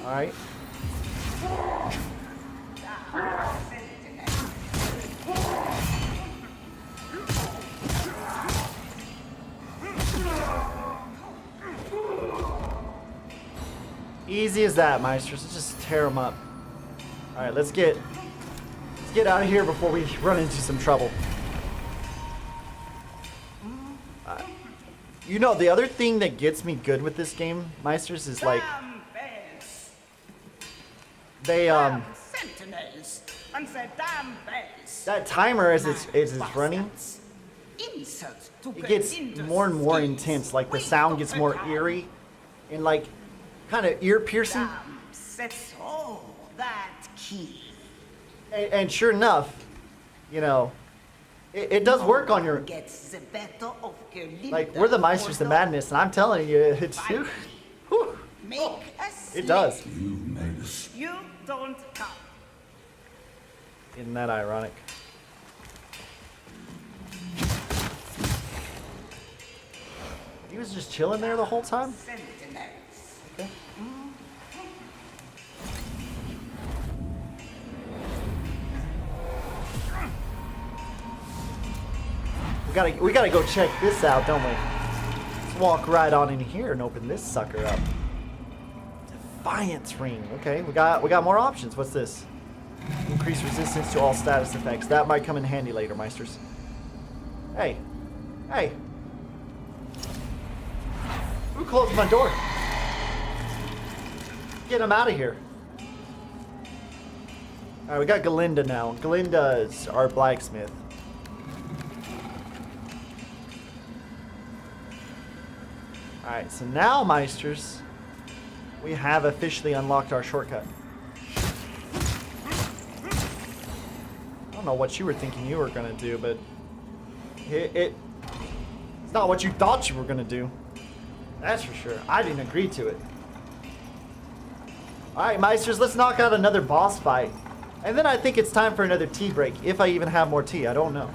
All right. Easy as that, Meisters. Let's just tear them up. All right, let's get out of here before we run into some trouble. You know, the other thing that gets me good with this game, Meisters, is like they that timer as it's running, it gets more and more intense. Like the sound gets more eerie and like kind of ear piercing. And sure enough, you know, it does work on your... Like, we're the Meisters of Madness, and I'm telling you, it's... Whew, it does. You don't come. Isn't that ironic? He was just chilling there the whole time? Okay. We gotta go check this out, don't we? Let's walk right on in here and open this sucker up. Defiance ring. Okay, we got more options. What's this? Increase resistance to all status effects. That might come in handy later, Meisters. Hey. Hey. Who closed my door? Get him out of here. Alright, we got Galinda now. Galinda is our blacksmith. Alright, so now, Meisters, we have officially unlocked our shortcut. I don't know what you were thinking you were going to do, but it's not what you thought you were going to do. That's for sure. I didn't agree to it. Alright, Meisters, let's knock out another boss fight. And then I think it's time for another tea break, if I even have more tea. I don't know.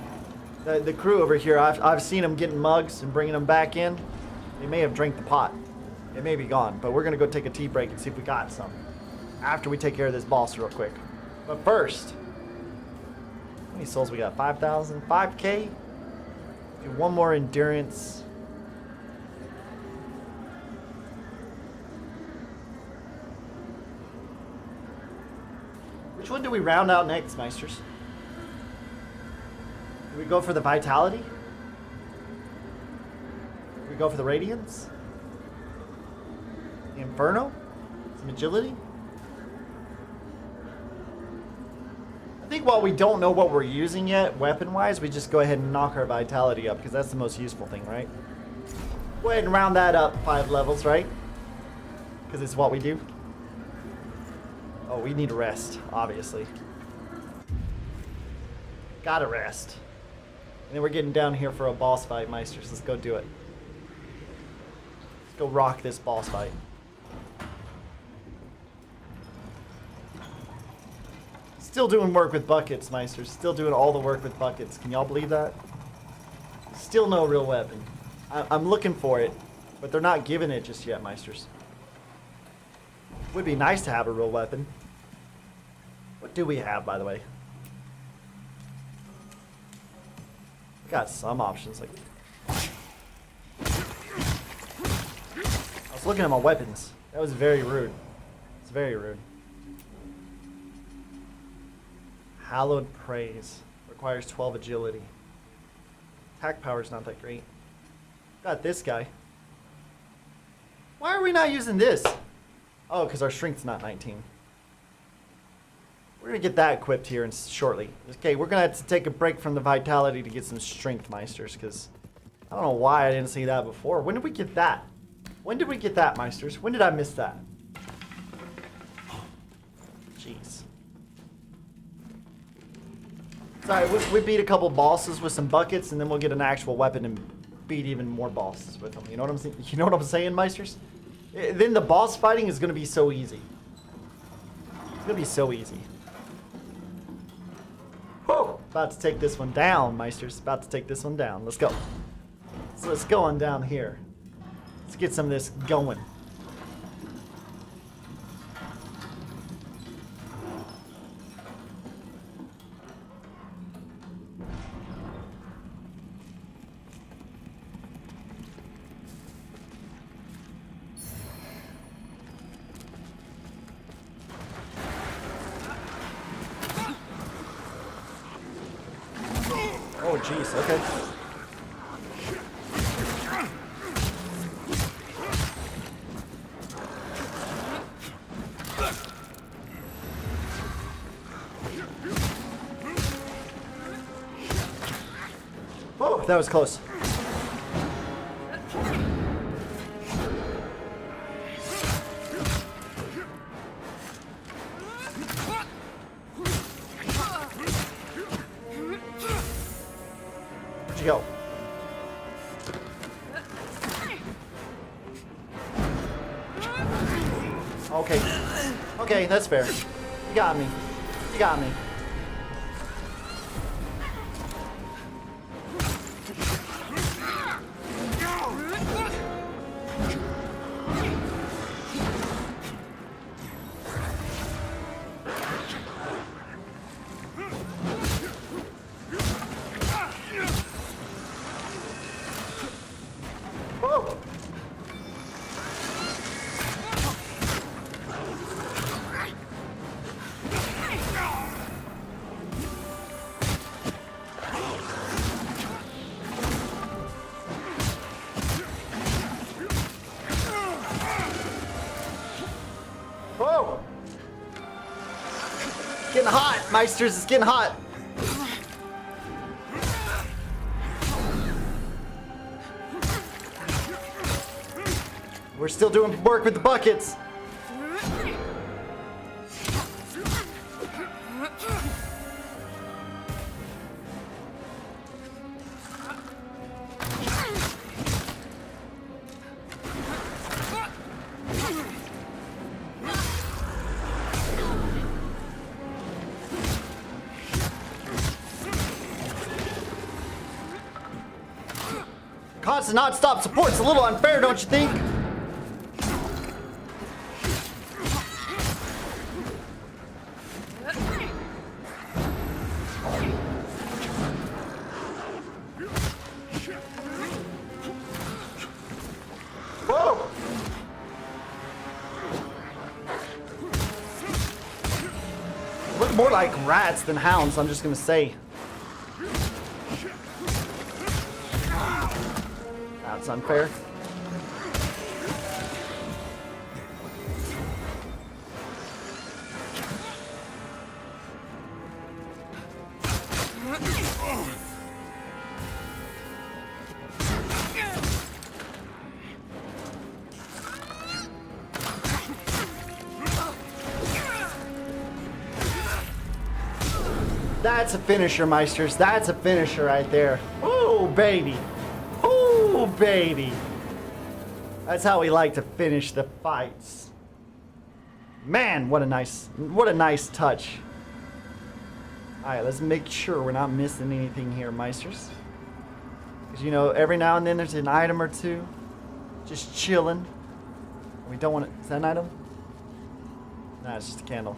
The crew over here, I've seen them getting mugs and bringing them back in. They may have drank the pot. It may be gone, but we're going to go take a tea break and see if we got some. After we take care of this boss real quick. But first, how many souls we got? 5,000? 5K? Do one more endurance. Which one do we round out next, Meisters? Do we go for the vitality? Do we go for the radiance? The inferno? Some agility? I think while we don't know what we're using yet, weapon-wise, we just go ahead and knock our vitality up, because that's the most useful thing, right? Go ahead and round that up 5 levels, right? Because it's what we do. Oh, we need a rest, obviously. Gotta rest. And then we're getting down here for a boss fight, Meisters. Let's go do it. Let's go rock this boss fight. Still doing work with buckets, Meisters. Still doing all the work with buckets. Can y'all believe that? Still no real weapon. I'm looking for it, but they're not giving it just yet, Meisters. Would be nice to have a real weapon. What do we have, by the way? We got some options. Like, I was looking at my weapons. That was very rude. It's very rude. Hallowed Praise. Requires 12 agility. Attack power is not that great. Got this guy. Why are we not using this? Oh, because our strength's not 19. We're going to get that equipped here shortly. Okay, we're going to have to take a break from the vitality to get some strength, Meisters, because I don't know why I didn't see that before. When did we get that? When did we get that, Meisters? When did I miss that? Jeez. Sorry, we beat a couple bosses with some buckets, and then we'll get an actual weapon and beat even more bosses with them. You know what I'm saying? You know what I'm saying, Meisters? Then the boss fighting is going to be so easy. It's going to be so easy. Whoa! About to take this one down, Meisters. About to take this one down. Let's go. So let's go on down here. Let's get some of this going. Oh, jeez, okay. Oh, that was close. Where'd you go? Okay. Okay, that's fair. You got me. You got me. Meisters, it's getting hot. We're still doing work with the buckets. Constant non-stop support's a little unfair, don't you think? Whoa! Look more like rats than hounds, I'm just gonna say. That's unfair. That's a finisher, Meisters. That's a finisher right there. Oh, baby. Oh, baby. That's how we like to finish the fights. Man, what a nice touch. All right, let's make sure we're not missing anything here, Meisters. Because, you know, every now and then there's an item or two just chilling. We don't want to... Is that an item? Nah, it's just a candle.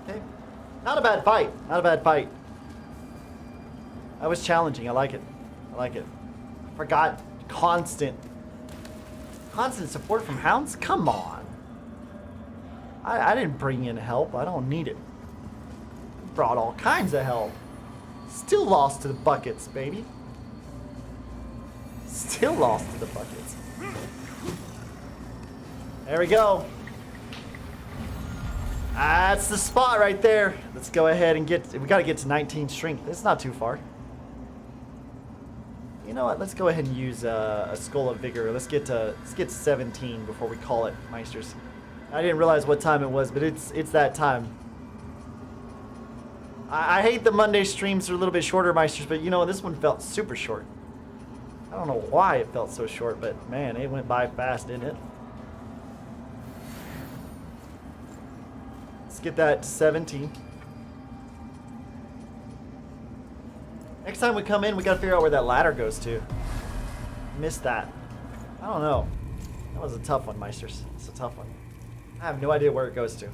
Okay. Not a bad fight. Not a bad fight. That was challenging. I like it. I like it. Forgot constant support from hounds? Come on. I didn't bring in help. I don't need it. Brought all kinds of help. Still lost to the buckets, baby. Still lost to the buckets. There we go. That's the spot right there. Let's go ahead and we gotta get to 19 strength. It's not too far. You know what? Let's go ahead and use a Skull of Vigor. Let's get to 17 before we call it, Meisters. I didn't realize what time it was, but it's that time. I hate the Monday streams are a little bit shorter, Meisters, but you know, this one felt super short. I don't know why it felt so short, but man, it went by fast, didn't it? Let's get that to 17. Next time we come in, we gotta figure out where that ladder goes to. Missed that. I don't know. That was a tough one, Meisters. It's a tough one. I have no idea where it goes to.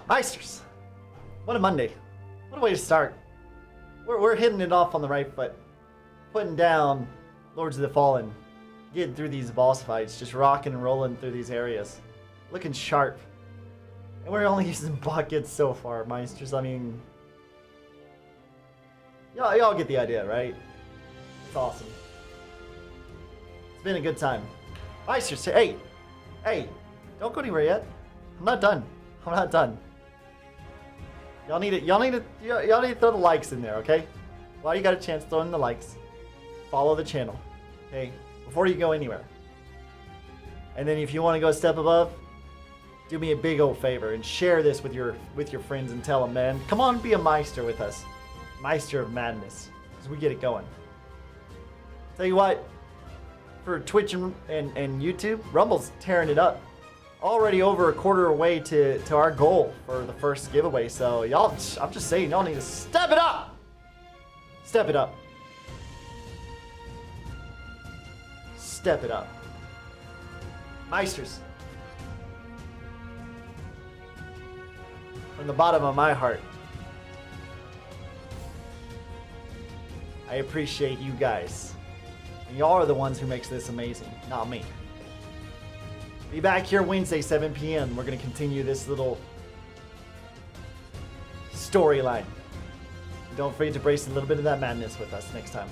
Meisters! What a Monday. What a way to start. We're hitting it off on the right foot. Putting down Lords of the Fallen. Getting through these boss fights. Just rocking and rolling through these areas. Looking sharp. And we're only using buckets so far, Meisters. I mean... Y'all get the idea, right? It's awesome. It's been a good time. Meisters, hey! Hey! Don't go anywhere yet. I'm not done. I'm not done. Y'all need to throw the likes in there, okay? While you got a chance, throw in the likes. Follow the channel, okay? Before you go anywhere. And then if you want to go a step above, do me a big old favor and share this with your friends and tell them, man, come on, be a Meister with us. Meister of Madness, as we get it going. Tell you what, for Twitch and YouTube, Rumble's tearing it up. Already over a quarter away to our goal for the first giveaway. So y'all, I'm just saying, y'all need to step it up. Step it up. Step it up. Meisters. From the bottom of my heart, I appreciate you guys. And y'all are the ones who makes this amazing, not me. Be back here Wednesday, 7 p.m. We're going to continue this little storyline. Don't forget to brace a little bit of that madness with us next time.